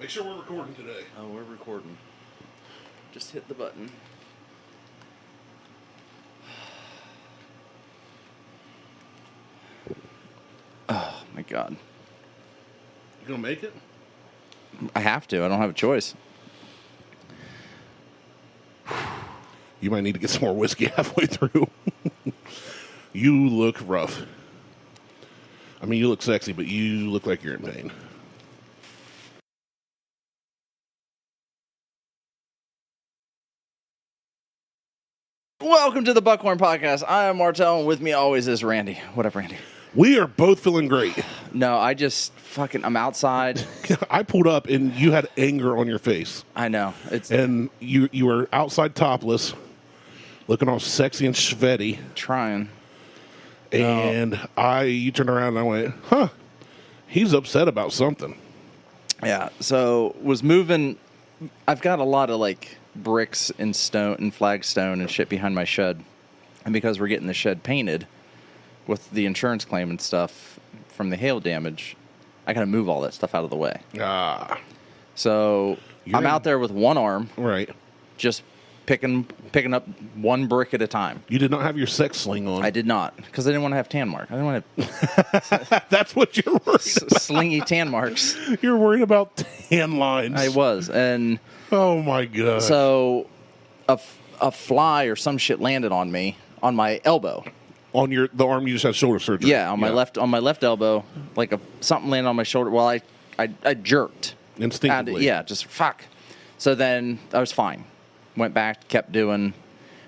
Make sure we're recording today. Oh, we're recording. Just hit the button. Oh, my God. You gonna make it? I have to. I don't have a choice. You might need to get some more whiskey halfway through. You look rough. I mean, you look sexy, but you look like you're in pain. Welcome to the Buckhorn Podcast. I am Martelle, and with me always is Randy. What up, Randy? We are both feeling great. No, I'm outside. I pulled up, and you had anger on your face. I know. And you were outside topless, looking all sexy and sweaty. Trying. And you turned around and I went, huh, he's upset about something. Yeah, so was moving. I've got a lot of bricks and stone and flagstone and shit behind my shed. And because we're getting the shed painted with the insurance claim and stuff from the hail damage, I got to move all that stuff out of the way. So I'm out there with one arm. Right. Just picking up one brick at a time. You did not have your sex sling on. I did not, because I didn't want to have tan mark. I didn't want to. That's what you're worried about. Slingy tan marks. You're worried about tan lines. I was, and oh my God. So a fly or some shit landed on me on my elbow. On the arm you just had shoulder surgery. Yeah, on my left elbow, something landed on my shoulder. Well, I jerked instinctively. Just fuck. So then I was fine. Went back, kept doing.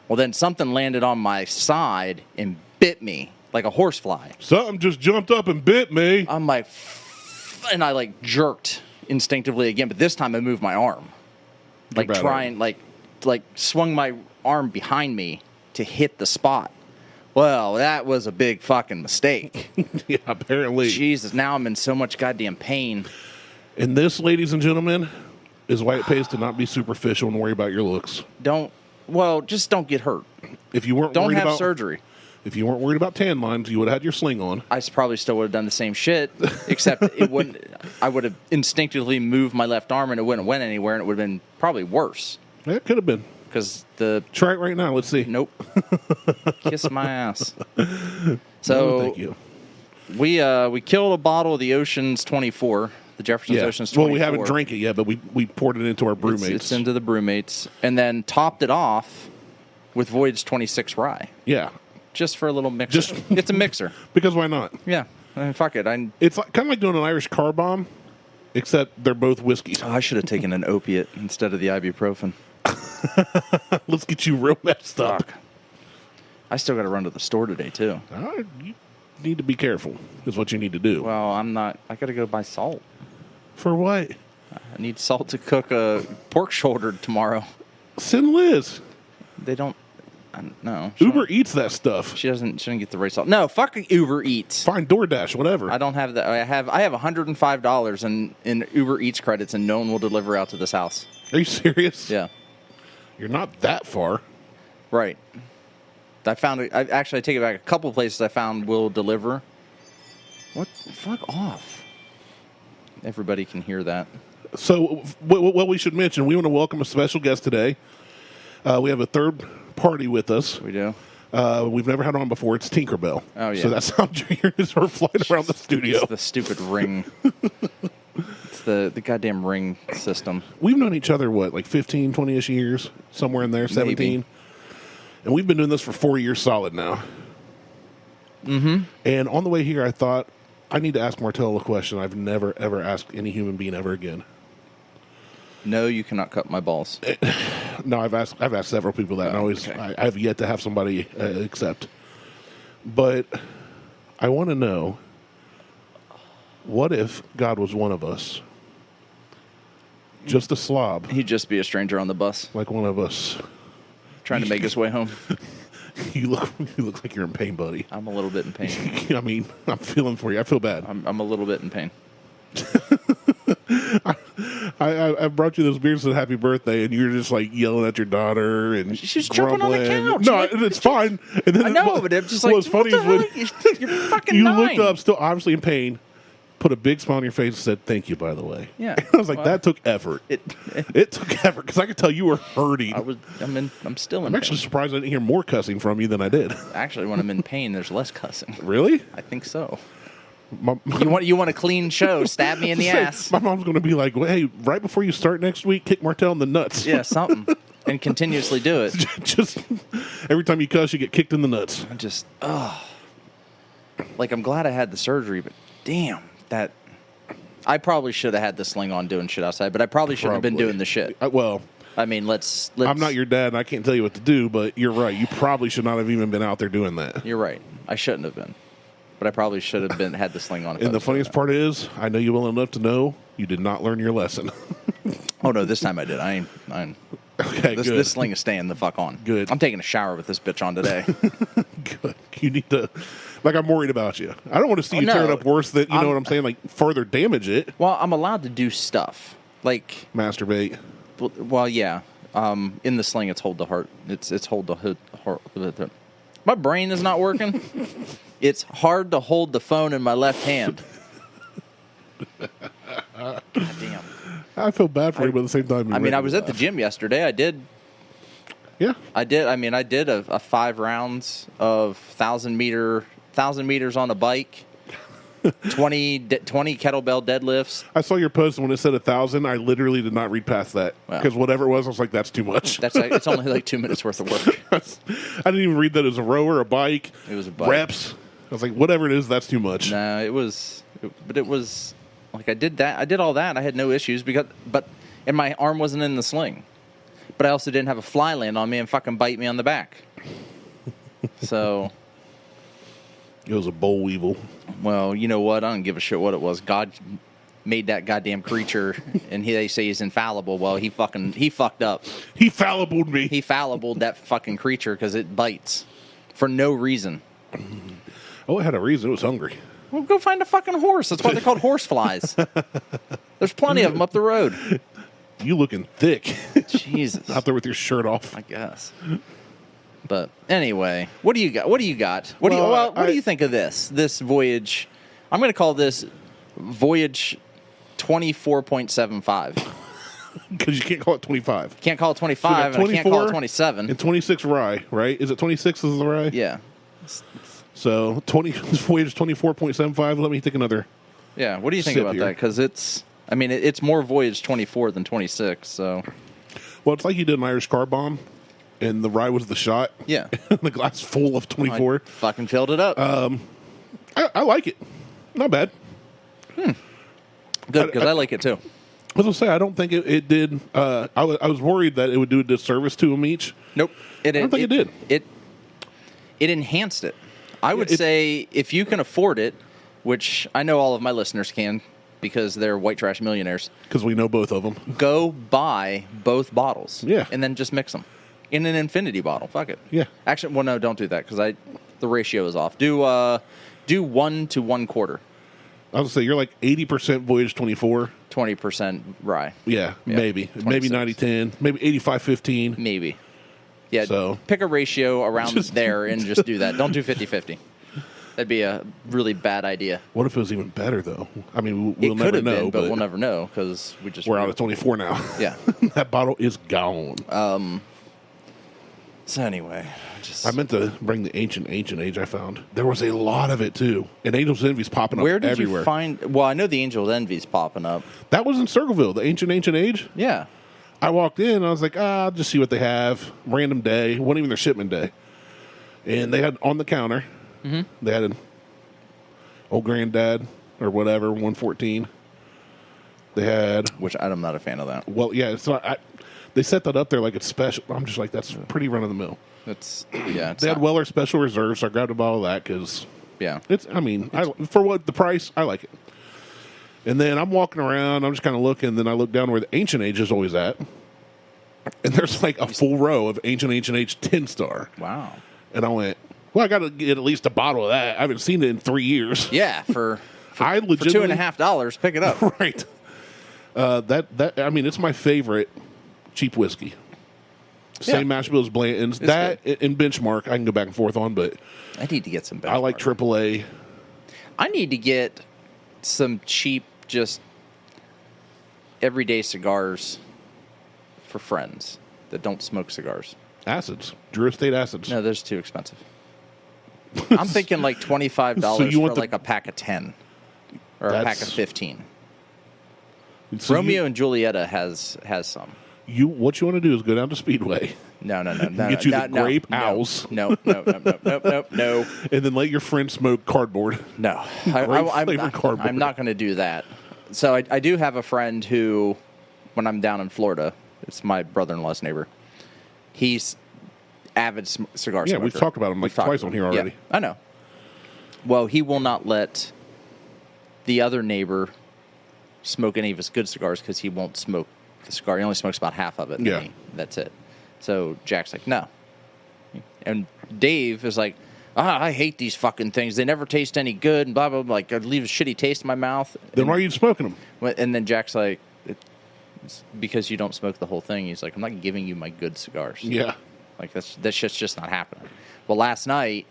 Well, then something landed on my side and bit me like a horsefly. Something just jumped up and bit me. I'm like, and I jerked instinctively again, but this time I moved my arm, swung my arm behind me to hit the spot. Well, that was a big fucking mistake. Yeah, apparently. Jesus, now I'm in so much goddamn pain. And this, ladies and gentlemen, is why it pays to not be superficial and worry about your looks. Just don't get hurt. If you weren't don't worried have about surgery. If you weren't worried about tan lines, you would have had your sling on. I probably still would have done the same shit, except it wouldn't. I would have instinctively moved my left arm, and it wouldn't have went anywhere, and it would have been probably worse. Yeah, it could have been. Because try it right now. Let's see. Nope. Kiss my ass. So no, thank you. We killed a bottle of the Ocean's 24. The Jefferson's Ocean's 24. Well, we haven't drank it yet, but we poured it into our brewmates. It's into the brewmates, and then topped it off with Voyage 26 rye. Yeah. Just for a little mixer. It's a mixer. Because why not? Yeah. I mean, fuck it. It's kind of like doing an Irish car bomb, except they're both whiskeys. Oh, I should have taken an opiate instead of the ibuprofen. Let's get you real messed up. Fuck. I still got to run to the store today, too. You need to be careful, is what you need to do. Well, I'm not. I got to go buy salt. For what? I need salt to cook a pork shoulder tomorrow. Send Liz. They don't. No. Uber eats that stuff. She doesn't get the right salt. No, fuck Uber Eats. Fine, DoorDash, whatever. I don't have that. I have $105 in Uber Eats credits, and no one will deliver out to this house. Are you serious? Yeah. You're not that far. Right. I take it back. A couple of places I found will deliver. What? Fuck off. Everybody can hear that. So, what we should mention, we want to welcome a special guest today. We have a third party with us. We do. We've never had on before. It's Tinkerbell. Oh, yeah. So that's how you're sort of flying around the studio. It's the stupid ring. It's the goddamn ring system. We've known each other, 15, 20-ish years? Somewhere in there, 17. Maybe. And we've been doing this for 4 years solid now. Mm-hmm. And on the way here, I thought, I need to ask Martelle a question I've never, ever asked any human being ever again. No, you cannot cut my balls. No, I've asked several people that, and I have yet to have somebody accept. But I want to know, what if God was one of us? Just a slob. He'd just be a stranger on the bus. Like one of us. Trying to make his way home. You look like you're in pain, buddy. I'm a little bit in pain. I mean, I'm feeling for you. I feel bad. I'm a little bit in pain. I brought you those beers and happy birthday, and you're just yelling at your daughter and she's grumbling. jumping on the couch. No, it's fine. And then I know, but I'm just what's funny is when you're fucking you nine. looked up, still obviously in pain, put a big smile on your face and said, "Thank you, by the way." Yeah. I was like, that took effort. It took effort because I could tell you were hurting. I'm still in I'm pain. actually surprised I didn't hear more cussing from you than I did. Actually, when I'm in pain, there's less cussing. Really? I think so. My, You want a clean show? Stab me in the ass. My mom's going to be like, well, "Hey, right before you start next week, kick Martelle in the nuts." Yeah, something. And continuously do it. Just every time you cuss, you get kicked in the nuts. I just, like, I'm glad I had the surgery, but damn, that I probably should have had the sling on doing shit outside, but I probably shouldn't have been doing the shit. Well, I mean, let's. I'm not your dad, and I can't tell you what to do, but you're right. You probably should not have even been out there doing that. You're right. I shouldn't have been, but I probably should have been had the sling on. And the funniest part is, I know you well enough to know you did not learn your lesson. Oh no, this time I did. I ain't. Okay, good. This sling is staying the fuck on. Good. I'm taking a shower with this bitch on today. Good. You need to, like, I'm worried about you. I don't want to see you tear it up worse than, you know what I'm saying, like, further damage it. Well, I'm allowed to do stuff like Masturbate. Well, yeah. In the sling, it's hold the heart. It's hold the heart. My brain is not working. It's hard to hold the phone in my left hand. God damn. I feel bad for you, but at the same time, I was at the gym yesterday. I did. Yeah. I did. I did a 5 rounds of 1,000 meters on a bike, 20 kettlebell deadlifts. I saw your post when it said 1,000. I literally did not read past that because whatever it was, I was like, that's too much. It's only like 2 minutes worth of work. I didn't even read that as a rower, a bike. It was a bike. Reps. I was like, whatever it is, that's too much. No, it was like I did that. I did all that. I had no issues and my arm wasn't in the sling. But I also didn't have a fly land on me and fucking bite me on the back. So it was a boll weevil. Well, you know what? I don't give a shit what it was. God made that goddamn creature, and they say he's infallible. Well, he fucked up. He fallibled me. He fallibled that fucking creature because it bites for no reason. Oh, it had a reason. It was hungry. Well, go find a fucking horse. That's why they're called horse flies. There's plenty of them up the road. You looking thick. Jesus. Out there with your shirt off. I guess. But anyway, what do you got? What do you think of this Voyage? I'm going to call this Voyage 24.75. Because you can't call it 25. Can't call it 25, and I can't call it 27. And 26 rye, right? Is it 26 is the rye? Yeah. So Voyage 24.75. Let me take another. Yeah. What do you think about that? Because it's more Voyage 24 than 26. So. Well, it's like you did an Irish car bomb, and the rye was the shot. Yeah. The glass full of 24. I fucking filled it up. I like it. Not bad. Good, because I like it too. I was going to say, I don't think it did. I was worried that it would do a disservice to them each. Nope. I don't think it did. It enhanced it. I would say if you can afford it, which I know all of my listeners can because they're white trash millionaires. Because we know both of them. Go buy both bottles. Yeah. And then just mix them in an infinity bottle. Fuck it. Yeah. Actually, well, no, don't do that because the ratio is off. Do 1 to 1/4. I was going to say, you're like 80% Voyage 24. 20% rye. Yeah, maybe. 26. Maybe 90-10. Maybe 85-15. Maybe. Yeah, so pick a ratio around there and just do that. Don't do 50-50. That'd be a really bad idea. What if it was even better, though? I mean, we'll never know. But we'll never know because we're out of 24 now. Yeah. That bottle is gone. So anyway, I meant to bring the ancient age I found. There was a lot of it, too. And Angel's Envy's popping up everywhere. Where did you find... Well, I know the Angel's Envy's popping up. That was in Circleville, the ancient age. Yeah. I walked in, I was like, I'll just see what they have. Random day. Wasn't even their shipment day. And they had on the counter, they had an old granddad or whatever, 114. They had... Which I'm not a fan of that. Well, yeah, so they set that up there like it's special. I'm just like, that's pretty run-of-the-mill. They had Weller Special Reserve, so I grabbed a bottle of that because... Yeah. For what the price, I like it. And then I'm walking around, I'm just kind of looking, then I look down where the Ancient Age is always at. And there's like a full row of Ancient Age 10-star. Wow. And I went, well, I got to get at least a bottle of that. I haven't seen it in 3 years. Yeah, for legitimately, for $2.50, pick it up. Right. It's my favorite cheap whiskey. Same mash bill as Blanton's. That and Benchmark, I can go back and forth on, but I need to get some Benchmark. I like AAA. I need to get some cheap, just everyday cigars for friends that don't smoke cigars. Acids. Drew Estate acids. No, those are too expensive. I'm thinking like $25 for like a pack of 10 or a pack of 15. So Romeo and Julieta has some. What you want to do is go down to Speedway. No. Get you the grape owls. No. And then let your friend smoke cardboard. No. Cardboard. I'm not going to do that. So I do have a friend who, when I'm down in Florida, it's my brother-in-law's neighbor. He's avid cigar smoker. Yeah, we've talked about him like twice on here already. Yeah, I know. Well, he will not let the other neighbor smoke any of his good cigars because he won't smoke the cigar. He only smokes about half of it. Yeah. That's it. So Jack's like, no. And Dave is like, I hate these fucking things. They never taste any good and blah, blah, blah. Like, I leave a shitty taste in my mouth. Then why are you smoking them? And then Jack's like, it's because you don't smoke the whole thing. He's like, I'm not giving you my good cigars. Yeah. Like, that shit's just not happening. Well, the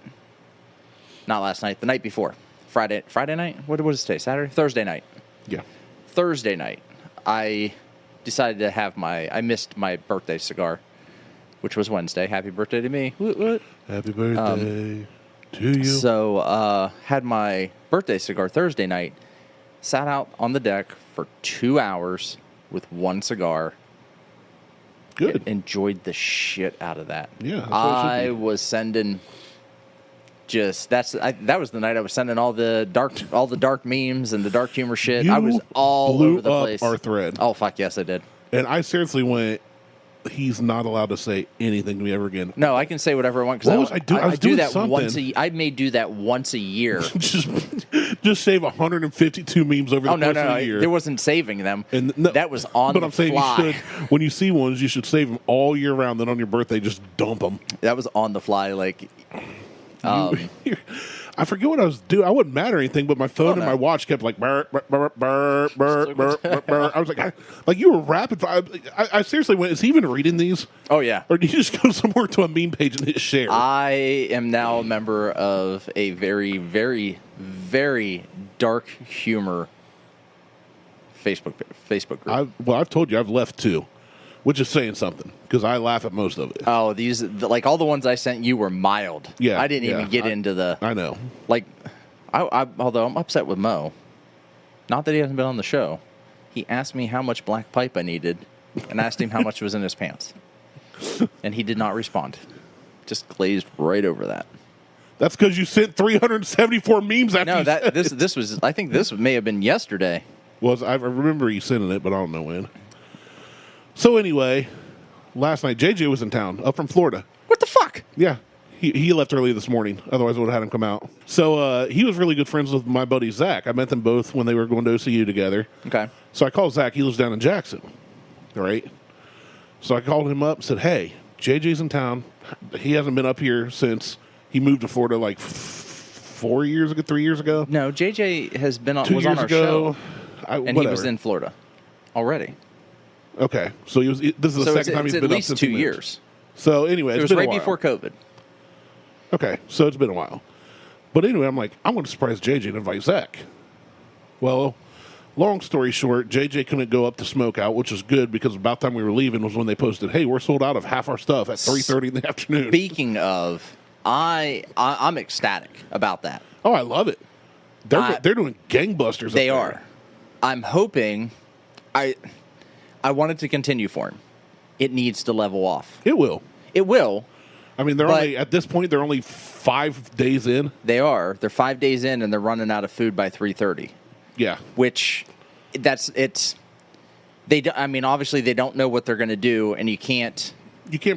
night before, Friday night? What was it today? Saturday? Thursday night. Yeah. Thursday night, I decided to have I missed my birthday cigar, which was Wednesday. Happy birthday to me. What? Happy birthday to you. So, had my birthday cigar Thursday night, sat out on the deck for 2 hours with one cigar. Good. Enjoyed the shit out of that. Yeah. I was sending that was the night I was sending all the dark memes and the dark humor shit. I was all over the place. Our thread. Oh fuck yes, I did. And I seriously went, he's not allowed to say anything to me ever again. No, I can say whatever I want because I do that once a year. I may do that once a year. just save 152 memes over the course of a year. There wasn't saving them. And that was on the fly. But I'm saying you should, when you see ones, you should save them all year round. Then on your birthday, just dump them. That was on the fly. Like, I forget what I was doing. I wasn't mad or anything, but my phone and my watch kept like burr, burr, burr, burr, burr, burr, burr. I was like you were rapid. I seriously went, is he even reading these? Oh, yeah. Or do you just go somewhere to a meme page and hit share? I am now a member of a very, very, very dark humor Facebook group. I've told you I've left 2, which is saying something because I laugh at most of it. Oh, like all the ones I sent you were mild. Yeah, I didn't even get into the. I know. Like, although I'm upset with Mo, not that he hasn't been on the show. He asked me how much black pipe I needed, and asked him how much was in his pants, and he did not respond. Just glazed right over that. That's because you sent 374 memes after. No, this was. I think this may have been yesterday. Well, I remember you sending it, but I don't know when. So anyway, last night JJ was in town, up from Florida. What the fuck? Yeah, he left early this morning. Otherwise, I would have had him come out. So he was really good friends with my buddy Zach. I met them both when they were going to OCU together. Okay. So I called Zach. He lives down in Jackson. All right. So I called him up and said, hey, JJ's in town. He hasn't been up here since he moved to Florida like 3 years ago. No, JJ has been on, 2 was years on our ago. show. And he was in Florida already. Okay, so this is the second time he's been up since at least 2 years. So anyway, it was right before COVID. Okay, so it's been a while. But anyway, I'm like, I'm going to surprise JJ and invite Zach. Well, long story short, JJ couldn't go up to Smoke Out, which was good because about the time we were leaving was when they posted, hey, we're sold out of half our stuff at 3:30 in the afternoon. Speaking of, I'm ecstatic about that. Oh, I love it. They're doing gangbusters. They are. I'm hoping. I want it to continue for him. It needs to level off. It will. It will. I mean, at this point, they're only 5 days in. They are. They're 5 days in, and they're running out of food by 3:30. Yeah. Which, obviously, they don't know what they're going to do, and you can't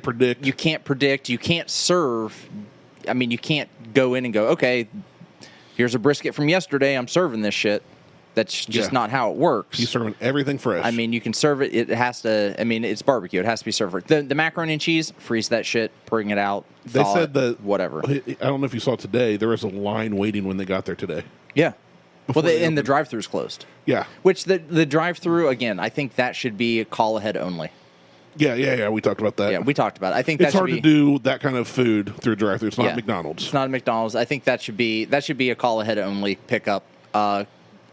predict. You can't predict. You can't serve. I mean, you can't go in and go, okay, here's a brisket from yesterday. I'm serving this shit. That's just not how it works. You're serving everything fresh. I mean, you can serve it. It has to. I mean, it's barbecue. It has to be served. The macaroni and cheese, freeze that shit, bring it out. They said that whatever. I don't know if you saw today. There was a line waiting when they got there today. Yeah. And the drive-thru's closed. Yeah. Which the drive-thru again, I think that should be a call ahead only. Yeah. We talked about that. Yeah, we talked about it. I think it's hard to do that kind of food through a drive-thru. It's not McDonald's. It's not a McDonald's. I think that should be a call ahead only pickup.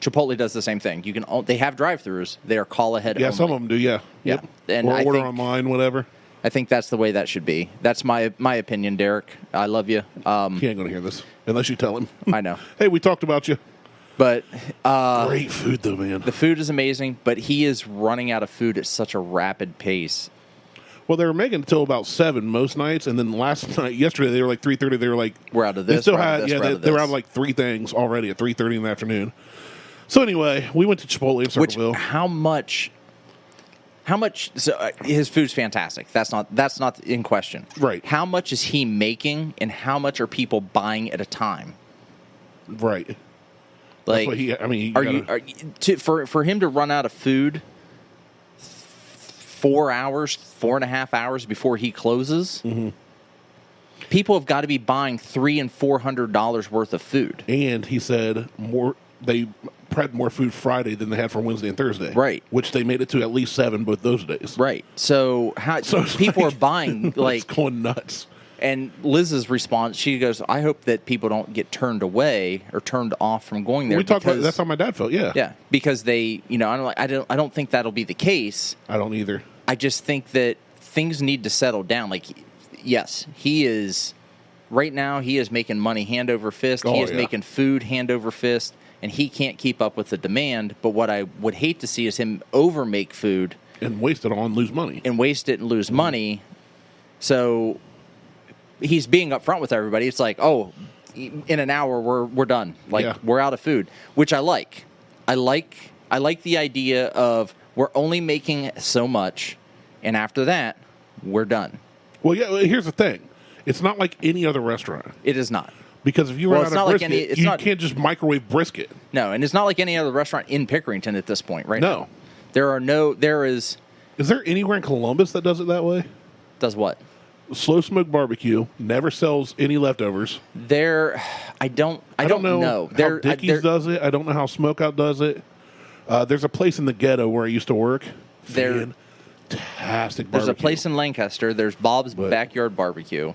Chipotle does the same thing. You can they have drive-thrus. They are call ahead. Yeah, only. some of them do. Yeah, Yeah. Yep. And or I order think- online, whatever. I think that's the way that should be. That's my opinion, Derek. I love you. He ain't gonna hear this unless you tell him. I know. Hey, we talked about you. But Great food, though, man. the food is amazing, but he is running out of food at such a rapid pace. Well, they were making until about 7 most nights, and then yesterday they were like 3:30. They were like, We're out of this. They still we're out had, of this, yeah, we're out they, of they were this. out of like 3 things already at 3:30 in the afternoon. So anyway, we went to Chipotle in Circleville. How much? So his food's fantastic. That's not in question. Right. How much is he making, and how much are people buying at a time? Right. Like, That's what for him to run out of food 4.5 hours before he closes? Mm-hmm. People have got to be buying $300 and $400 worth of food. And he said they prepped more food Friday than they had for Wednesday and Thursday. Right. Which they made it to at least 7 both those days. Right. So it's people like- are buying like it's going nuts. And Liz's response, she goes, "I hope that people don't get turned away or turned off from going there." We talked about that's how my dad felt. Yeah. Yeah, because they, I don't think that'll be the case. I don't either. I just think that things need to settle down. Like, yes, he is right now. He is making money hand over fist. He is making food hand over fist, and he can't keep up with the demand. But what I would hate to see is him overmake food And waste it all and lose money. and waste it and lose money. So he's being upfront with everybody. It's like, oh, in an hour we're done. Like we're out of food, which I like. I like the idea of we're only making so much, and after that, we're done. Well, yeah. Here's the thing. It's not like any other restaurant. It is not. Because if you run out of brisket, you can't just microwave brisket. No, and it's not like any other restaurant in Pickerington at this point, right? No. now. There is. Is there anywhere in Columbus that does it that way? Does what? Slow smoke barbecue never sells any leftovers. I don't know. How Dickey's does it. I don't know how Smokeout does it. There's a place in the ghetto where I used to work. Fantastic barbecue. There's a place in Lancaster. There's Bob's Backyard Barbecue,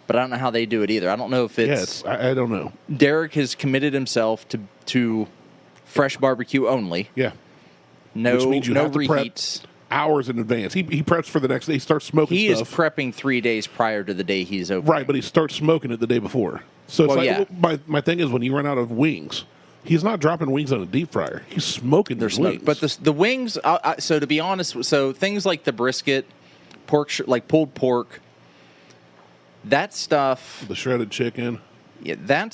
but I don't know how they do it either. I don't know if it's. I don't know. Derek has committed himself to fresh barbecue only. Yeah. No, which means you no have to reheats. prep hours in advance. He preps for the next day. He starts smoking He stuff. is prepping 3 days prior to the day he's open. Right, but he starts smoking it the day before. So it's my thing is when you run out of wings, he's not dropping wings on a deep fryer. He's smoking They're wings. smoked. But the wings, so to be honest, so things like the brisket, pork, like pulled pork, that stuff. The shredded chicken. Yeah,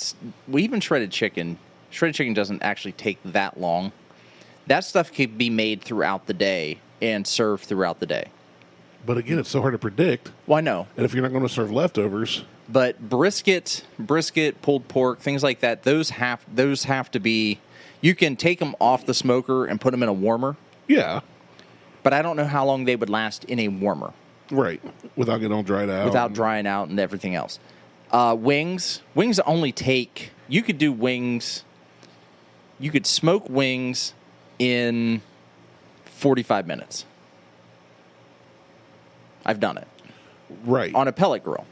even shredded chicken. Shredded chicken doesn't actually take that long. That stuff can be made throughout the day and served throughout the day. But again, it's so hard to predict. Well, I know. And if you're not going to serve leftovers. But brisket, pulled pork, things like that, those have to be. You can take them off the smoker and put them in a warmer. Yeah. But I don't know how long they would last in a warmer. Right. Without getting all dried out. Without drying out and everything else. Wings only take. You could do wings. You could smoke wings in 45 minutes. I've done it. Right. On a pellet grill.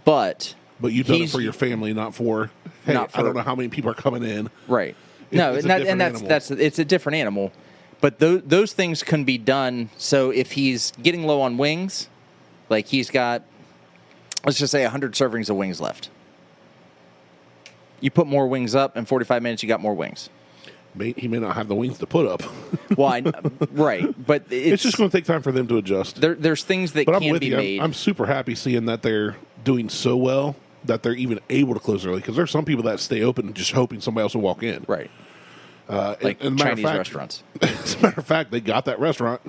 But you've done it for your family, not for, hey, I don't know how many people are coming in. Right. It's a different animal. But those things can be done. So if he's getting low on wings, like he's got, let's just say 100 servings of wings left. You put more wings up, in 45 minutes you got more wings. He may not have the wings to put up. Well, right, but it's just going to take time for them to adjust. There's things that can be made. I'm super happy seeing that they're doing so well that they're even able to close early, because there's some people that stay open just hoping somebody else will walk in. Right. Like Chinese restaurants. As a matter of fact, they got that restaurant,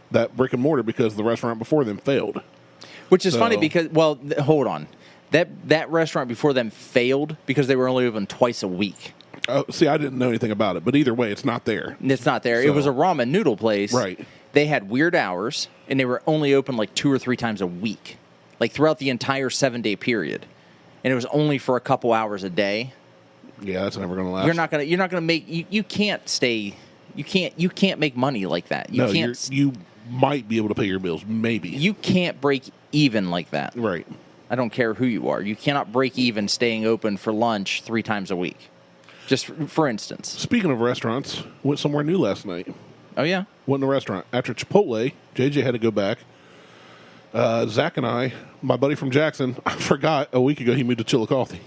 that brick and mortar, because the restaurant before them failed. Which is funny because, hold on. That restaurant before them failed because they were only open twice a week. Oh, see, I didn't know anything about it, but either way, it's not there. It's not there. So, it was a ramen noodle place. Right. They had weird hours, and they were only open like 2 or 3 times a week, like throughout the entire 7-day period, and it was only for a couple hours a day. Yeah, that's never going to last. You're not gonna make. You can't stay. You can't make money like that. You might be able to pay your bills, maybe. You can't break even like that. Right. I don't care who you are. You cannot break even staying open for lunch 3 times a week. Just for instance. Speaking of restaurants, went somewhere new last night. Oh, yeah? Went in a restaurant. After Chipotle, JJ had to go back. Zach and I, my buddy from Jackson, I forgot a week ago he moved to Chillicothe.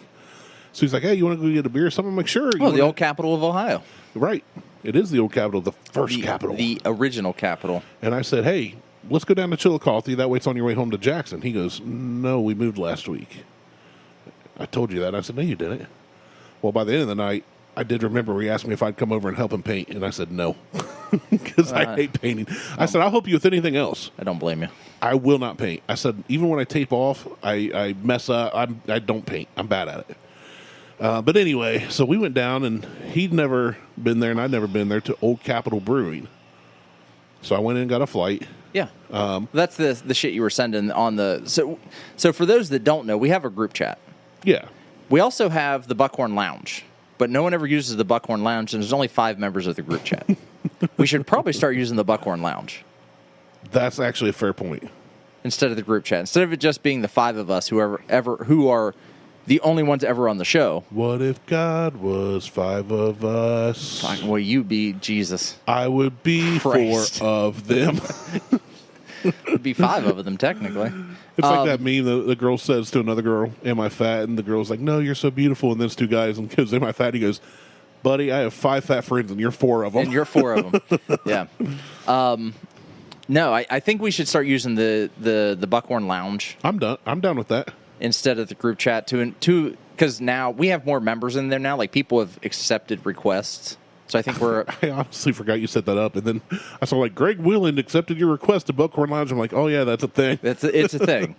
So he's like, hey, you want to go get a beer or something? I'm like, sure. Oh, the old capital of Ohio. Right. It is the old capital, the first capital. The original capital. And I said, hey, let's go down to Chillicothe. That way it's on your way home to Jackson. He goes, no, we moved last week. I told you that. I said, no, you didn't. Well, by the end of the night, I did remember he asked me if I'd come over and help him paint. And I said, no, because I hate painting. I said, I'll help you with anything else. I don't blame you. I will not paint. I said, even when I tape off, I mess up. I don't paint. I'm bad at it. But anyway, so we went down, and he'd never been there, and I'd never been there, to Old Capitol Brewing. So I went in and got a flight. Yeah. That's the shit you were sending on the... So for those that don't know, we have a group chat. Yeah. We also have the Buckhorn Lounge, but no one ever uses the Buckhorn Lounge, and there's only 5 members of the group chat. We should probably start using the Buckhorn Lounge. That's actually a fair point. Instead of the group chat. Instead of it just being the 5 of us who are the only ones ever on the show. What if God was 5 of us? Fine, well, you be Jesus. I would be Christ. 4 of them. It'd be 5 of them, technically. It's like that meme the girl says to another girl, am I fat? And the girl's like, no, you're so beautiful. And then it's 2 guys and goes, am I fat? He goes, buddy, I have 5 fat friends and you're 4 of them. And you're 4 of them. Yeah. No, I think we should start using the Buckhorn Lounge. I'm down with that. Instead of the group chat to because now we have more members in there now. Like, people have accepted requests. So I think I honestly forgot you set that up. And then I saw, like, Greg Wheeland accepted your request to Buckhorn Lounge. I'm like, oh, yeah, that's a thing. It's a thing.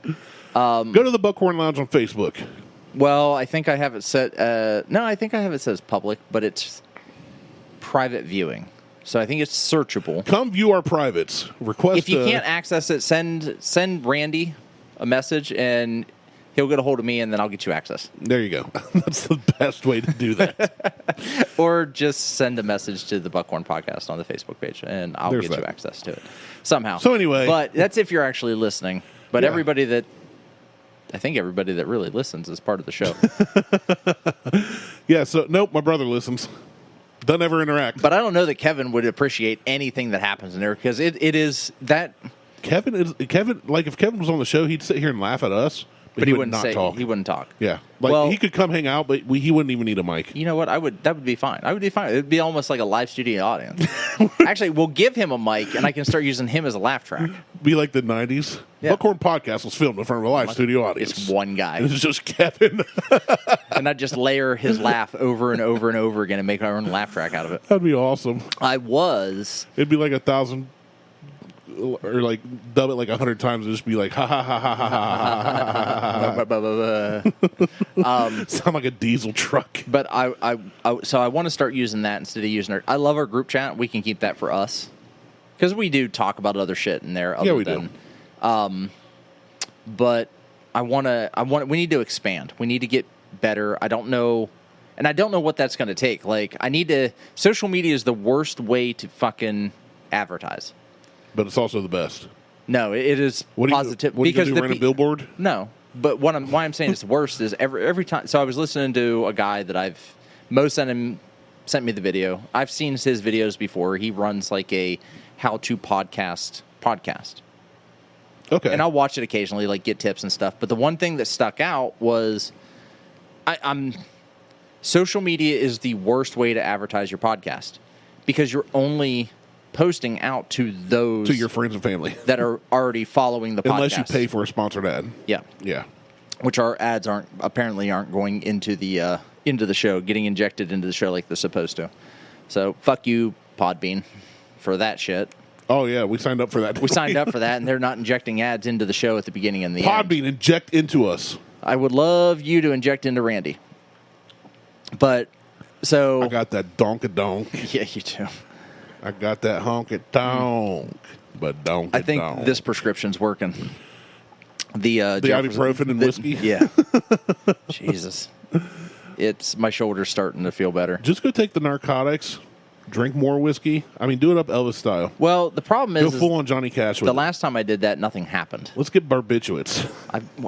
Go to the Buckhorn Lounge on Facebook. Well, I think I have it set. No, I think I have it set as public, but it's private viewing. So I think it's searchable. Come view our privates. Request. If you can't access it, send Randy a message, and he'll get a hold of me, and then I'll get you access. There you go. That's the best way to do that. Or just send a message to the Buckhorn Podcast on the Facebook page, and I'll get you access to it somehow. So anyway. But that's if you're actually listening. But yeah. I think everybody that really listens is part of the show. Yeah, so, nope, my brother listens. Doesn't ever interact. But I don't know that Kevin would appreciate anything that happens in there, because it is that... Kevin, like, if Kevin was on the show, he'd sit here and laugh at us. But he would not talk. He wouldn't talk. Yeah. Like, he could come hang out, but he wouldn't even need a mic. You know what? That would be fine. I would be fine. It would be almost like a live studio audience. Actually, we'll give him a mic, and I can start using him as a laugh track. Be like the 90s. Yeah. Buckhorn Podcast was filmed in front of a live studio audience. It's one guy. It's just Kevin. And I'd just layer his laugh over and over and over again and make our own laugh track out of it. That'd be awesome. It'd be like 1,000... or like dub it like 100 times and just be like ha ha ha ha ha ha ha ha. Sound like a diesel truck. But so I want to start using that instead of using I love our group chat. We can keep that for us because we do talk about other shit in there. Yeah, we do. But we need to expand. We need to get better. I don't know what that's going to take. Like, social media is the worst way to fucking advertise. But it's also the best. No, it is positive. What because you run a billboard? No, but why I'm saying it's worst is every time. So I was listening to a guy that Mo sent me the video. I've seen his videos before. He runs like a how-to podcast. Okay. And I'll watch it occasionally, like get tips and stuff. But the one thing that stuck out was, social media is the worst way to advertise your podcast because you're only posting out to your friends and family that are already following the podcast. Unless you pay for a sponsored ad. Yeah. Which our ads aren't going into the show, getting injected into the show like they're supposed to. So fuck you, Podbean, for that shit. Oh yeah, we signed up for that. We signed up for that, and they're not injecting ads into the show at the beginning and the end. Podbean, inject into us. I would love you to inject into Randy. But so I got that donk-a-donk. Yeah, you do. I got that honky-tonk, but donk. I think this prescription's working. The ibuprofen and whiskey? Yeah. Jesus. My shoulder's starting to feel better. Just go take the narcotics drink more whiskey. I mean, do it up Elvis style. Well, the problem Go is full on Johnny Cash with the it. last time I did that, nothing happened. Let's get barbiturates.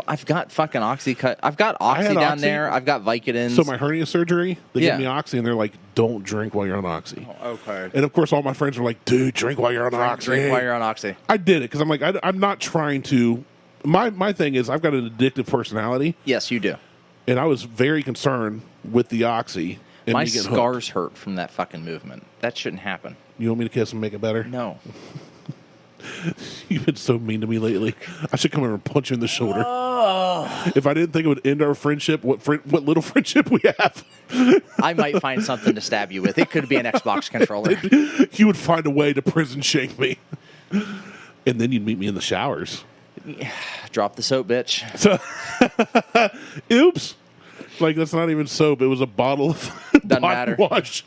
I've got fucking I've got Oxy down Oxy. there. I've got Vicodins. So my hernia surgery, they Yeah. give me Oxy, and they're like, don't drink while you're on Oxy. okay. And, of course, all my friends were like, dude, drink while you're on Oxy. Drink while you're on Oxy. I did it because I'm like, I'm not trying to. My thing is I've got an addictive personality, Yes, you do. and I was very concerned with the Oxy. And My me getting hooked. scars hurt from that fucking movement. That shouldn't happen. You want me to kiss and make it better? No. You've been so mean to me lately. I should come over and punch you in the shoulder. If I didn't think it would end our friendship, what little friendship we have, I might find something to stab you with. It could be an Xbox controller. you would find a way to prison shake me. And then you'd meet me in the showers. Drop the soap, bitch. So, oops. Like, that's not even soap. It was a bottle of Doesn't body matter. wash.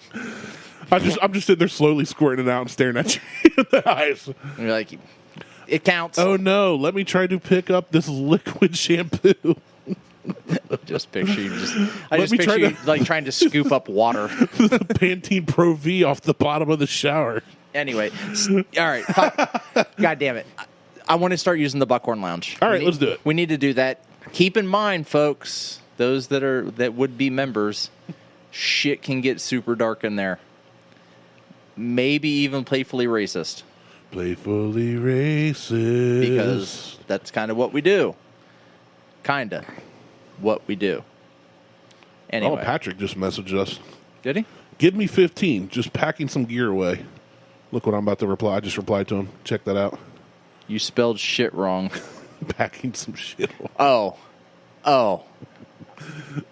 I'm just sitting there slowly squirting it out and staring at you in the eyes. And you're like, it counts. Oh, no. Let me try to pick up this liquid shampoo. Just picture you I Let just me picture try you like trying to scoop up water. Pantene Pro V off the bottom of the shower. Anyway, all right. God damn it. I want to start using the Buckhorn Lounge. All right, let's do it. We need to do that. Keep in mind, folks, those that would be members, shit can get super dark in there. Maybe even playfully racist. Playfully racist. Because that's kind of what we do. Kinda. What we do. Anyway. Oh, Patrick just messaged us. Did he? Give me 15. Just packing some gear away. Look what I'm about to reply. I just replied to him. Check that out. You spelled shit wrong. Packing some shit away. Oh.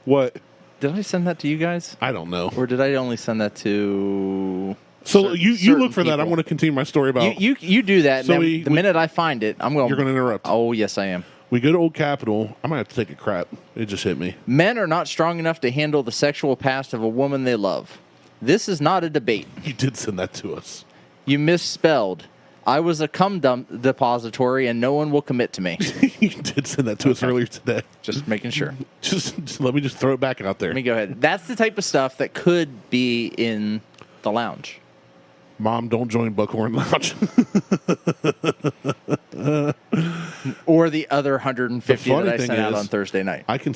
What? Did I send that to you guys? I don't know. Or did I only send that to... So you certain look for that. people? I'm going to continue my story about... You do that. So and then the minute I find it, I'm going... You're going to interrupt. Oh, yes, I am. We go to Old Capitol. I might have to take a crap. It just hit me. Men are not strong enough to handle the sexual past of a woman they love. This is not a debate. You did send that to us. You misspelled. I was a cum dump depository, and no one will commit to me. You did send that to us earlier today. Just making sure. Just let me just throw it back out there. Let me go ahead. That's the type of stuff that could be in the lounge. Mom, don't join Buckhorn Lounge. Or the other 150 that I thing sent out is, on Thursday night. I can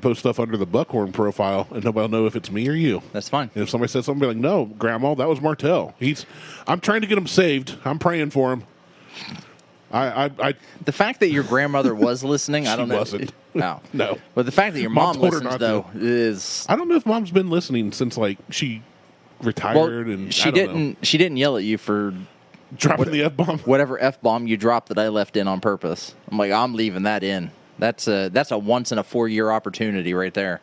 post stuff under the Buckhorn profile, and nobody will know if it's me or you. That's fine. And if somebody says something, be like, "No, Grandma, that was Martelle. I'm trying to get him saved. I'm praying for him." The fact that your grandmother was listening, I don't know. Wasn't. No. No. But the fact that your mom told her listens, not though, to. is... I don't know if Mom's been listening since like she retired, and she I don't know. didn't. She didn't yell at you for Dropping the F-bomb. whatever F-bomb you dropped that I left in on purpose. I'm like, I'm leaving that in. That's a once in a 4-year opportunity right there.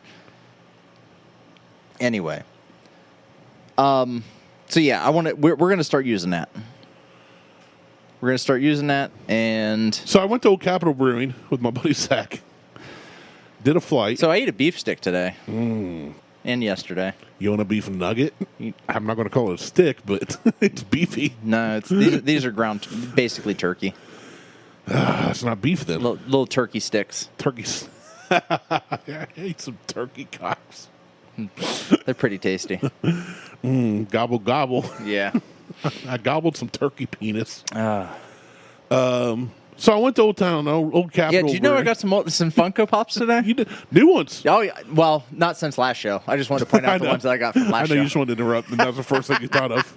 Anyway. So yeah, we're going to start using that. We're going to start using that, and So I went to Old Capitol Brewing with my buddy Zach. Did a flight. so I ate a beef stick today. And yesterday. You want a beef nugget? I'm not going to call it a stick, but it's beefy. No, these are ground, basically turkey. It's not beef then. Little turkey sticks. Turkeys. I ate some turkey cocks. They're pretty tasty. Gobble, gobble. Yeah. I gobbled some turkey penis. So I went to Old Capitol. Yeah, did you know I Brewing. got some Funko Pops today? You did new ones. Oh, yeah. Well, not since last show. I just wanted to point out the ones that I got from I last know show. you just wanted to interrupt, and that was the first thing you thought of.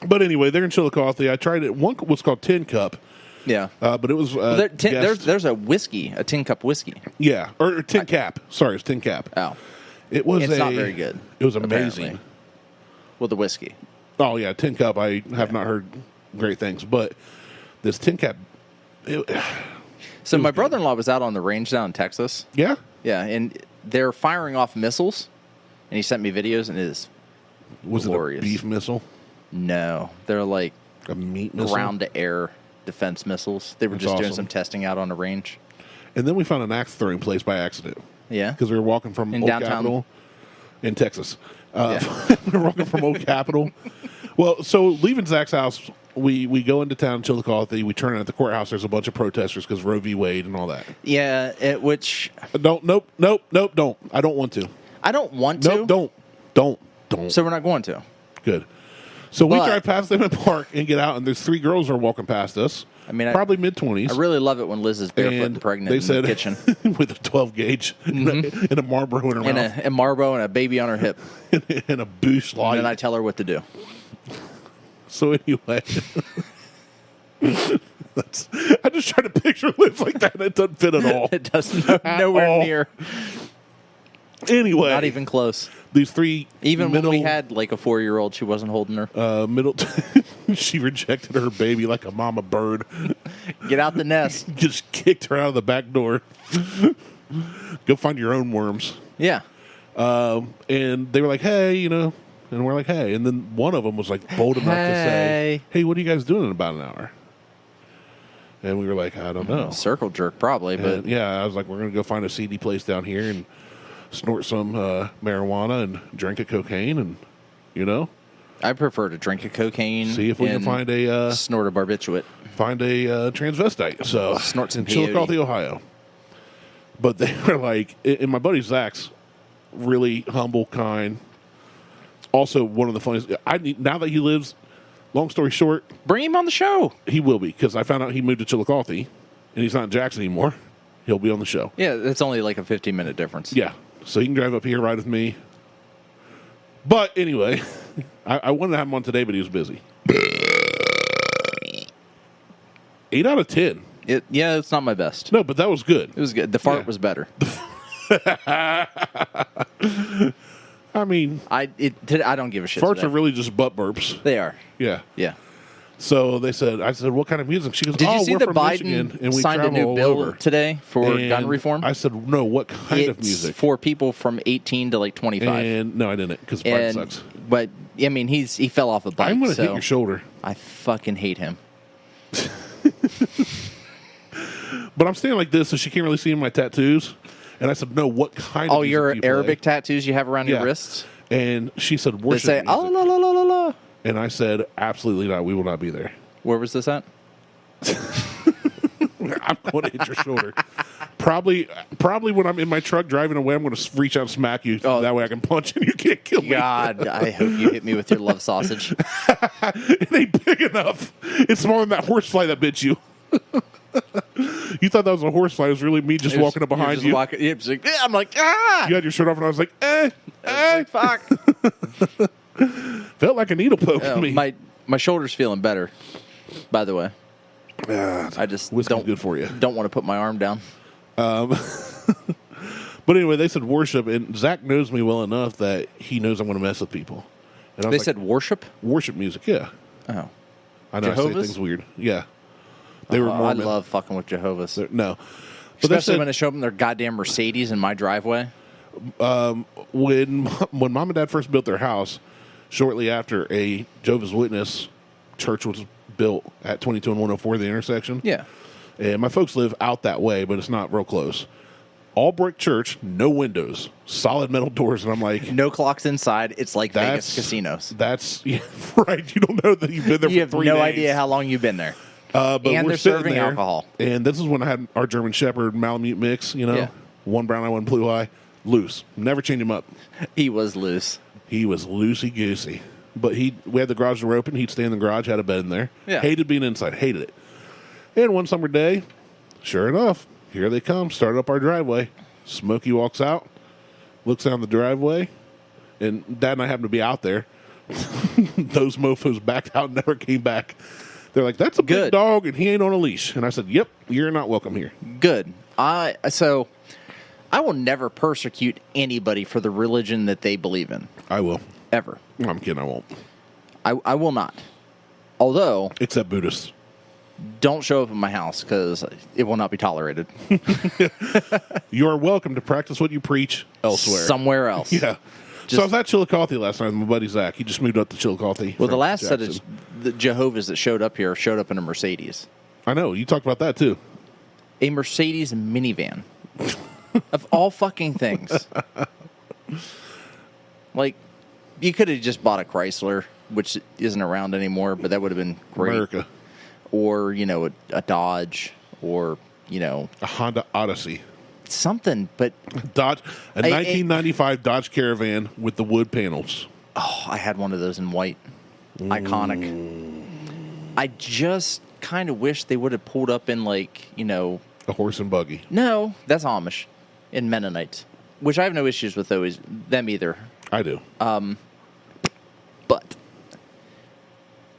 But anyway, they're in Chillicothe. I tried it. One was called Tin Cup. Yeah. But it was There's a whiskey, a tin cup whiskey. Yeah, or Tin Cap. Sorry, it's Tin Cap. Oh. It was It's not very good. It was amazing. Apparently. Well, the whiskey. Oh yeah, Tin Cup. I have not heard great things, but this Tin Cap. So my brother-in-law was out on the range down in Texas. Yeah. Yeah, and they're firing off missiles, and he sent me videos, and it is Was glorious. it a beef missile? No, they're like A meat missile? ground-to-air defense missiles. They were That's just doing awesome. some testing out on the range. And then we found an axe throwing place by accident Yeah. because we were walking from In Old downtown? Capitol in Texas. Yeah. We were walking from Old Capitol. Well, so leaving Zach's house, we go into town, Chillicothe. We turn in at the courthouse. There's a bunch of protesters because Roe v. Wade and all that. Yeah, which Don't. I don't want to. I don't want to. Don't. don't. So we're not going to. Good. So we But- drive past them and park and get out, and there's 3 girls are walking past us. I mean, probably mid-20s. I really love it when Liz is barefoot and pregnant they in said, the kitchen. with a 12 gauge and a Marlboro in her And mouth. a Marlboro and a baby on her hip. And a Boosh light. And then I tell her what to do. So anyway, I just try to picture Liz like that, and it doesn't fit at all. It does nowhere all. near. Anyway, Not even close. these 3 Even middle, when we had like a 4-year-old, she wasn't holding her. she rejected her baby like a mama bird. Get out the nest. Just kicked her out of the back door. Go find your own worms. Yeah. And they were like, hey, and we're like, hey. And then one of them was like bold enough to say, hey, what are you guys doing in about an hour? And we were like, I don't know. Circle jerk, probably. But And, yeah, I was like, we're going to go find a seedy place down here and snort some marijuana and drink a cocaine and, I prefer to drink a cocaine. see if we can and find a snort a barbiturate. transvestite. So Snort some in Chillicothe, peyote. Ohio. But they were like, and my buddy Zach's really humble, kind. Also, one of the funniest. Now that he lives, long story short, Bring him on the show. he will be, because I found out he moved to Chillicothe and he's not in Jackson anymore. He'll be on the show. Yeah, it's only like a 15-minute difference. Yeah. So he can drive up here, ride with me. But anyway, I wanted to have him on today, but he was busy. 8 out of 10. It's not my best. No, but that was good. It was good. The fart Yeah. was better. I mean, I don't give a shit. farts today. are really just butt burps. They are. Yeah. Yeah. So I said, what kind of music? She goes, Did you see we're the from Biden Michigan, and we signed a travel new all bill over. today for And gun reform? I said, no, what kind of It's music? for people from 18 to like 25. And no, I didn't, because Biden sucks. But I mean, he fell off a bike. I'm going to so hit your shoulder. I fucking hate him. But I'm standing like this, so she can't really see my tattoos. And I said, no, what kind of Oh, music your do you play? Arabic tattoos you have around Yeah. your wrists? And she said, They worship say, music. oh, la, la, la, la, la. And I said, absolutely not. We will not be there. Where was this at? I'm going to hit your shoulder. Probably when I'm in my truck driving away, I'm going to reach out and smack you. Oh. That way I can punch and you can't kill me. God, I hope you hit me with your love sausage. It ain't big enough. It's smaller than that horsefly that bit you. You thought that was a horsefly. It was really me just walking up behind you. I'm like, ah! You had your shirt off, and I was like, Fuck. Felt like a needle poke to me. My shoulder's feeling better, by the way. I just Whiskey's good for you. don't want to put my arm down. But anyway, they said worship, and Zach knows me well enough that he knows I'm going to mess with people. And I was They like, said worship? worship music, yeah. Oh. I know I say Jehovah's? things weird. Yeah. They were I Mormon. love fucking with Jehovah's. No. But they Especially said when they show up in their goddamn Mercedes in my driveway. when Mom and Dad first built their house, shortly after, a Jehovah's Witness church was built at 22 and 104, the intersection. Yeah. And my folks live out that way, but it's not real close. All brick church, no windows, solid metal doors, and I'm like, No clocks inside. It's like Vegas casinos. That's yeah, right. You don't know that you've been there You for have 3 no days. idea how long you've been there. But and we're they're sitting serving there, alcohol. And this is when I had our German Shepherd Malamute mix, Yeah. one brown eye, one blue eye, loose. Never change him up. He was loose. He was loosey-goosey. But we had the garage door open. He'd stay in the garage, had a bed in there. Yeah. Hated being inside. Hated it. And one summer day, sure enough, here they come. Started up our driveway. Smokey walks out, looks down the driveway, and Dad and I happen to be out there. Those mofos backed out and never came back. They're like, that's a big Good. dog, and he ain't on a leash. And I said, yep, you're not welcome here. Good. So I will never persecute anybody for the religion that they believe in. I will. Ever. No, I'm kidding, I won't. I will not. Although, Except Buddhists. don't show up at my house because it will not be tolerated. You are welcome to practice what you preach elsewhere. Somewhere else. Yeah. So I was at Chillicothe last night with my buddy Zach. He just moved up to Chillicothe. Well, the from last set Jackson. of the Jehovah's that showed up here showed up in a Mercedes. I know. You talked about that, too. A Mercedes minivan. Of all fucking things. Like, you could have just bought a Chrysler, which isn't around anymore, but that would have been great. America. Or, a Dodge, or, A Honda Odyssey. something. But A 1995 Dodge Caravan with the wood panels. Oh, I had one of those in white. Iconic. I just kind of wish they would have pulled up in like, a horse and buggy. No, that's Amish in Mennonites, which I have no issues with them either. I do. But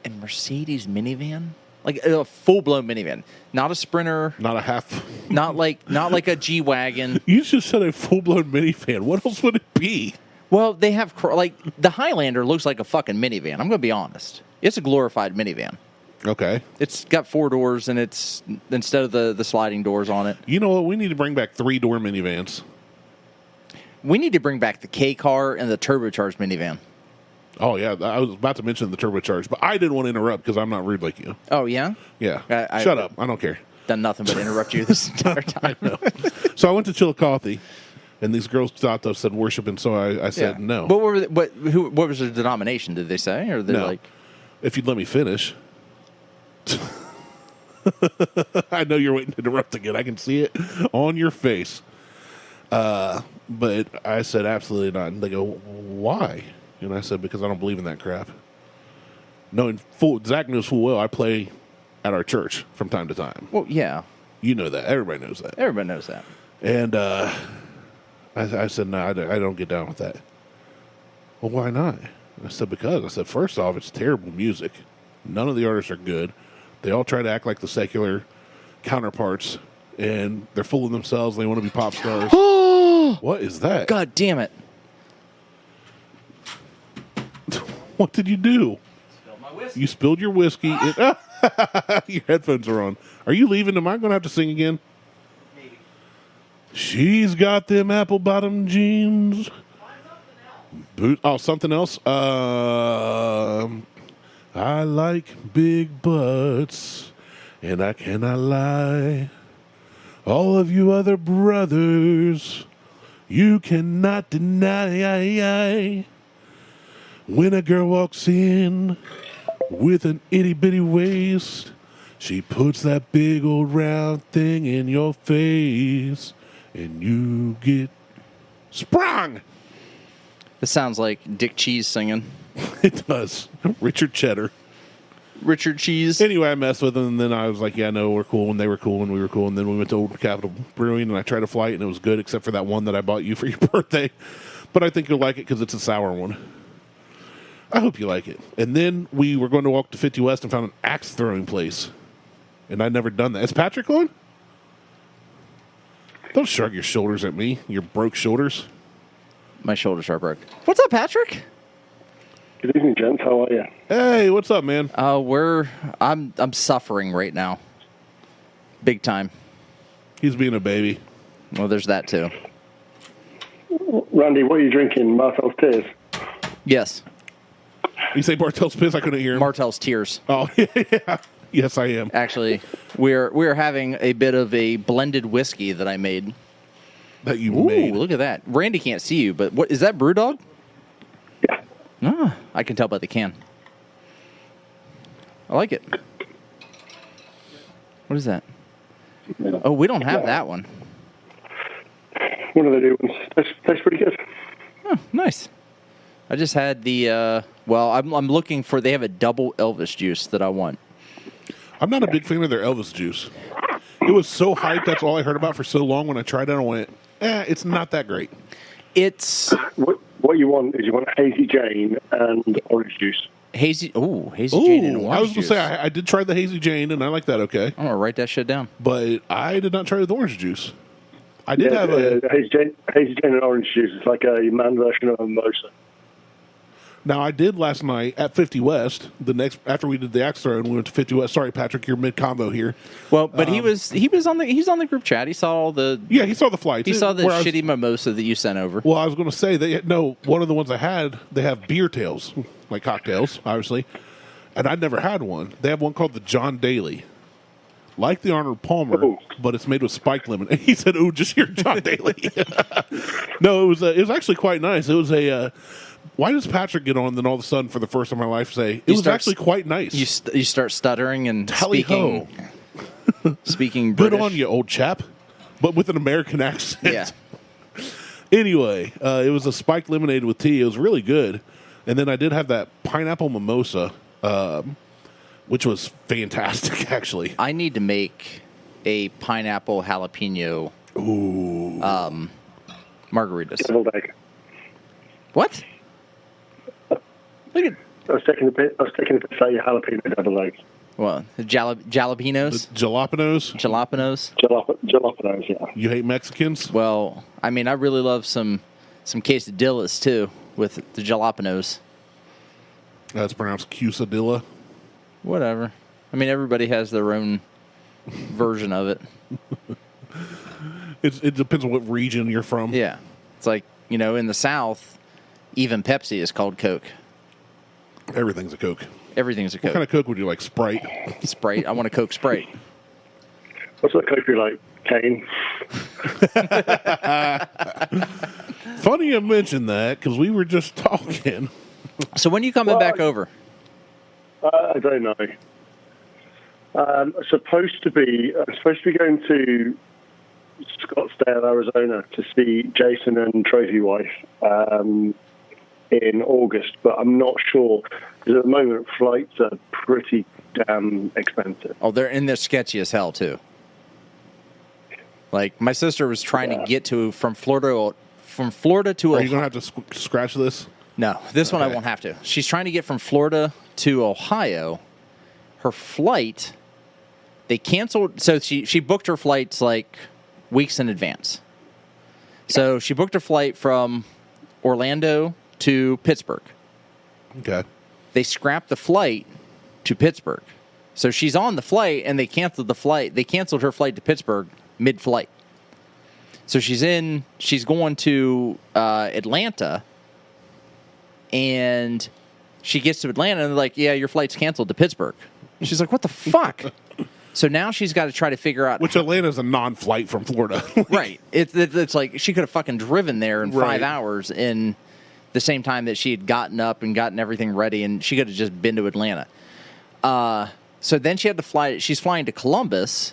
a Mercedes minivan, like a full-blown minivan, not a Sprinter, Not a half. not like a G-Wagon. You just said a full-blown minivan. What else would it be? Well, they have like the Highlander looks like a fucking minivan. I'm going to be honest. It's a glorified minivan. Okay. It's got 4 doors, and it's instead of the sliding doors on it. You know what? We need to bring back 3-door minivans. We need to bring back the K car and the turbocharged minivan. Oh, yeah. I was about to mention the turbocharged, but I didn't want to interrupt because I'm not rude like you. Oh, yeah? Yeah. I Shut up. I don't care. Done nothing but interrupt you this entire time. I know. So I went to Chillicothe, and these girls thought I said worship, and so I said no. But what was the denomination, did they say? Or No. like... If you'd let me finish. I know you're waiting to interrupt again. I can see it on your face. But I said absolutely not. And they go, why? And I said, because I don't believe in that crap. Zach knows full well I play at our church from time to time. Well, yeah. You know that. Everybody knows that. Everybody knows that. And I said, no, I don't get down with that. Well, why not? I said, because. I said, first off, it's terrible music. None of the artists are good. They all try to act like the secular counterparts, and they're full of themselves. They want to be pop stars. What is that? God damn it. What did you do? Spilled my whiskey. You spilled your whiskey. Your headphones are on. Are you leaving? Am I going to have to sing again? Maybe. She's got them apple bottom jeans. Something else. I like big butts, and I cannot lie. All of you other brothers, you cannot deny. When a girl walks in with an itty-bitty waist, she puts that big old round thing in your face, and you get sprung. This sounds like Dick Cheese singing. It does. Richard Cheddar. Richard Cheese. Anyway, I messed with them, and then I was like, yeah, no, we're cool, and they were cool, and we were cool, and then we went to Old Capitol Brewing, and I tried a flight, and it was good, except for that one that I bought you for your birthday. But I think you'll like it because it's a sour one. I hope you like it. And then we were going to walk to 50 West and found an axe throwing place, and I'd never done that. Is Patrick on? Don't shrug your shoulders at me, your broke shoulders. My shoulders are broke. What's up, Patrick? Good evening, gents. How are you? Hey, what's up, man? I'm suffering right now. Big time. He's being a baby. Well, there's that too. Randy, what are you drinking? Martelle's Tears? Yes. You say Martell's Piss? I couldn't hear him. Martell's Tears. Oh, yeah. Yes, I am. Actually, we're having a bit of a blended whiskey that I made. That you Ooh, made. look at that. Randy can't see you, but what is that, Brewdog? Yeah. Ah, I can tell by the can. I like it. What is that? Oh, we don't have that one. One of the new ones. Tastes pretty good. Oh, nice. I just had the, I'm looking for, they have a double Elvis juice that I want. I'm not a big fan of their Elvis juice. It was so hyped. That's all I heard about for so long. When I tried it, I went, it's not that great. It's... What you want is you want Hazy Jane and orange juice. Hazy Jane and orange I was going to juice. say, I did try the Hazy Jane, and I like that okay. I'm going to write that shit down. But I did not try the orange juice. I did have Hazy Jane and orange juice. It's like a man version of a mimosa. Now, I did last night at 50 West. After we did the axe throw, and we went to 50 West. Sorry, Patrick, you're mid combo here. Well, but he's on the group chat. He saw all the he saw the flights. He saw the shitty mimosa that you sent over. Well, I was going to say one of the ones I had. They have beer tails, like cocktails, obviously, and I'd never had one. They have one called the John Daly, like the Arnold Palmer, but it's made with spiked lemon. And he said, "Oh, just your John Daly." No, it was actually quite nice. It was a. Why does Patrick get on, then all of a sudden, for the first time in my life, say, it was actually quite nice? You start stuttering and Tally-ho. speaking British. Good on you, old chap, but with an American accent. Yeah. Anyway, it was a spiked lemonade with tea. It was really good. And then I did have that pineapple mimosa, which was fantastic, actually. I need to make a pineapple jalapeno margaritas. Deviled egg. What? Look at I was taking a bit. Say jalapeno deviled eggs. well, the jalapenos, Jalapenos? Jalapenos, yeah. You hate Mexicans? Well, I mean, I really love some quesadillas too with the jalapenos. That's pronounced quesadilla. Whatever. I mean, everybody has their own version of it. It depends on what region you're from. Yeah, it's like, you know, in the South, even Pepsi is called Coke. Everything's a Coke. Everything's a Coke. What kind of Coke would you like? Sprite? Sprite. I want a Coke Sprite. What's that Coke you like? Cane? Funny you mentioned that because we were just talking. So when are you coming back over? I don't know. I'm supposed to be going to Scottsdale, Arizona, to see Jason and Trophy Wife in August, but I'm not sure because at the moment flights are pretty damn expensive. Oh, they're sketchy as hell too. Like my sister was trying to get from Florida to Are Ohio. you going to have to scratch this? No, this one I won't have to. She's trying to get from Florida to Ohio. Her flight, they canceled. So she booked her flights like weeks in advance. So she booked her flight from Orlando to Pittsburgh. Okay. They scrapped the flight to Pittsburgh. So she's on the flight, and they canceled the flight. They canceled her flight to Pittsburgh mid-flight. So she's going to Atlanta, and she gets to Atlanta, and they're like, yeah, your flight's canceled to Pittsburgh. She's like, what the fuck? So now she's got to try to figure out... Which Atlanta's a non-flight from Florida. Right. It's like she could have fucking driven there in 5 Right. hours in the same time that she had gotten up and gotten everything ready, and she could have just been to Atlanta. So then she had to fly... She's flying to Columbus,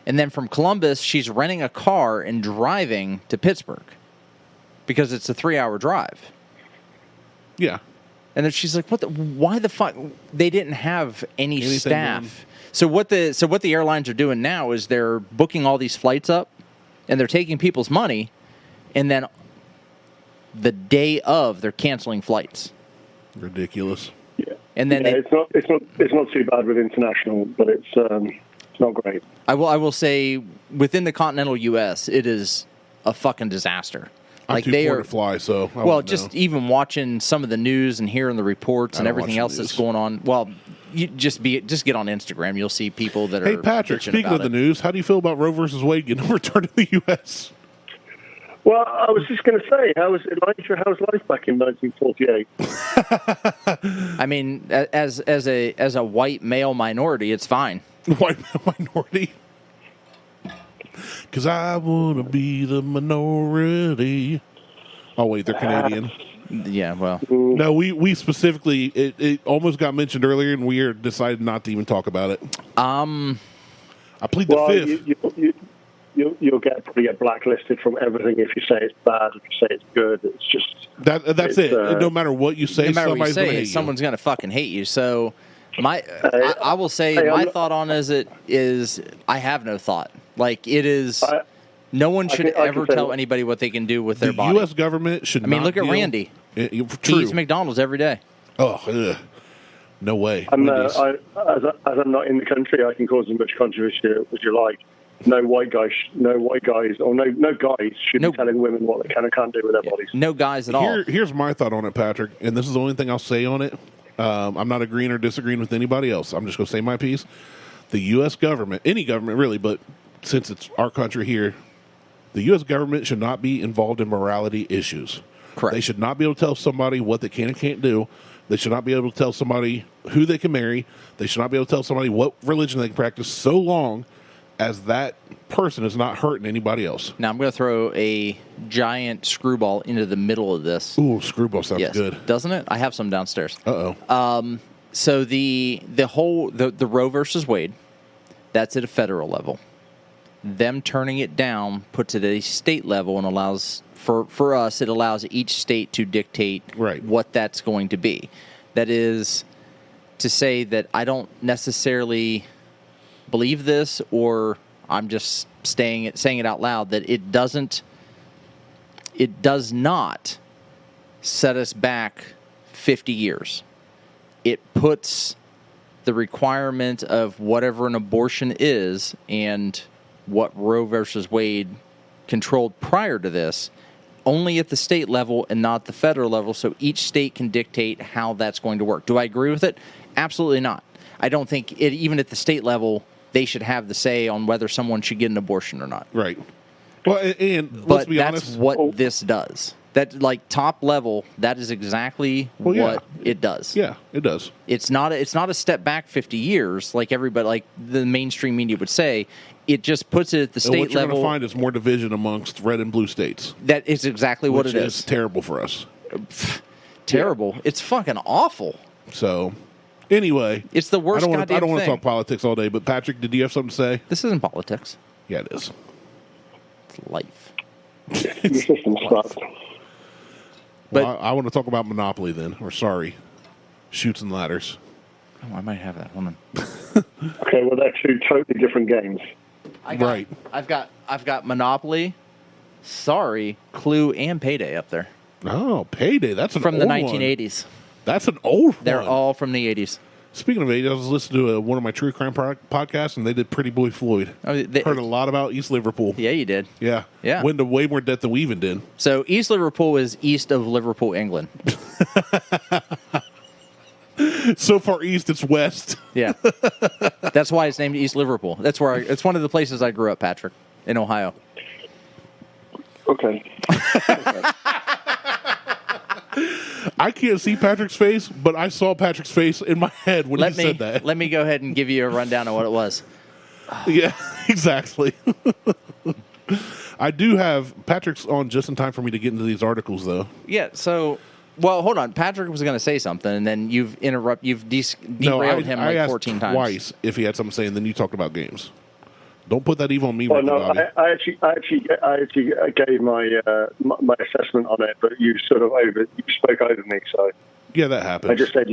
and then from Columbus, she's renting a car and driving to Pittsburgh because it's a 3-hour drive. Yeah. And then she's like, why the fuck? They didn't have any Anything staff. done. So what the airlines are doing now is they're booking all these flights up, and they're taking people's money, and then the day of, they're canceling flights. Ridiculous. Yeah, And then it's not too bad with international, but it's not great. I will say within the continental U.S., it is a fucking disaster. I'm too poor to fly, so I well, wouldn't just know. even watching some of the news and hearing the reports and don't everything watch else the that's news. going on. Well, you just get on Instagram. You'll see people that are. Hey, Patrick, bitching speaking about of the it. news, how do you feel about Roe versus Wade getting returned to the U.S.? Well, I was just going to say, how was life back in 1948? I mean, as a white male minority, it's fine. White minority? Because I want to be the minority. Oh, wait, they're Canadian. Yeah, well, No, we specifically, it almost got mentioned earlier, and we decided not to even talk about it. I plead the Well, fifth. you'll probably get blacklisted from everything if you say it's bad, if you say it's good. It's just That's it. No matter what you say, no matter what you somebody's going to say, hate someone's going to fucking hate you. So, I will say hey, my I'm- thought on it is I have no thought. Like it is, no one should I can ever say- tell anybody what they can do with you. their The body. U.S. government should I mean, not look at deal- Randy. He True. eats McDonald's every day. Oh, ugh. No way. I'm, Wendy's. as I'm not in the country, I can cause as much controversy as you like. No guys should No. be telling women what they can and can't do with their bodies. No guys at all. Here's my thought on it, Patrick, and this is the only thing I'll say on it. I'm not agreeing or disagreeing with anybody else. I'm just going to say my piece. The U.S. government, any government really, but since it's our country here, the U.S. government should not be involved in morality issues. Correct. They should not be able to tell somebody what they can and can't do. They should not be able to tell somebody who they can marry. They should not be able to tell somebody what religion they can practice so long as that person is not hurting anybody else. Now I'm going to throw a giant screwball into the middle of this. Ooh, screwball sounds Yes, good. doesn't it? I have some downstairs. Uh-oh. So the Roe versus Wade, that's at a federal level. Them turning it down puts it at a state level and allows for us, it allows each state to dictate what that's going to be. That is to say that I don't necessarily believe this, or I'm just saying it out loud, that it does not set us back 50 years. It puts the requirement of whatever an abortion is and what Roe versus Wade controlled prior to this only at the state level and not the federal level, so each state can dictate how that's going to work. Do I agree with it? Absolutely not. I don't think even at the state level they should have the say on whether someone should get an abortion or not. Right. Well, and let's be honest, that's what this does. That, like, top level, that is exactly what it does. Yeah, it does. It's not a step back 50 years like everybody, like the mainstream media would say. It just puts it at the state level. What you're going to find is more division amongst red and blue states. That is exactly what it is. Which is terrible for us. Terrible. Yeah. It's fucking awful. So, anyway. It's the worst goddamn thing. I don't want to talk politics all day, but Patrick, did you have something to say? This isn't politics. Yeah, it is. It's life. Your system's fucked. Well, I want to talk about Monopoly then, or Chutes and Ladders. Oh, I might have that. Hold on. Okay, well, they're two totally different games. I've got Monopoly, Clue, and Payday up there. Oh, Payday! That's an from old the 1980s. One. That's an old one. They're all from the 80s. Speaking of 80s, I was listening to one of my true crime podcasts, and they did Pretty Boy Floyd. Heard a lot about East Liverpool. Yeah, you did. Yeah. Yeah. Went to way more depth than we even did. So East Liverpool is east of Liverpool, England. So far east, it's west. Yeah. That's why it's named East Liverpool. That's where it's one of the places I grew up, Patrick, in Ohio. Okay. I can't see Patrick's face, but I saw Patrick's face in my head when he said that. Let me go ahead and give you a rundown of what it was. Yeah, exactly. I do have Patrick's on just in time for me to get into these articles, though. Yeah, so, well, hold on. Patrick was going to say something, and then you've derailed him like 14 times. Twice if he had something to say, and then you talked about games. Don't put that evil on me. Well, no, I actually gave my my assessment on it, but you spoke over me. So yeah, that happens. I just said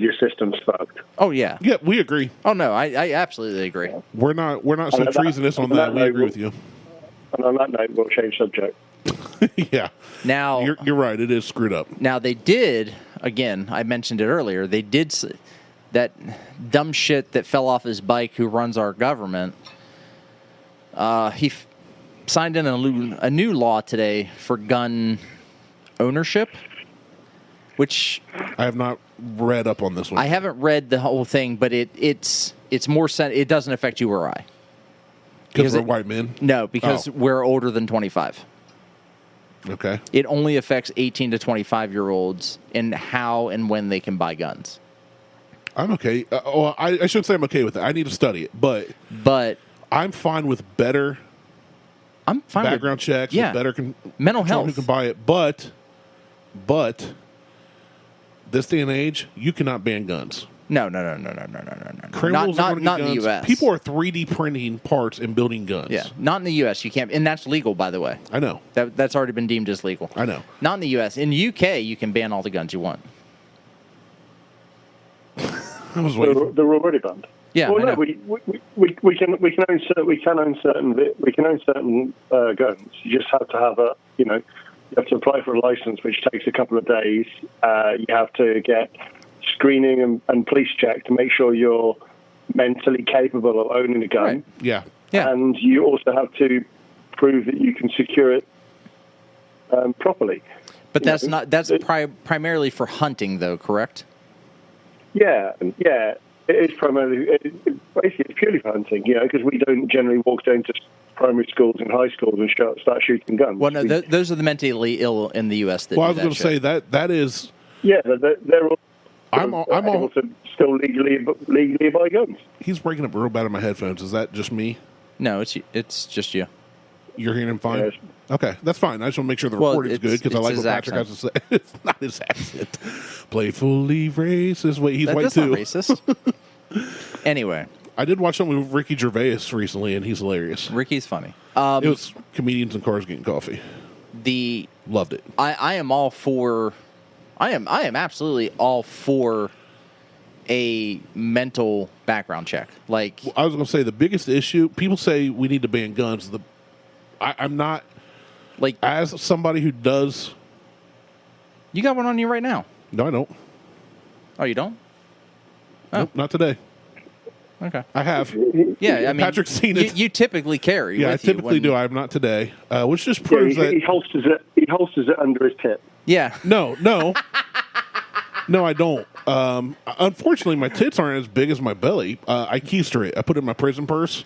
your system's fucked. Oh yeah, yeah, we agree. Oh no, I absolutely agree. We're not so treasonous on that. We agree with you. And on that note, we'll change subject. Yeah. Now you're right. It is screwed up. Now they did again. I mentioned it earlier. They did. That dumb shit that fell off his bike who runs our government, he signed in a new law today for gun ownership, which... I have not read up on this one. I haven't read the whole thing, but it's more... It doesn't affect you or I. Because we're white men? No, because we're older than 25. Okay. It only affects 18 to 25-year-olds and how and when they can buy guns. I'm okay. I shouldn't say I'm okay with it. I need to study it, but I'm fine with better. I'm fine background checks. Yeah, with better mental health. Who can buy it? But this day and age, you cannot ban guns. No. Criminals not guns. in the U.S. People are 3D printing parts and building guns. Yeah, not in the U.S. You can't, and that's legal, by the way. I know that's already been deemed as legal. I know. Not in the U.S. In the U.K., you can ban all the guns you want. They're already banned. Yeah, well, no, we can own certain guns. You just have to have you have to apply for a license, which takes a couple of days. You have to get screening and police check to make sure you're mentally capable of owning a gun. Right. Yeah. And you also have to prove that you can secure it properly. But that's primarily for hunting, though, correct? Yeah. It is primarily, basically, it's purely for hunting, because we don't generally walk down to primary schools and high schools and start shooting guns. Well, no, those are the mentally ill in the U.S. Well, I was going to say that is. Yeah, they're all. I'm able to still legally buy guns. He's breaking up real bad in my headphones. Is that just me? No, it's just you. You're hearing him fine? Yes. Okay, that's fine. I just want to make sure the recording's good because I like what Patrick has to say. It's not his accent. Playfully racist. Wait, he's white too. That's not racist. Anyway. I did watch something with Ricky Gervais recently, and he's hilarious. Ricky's funny. It was comedians in cars getting coffee. Loved it. I am all for. I am absolutely all for a mental background check. Like, I was going to say the biggest issue. People say we need to ban guns. I'm not like as somebody who does. You got one on you right now. No, I don't. Oh, you don't? Oh. Nope, not today. Okay. I have. Yeah, I mean, Patrick's seen it. You typically carry. Yeah, I with you typically when- do. I'm not today, which just proves that he holsters it. He holsters it under his tip. Yeah. no, no, I don't. Unfortunately, my tits aren't as big as my belly. I keister it. I put it in my prison purse,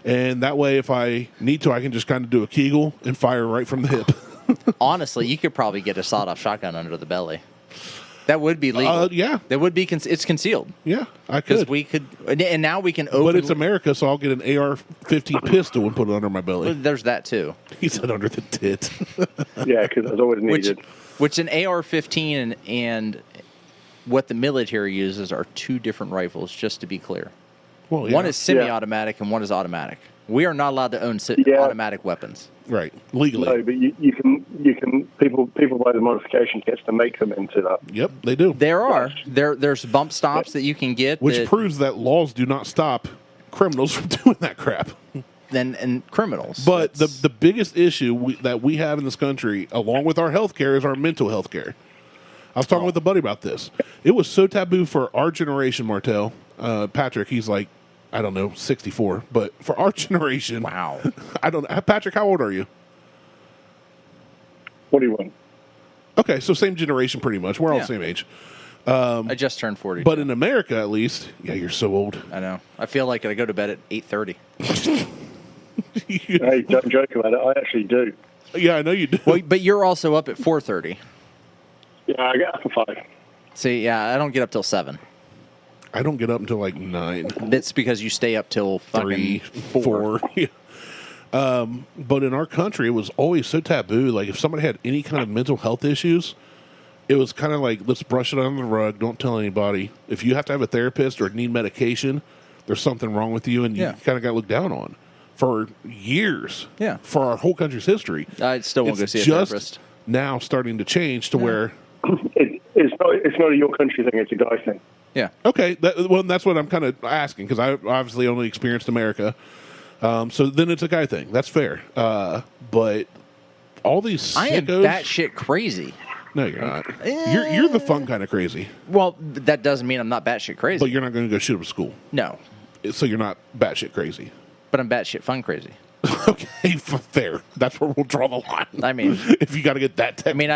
and that way, if I need to, I can just kind of do a Kegel and fire right from the hip. Honestly, you could probably get a sawed-off shotgun under the belly. That would be legal. Yeah. That would be. It's concealed. Yeah, I Because could. we could, and now we can open. But it's America, so I'll get an AR-15 pistol and put it under my belly. There's that too. He said under the tit. Yeah, because that's always needed. Which an AR-15 and what the military uses are two different rifles. Just to be clear, Well, yeah. one is semi-automatic and one is automatic. We are not allowed to own automatic weapons. right legally. No, but you can people buy the modification kits to make them into that. Yep, they do. There's bump stops that you can get, Which proves that laws do not stop criminals from doing that crap. and criminals. But the biggest issue that we have in this country, along with our health care, is our mental health care. I was talking with a buddy about this. It was so taboo for our generation, Martelle. Patrick, he's like, I don't know, 64. But for our generation, wow. I don't know. Patrick, how old are you? What do you want? Okay, so same generation pretty much. We're all the same age. I just turned 40. But in America, at least, yeah, you're so old. I know. I feel like I go to bed at 8:30. Hey, don't joke about it. I actually do. Yeah, I know you do. Well, but you're also up at 4:30. Yeah, I get up at 5. See, yeah, I don't get up till 7. I don't get up until like 9. That's because you stay up till 3, fucking 4. Yeah. But in our country, it was always so taboo. Like, if somebody had any kind of mental health issues, it was kind of like, let's brush it under the rug. Don't tell anybody. If you have to have a therapist or need medication, there's something wrong with you, and you kind of got looked down on for years. Yeah. For our whole country's history. I still won't go see a just therapist. now starting to change to where... It's not a your country thing. It's a guy thing. Yeah. Okay, that's what I'm kind of asking, because I obviously only experienced America. So then it's a guy thing. That's fair. But all these sickos... I am batshit crazy. No, you're not. You're the fun kind of crazy. Well, that doesn't mean I'm not batshit crazy. But you're not going to go shoot up a school. No. So you're not batshit crazy. But I'm batshit fun crazy. Okay, fair. That's where we'll draw the line. I mean... if you got to get that technical. I mean,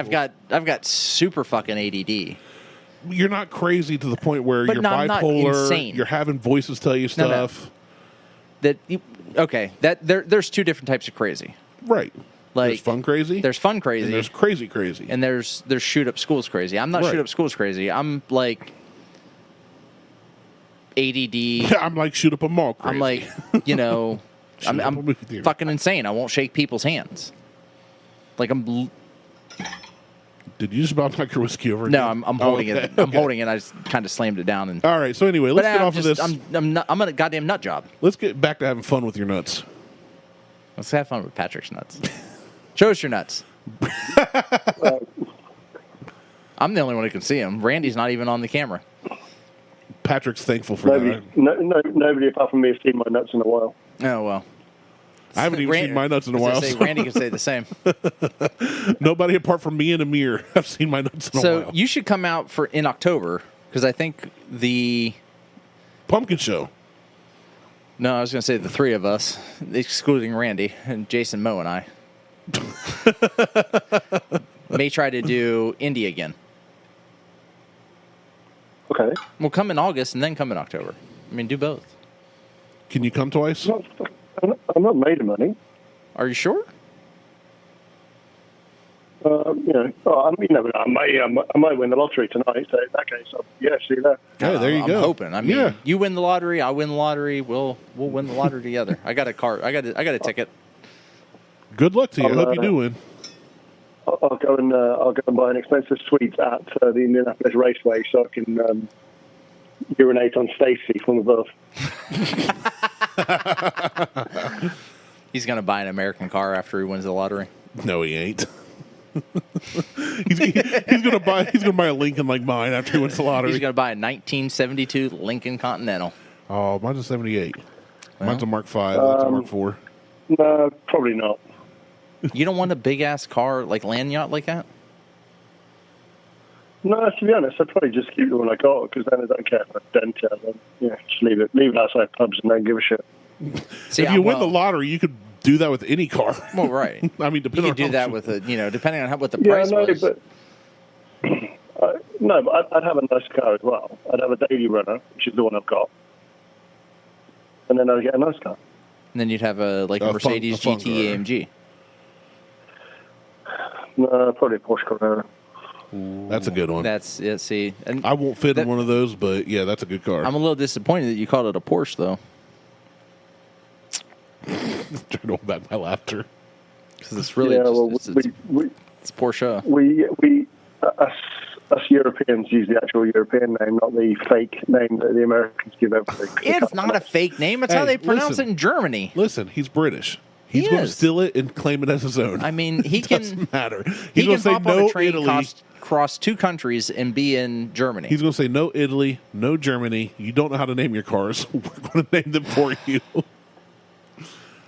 I've got super fucking ADD. You're not crazy to the point where But you're I'm not bipolar. insane. You're having voices tell you stuff. There's two different types of crazy. Right. Like, there's fun crazy. There's fun crazy. And there's crazy crazy. And there's shoot up schools crazy. I'm not Right. shoot up schools crazy. I'm like ADD. I'm like shoot up a mall crazy. I'm like, you know, Shoot up a I'm movie theater. fucking insane. I won't shake people's hands. Like Did you just about knock your whiskey over? no, again? I'm holding okay. it. I'm holding it. I just kind of slammed it down. And All right. So anyway, let's get off of this. I'm a goddamn nut job. Let's get back to having fun with your nuts. Let's have fun with Patrick's nuts. Show us your nuts. I'm the only one who can see them. Randy's not even on the camera. Patrick's thankful for that. Nobody apart from me has seen my nuts in a while. Oh well. I haven't even seen my nuts in a while. Randy can say the same. Nobody apart from me and Amir have seen my nuts in a while. So you should come out in October, because I think Pumpkin show. No, I was going to say the three of us, excluding Randy and Jason, Moe, and I, may try to do Indy again. Okay. We'll come in August and then come in October. I mean, do both. Can you come twice? I'm not made of money. Are you sure? I might win the lottery tonight. So in that case, see you there. Yeah, there you I'm go. hoping. I mean, you win the lottery, I win the lottery. We'll win the lottery together. I got a car. I got a ticket. Good luck to you. I hope you do win. I'll go and buy an expensive suite at the Indianapolis Raceway so I can urinate on Stacy from above. He's going to buy an American car after he wins the lottery. No, he ain't. he's gonna buy a Lincoln like mine after he wins the lottery. He's going to buy a 1972 Lincoln Continental. Oh, mine's a 78. Mine's a Mark 5. That's a Mark 4. No, probably not. You don't want a big ass car like land yacht like that? No, to be honest, I'd probably just keep the one I got because then I don't care if I dent it. Then, yeah, just leave it outside pubs and don't give a shit. See, if you win the lottery, you could do that with any car. Well, right. I mean, you could do that with depending on what the price was. But but I'd have a nice car as well. I'd have a daily runner, which is the one I've got, and then I'd get a nice car. And then you'd have a Mercedes GT AMG. No, probably a Porsche Carrera. That's a good one. That's it. See, and I won't fit in one of those, but yeah, that's a good car. I'm a little disappointed that you called it a Porsche, though. Trying to hold back my laughter Because it's really it's Porsche. Us Europeans use the actual European name, not the fake name that the Americans give everything. It's not a fake name. It's how they pronounce it in Germany. Listen, he's British. He's going to steal it and claim it as his own. I mean, he it can. Doesn't matter. He He's can going to say hop on no a train, Italy. Cross two countries, and be in Germany. He's going to say no Italy, no Germany. You don't know how to name your cars. We're going to name them for you.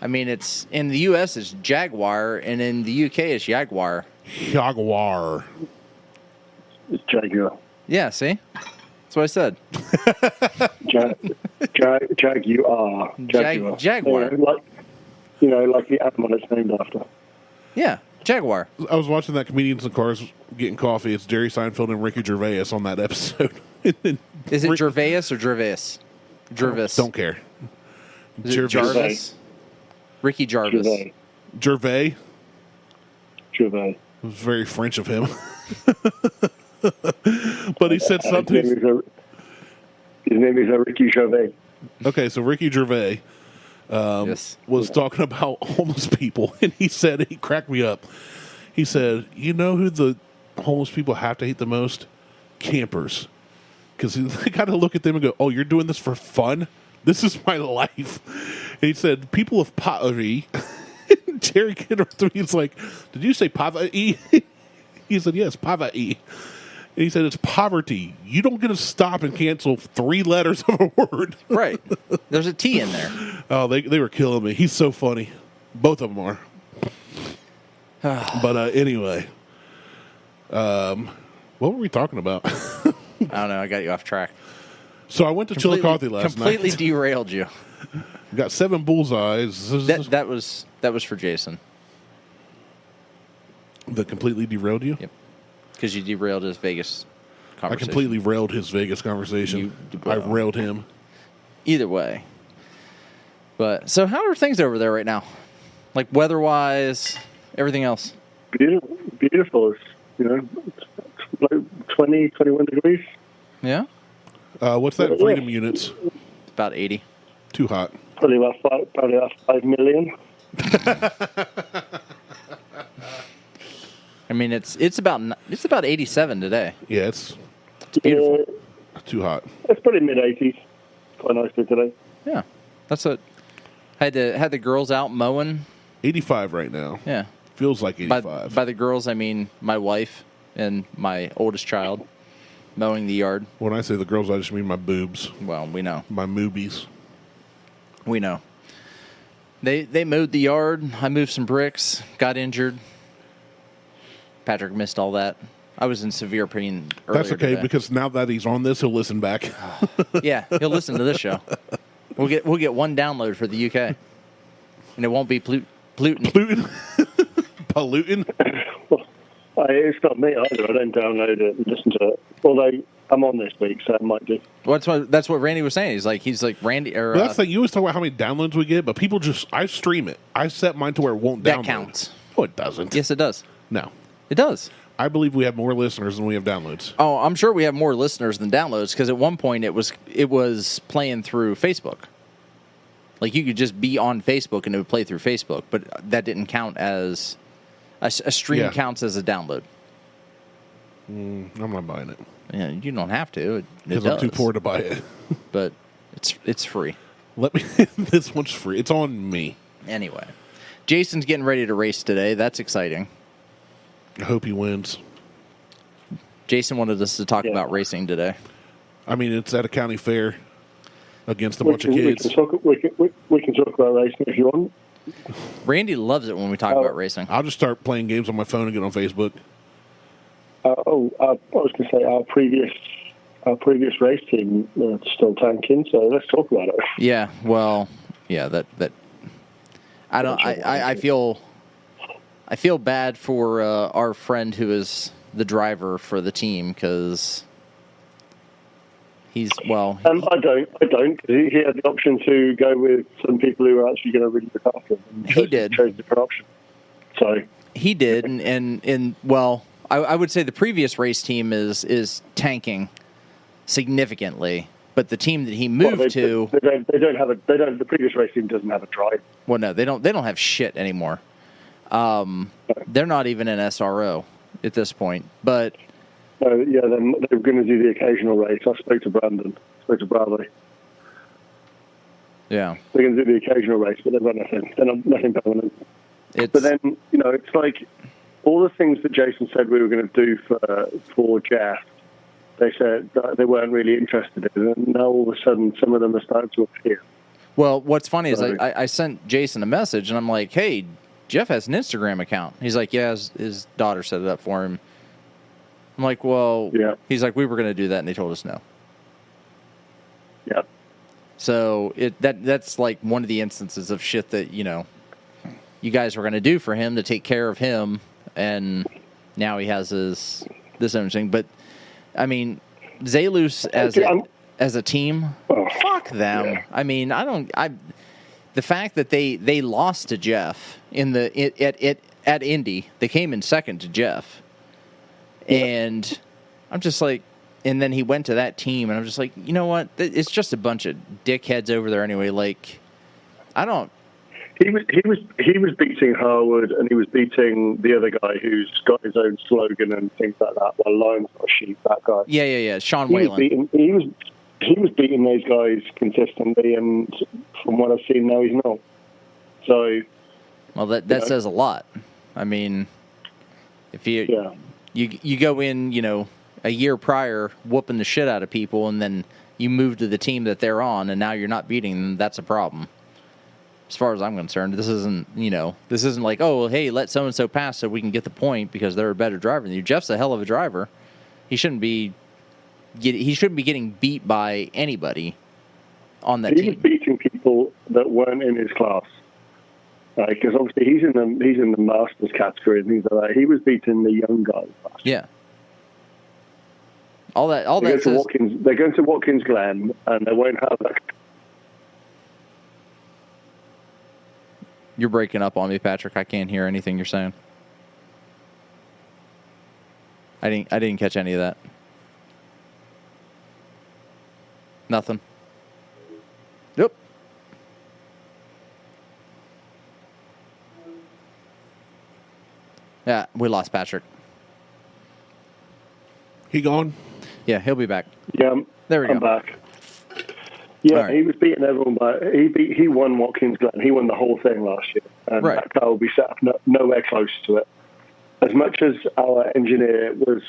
I mean, it's in the U.S. it's Jaguar, and in the U.K. it's Jaguar. Jaguar. It's Jaguar. Yeah, see? That's what I said. Jaguar. Jaguar. Like the animal it's named after. Yeah, Jaguar. I was watching that Comedians in Cars getting coffee. It's Jerry Seinfeld and Ricky Gervais on that episode. Is it Gervais or Gervais? Gervais. Don't care. Is it Jarvis? Ricky Jarvis. Gervais. Gervais. It was very French of him. But he said something. His name is Ricky Gervais. Okay, so Ricky Gervais was talking about homeless people, and he cracked me up. He said, you know who the homeless people have to hate the most? Campers. Because they got to look at them and go, oh, you're doing this for fun? This is my life. And he said, people of poverty. Jerry Kidder, he's like, did you say poverty? He said, yes, poverty. And he said, it's poverty. You don't get to stop and cancel 3 letters of a word. Right. There's a T in there. Oh, they were killing me. He's so funny. Both of them are. But anyway. What were we talking about? I don't know. I got you off track. So I went to Chillicothe last night. Completely derailed you. Got 7 bullseyes. That was for Jason. That completely derailed you? Yep. Because you derailed his Vegas conversation. I completely railed his Vegas conversation. I railed him. Either way. But so how are things over there right now? Like weather-wise, everything else? Beautiful. It's like 20, 21 degrees. Yeah? What's that in freedom units? About 80. Too hot. Probably about 5 million. I mean, it's about 87 today. Yeah, it's beautiful. Too hot. It's probably mid-80s. Quite nicely today. Yeah, that's what. Had the girls out mowing. 85 right now. Yeah, feels like 85. By the girls, I mean my wife and my oldest child mowing the yard. When I say the girls, I just mean my boobs. Well, we know. My moobies. We know. They mowed the yard. I moved some bricks. Got injured. Patrick missed all that. I was in severe pain earlier That's okay, today. because now that he's on this, he'll listen back. Yeah, he'll listen to this show. We'll get one download for the UK, and it won't be polluting. Polluting? Well, it's not me either. I don't download it and listen to it. Although I'm on this week, so I might do. Well, that's what Randy was saying. He's like Randy. Well, that's like you always talk about how many downloads we get, but people I stream it. I set mine to where it won't download. That counts. No, it doesn't. Yes, it does. No. It does. I believe we have more listeners than we have downloads. Oh, I'm sure we have more listeners than downloads because at one point it was playing through Facebook. Like you could just be on Facebook and it would play through Facebook, but that didn't count as a stream. Counts as a download. I'm not buying it. Yeah, you don't have to. Because I'm too poor to buy it. But it's free. This one's free. It's on me. Anyway, Jason's getting ready to race today. That's exciting. I hope he wins. Jason wanted us to talk about racing today. I mean, it's at a county fair against a bunch of kids. We can talk about racing if you want. Randy loves it when we talk about racing. I'll just start playing games on my phone and get on Facebook. I was going to say our previous race team still tanking, so let's talk about it. Yeah, well, yeah, that I don't. I feel bad for our friend who is the driver for the team because he's I don't. He had the option to go with some people who are actually going to really look after him. He did. Chose a different option. So he did, and I would say the previous race team is tanking significantly, but the team that he moved to, the previous race team doesn't have a drive. Well, no, they don't have shit anymore. They're not even an SRO at this point, but then they're going to do the occasional race. I spoke to Brandon, spoke to Bradley. Yeah, they're going to do the occasional race, but they've got nothing. They're nothing permanent. But then it's like all the things that Jason said we were going to do for Jeff. They said that they weren't really interested in it, and now all of a sudden some of them are starting to appear. Well, what's funny is I sent Jason a message, and I'm like, hey, Jeff has an Instagram account. He's like, yeah, his daughter set it up for him. I'm like, well, yeah. He's like, we were going to do that, and they told us no. Yeah. So that's like one of the instances of shit that, you guys were going to do for him to take care of him, and now he has this own thing. But, I mean, Zalus as a team, fuck them. Yeah. I mean, the fact that they lost to Jeff at Indy, they came in second to Jeff, and I'm just like, and then he went to that team, and I'm just like, you know what? It's just a bunch of dickheads over there anyway. Like, I don't. He was beating Harwood, and he was beating the other guy who's got his own slogan and things like that. Well, Lions not sheep, that guy. Yeah. Sean Whalen. He was beating those guys consistently, and from what I've seen now, he's not. So, well, that says a lot. I mean, if you go in, a year prior whooping the shit out of people, and then you move to the team that they're on, and now you're not beating them, that's a problem. As far as I'm concerned, this isn't like, oh, hey, let so-and-so pass so we can get the point because they're a better driver than you. Jeff's a hell of a driver. He shouldn't be getting beat by anybody on that team. He was beating people that weren't in his class. Because obviously he's in the Masters category and things like that. He was beating the young guys. Yeah. They're going to Watkins Glen, and they won't have that. You're breaking up on me, Patrick. I can't hear anything you're saying. I didn't catch any of that. Nothing. Nope. Yeah, we lost Patrick. He gone? Yeah, he'll be back. Yeah, there we go. I'm back. Yeah, right. He was beating everyone, but he won Watkins Glen. He won the whole thing last year, and that car will be set up nowhere close to it. As much as our engineer was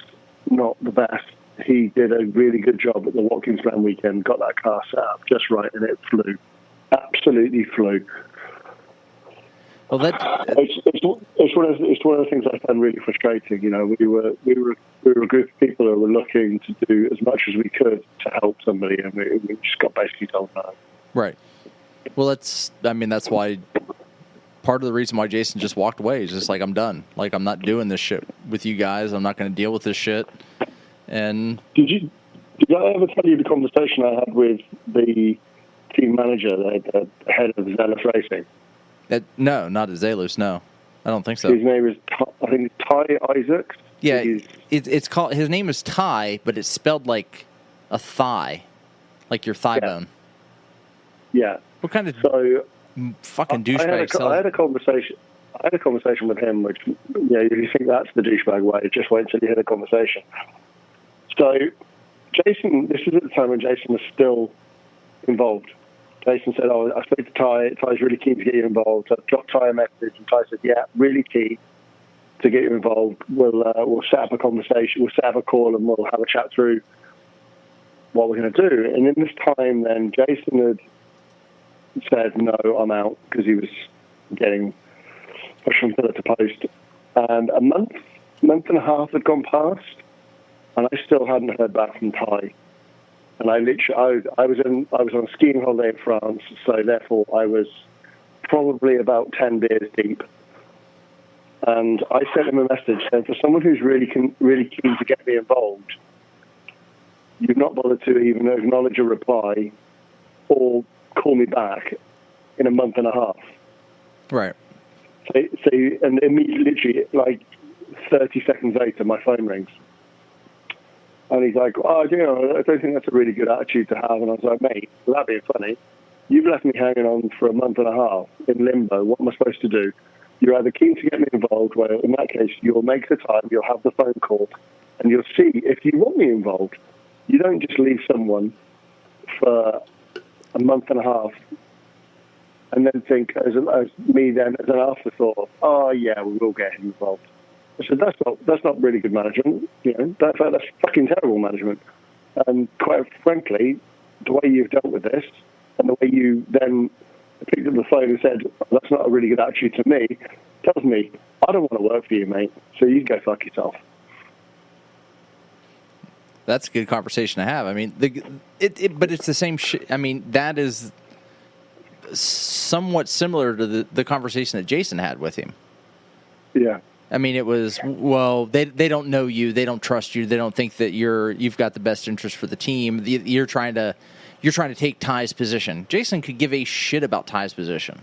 not the best, he did a really good job at the Watkins Glen weekend. Got that car set up just right, and it flew, absolutely flew. Well, it's one of the things I found really frustrating. We were a group of people who were looking to do as much as we could to help somebody, and we just got basically told no. Right. Well, that's why part of the reason why Jason just walked away is just like, I'm done. Like, I'm not doing this shit with you guys. I'm not going to deal with this shit. And did I ever tell you the conversation I had with the team manager, the head of Zealous Racing? No, not at Zalus. No, I don't think so. His name is Ty Isaacs. Yeah, it's called. His name is Ty, but it's spelled like a thigh, like your thigh bone. Yeah. What kind of fucking I douchebag? had a conversation with him, which if you think that's the douchebag way, just wait until you hear the conversation. So, Jason, this is at the time when Jason was still involved. Jason said, I spoke to Ty. Ty's really keen to get you involved. So I dropped Ty a message, and Ty said, yeah, really keen. to get you involved. We'll set up a conversation. We'll set up a call, and we'll have a chat through what we're going to do. And in this time, then Jason had said, "No, I'm out," because he was getting pushed from pillar to post. And a month and a half had gone past, and I still hadn't heard back from Ty. And I was on a skiing holiday in France, so therefore I was probably about 10 beers deep. And I sent him a message saying, for someone who's really keen to get me involved, you've not bothered to even acknowledge a reply or call me back in a month and a half. Right. So and immediately, literally, like 30 seconds later, my phone rings. And he's like, I don't think that's a really good attitude to have. And I was like, mate, without being funny, you've left me hanging on for a month and a half in limbo. What am I supposed to do? You're either keen to get me involved, well, in that case, you'll make the time, you'll have the phone call, and you'll see if you want me involved. You don't just leave someone for a month and a half and then think, as an afterthought, oh, yeah, we will get him involved. I said, that's not really good management. That's fucking terrible management. And quite frankly, the way you've dealt with this and the way you then picked up the phone and said, that's not a really good attitude to me, tells me, I don't want to work for you, mate, so you go fuck yourself. That's a good conversation to have. I mean, but it's the same shit. I mean, that is somewhat similar to the conversation that Jason had with him. Yeah. I mean, it was, well, they don't know you, they don't trust you, they don't think that you've got the best interest for the team. You're trying to take Ty's position. Jason could give a shit about Ty's position.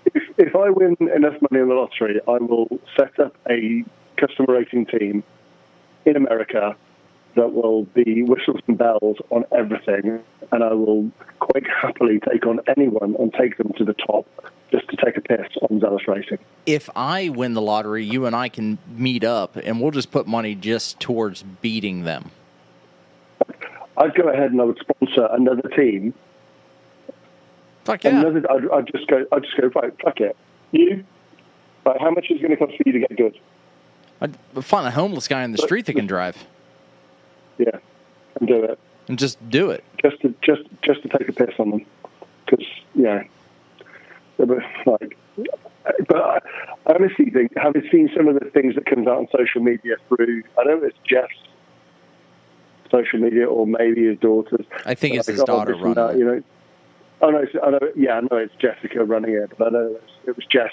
If I win enough money in the lottery, I will set up a customer racing team in America that will be whistles and bells on everything, and I will quite happily take on anyone and take them to the top just to take a piss on Zealous Racing. If I win the lottery, you and I can meet up, and we'll just put money just towards beating them. I'd go ahead and I would sponsor another team. Fuck yeah. I'd just go, right, fuck it. You? Right, how much is it going to cost for you to get good? I'd find a homeless guy in the street that can drive. Yeah, and do it. And just do it. Just to take a piss on them. Because, yeah. But I honestly think, having seen some of the things that comes out on social media through, I don't know if it's Jeff's social media or maybe his daughter's. I think it's his daughter running it. I know it's Jessica running it, but I know it was Jess.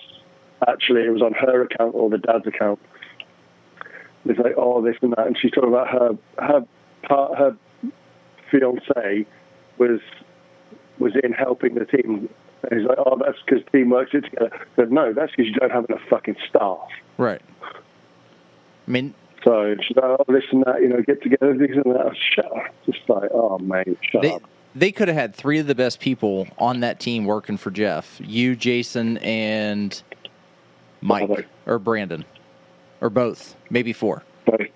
Actually, it was on her account or the dad's account. It's like, oh, this and that, and she's talking about her fiance was in helping the team. And he's like, oh, that's because the team works it together. I said, no, that's because you don't have enough fucking staff. Right. I mean, so she's like, oh, this and that, get together, this and that. Shut up. Just like, oh, mate, shut up. They could have had three of the best people on that team working for Jeff. You, Jason, and Mike, or Brandon, or both, maybe four. Both.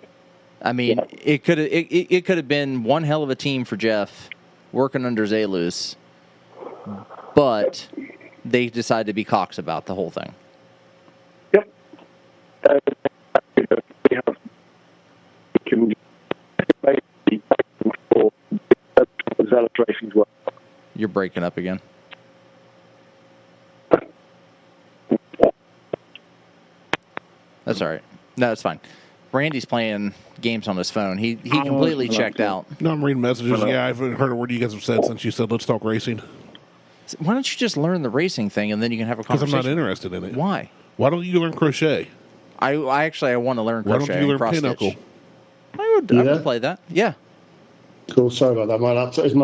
I mean, yeah. It could have been one hell of a team for Jeff working under Zalus, but they decided to be cocks about the whole thing. Yep. You're breaking up again. That's all right. No, it's fine. Randy's playing games on his phone. He completely checked out. No, I'm reading messages. Yeah, I've heard a word you guys have said since you said, let's talk racing. Why don't you just learn the racing thing and then you can have a conversation? Because I'm not interested in it. Why? Why don't you learn crochet? I want to learn crochet. Why don't you learn pinochle? I would play that. Yeah. Cool. Sorry about that. My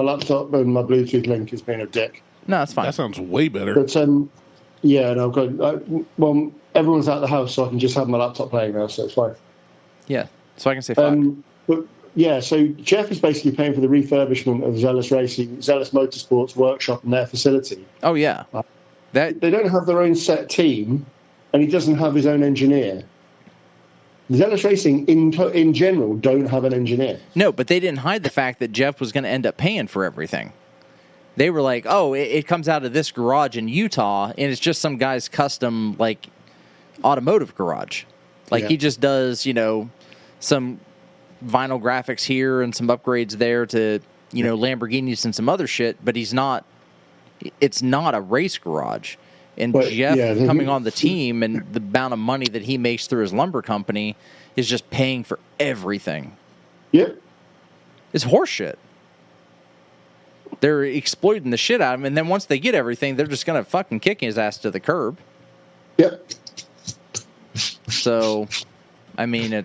laptop and my Bluetooth link is being a dick. No, that's fine. That sounds way better. But yeah, and I've got everyone's out of the house, so I can just have my laptop playing now, so it's fine. Yeah, so I can say fuck. But yeah, so Jeff is basically paying for the refurbishment of Zealous Motorsports workshop and their facility. Oh yeah, they don't have their own set team, and he doesn't have his own engineer. Zealous Racing, in general, don't have an engineer. No, but they didn't hide the fact that Jeff was going to end up paying for everything. They were like, oh, it comes out of this garage in Utah, and it's just some guy's custom, automotive garage. Like Yeah. he just does, some vinyl graphics here and some upgrades there to, Lamborghinis and some other shit, but it's not a race garage. And But, Jeff yeah, coming on the team and the amount of money that he makes through his lumber company is just paying for everything. Yep. It's horseshit. They're exploiting the shit out of him, and then once they get everything, they're just going to fucking kick his ass to the curb. Yep. So, I mean,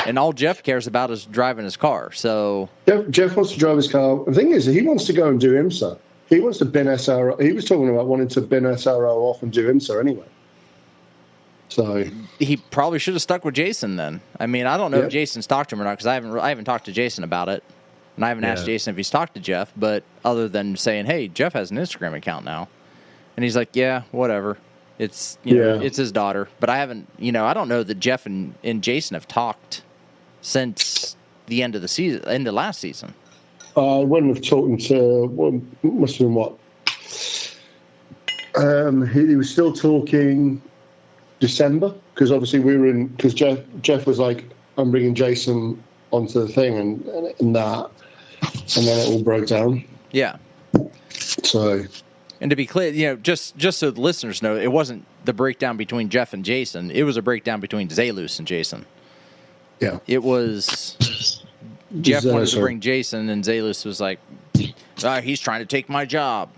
and all Jeff cares about is driving his car. So Jeff wants to drive his car. The thing is, he wants to go and do IMSA. He wants to bin SRO. He was talking about wanting to bin SRO off and do IMSA anyway. So he probably should have stuck with Jason then. I mean, I don't know if Jason's talked to him or not because I haven't talked to Jason about it, and I haven't asked Jason if he's talked to Jeff. But other than saying, "Hey, Jeff has an Instagram account now," and he's like, "Yeah, whatever. It's it's his daughter." But I haven't. I don't know that Jeff and Jason have talked since the end of the season, end of last season. I wouldn't have talked to. Must have been what? He was still talking December because obviously we were in because Jeff was like, I'm bringing Jason onto the thing and that, and then it all broke down. Yeah. So. And to be clear, just so the listeners know, it wasn't the breakdown between Jeff and Jason. It was a breakdown between Zalus and Jason. Yeah. It was Jeff wanted to bring Jason, and Zalus was like, he's trying to take my job.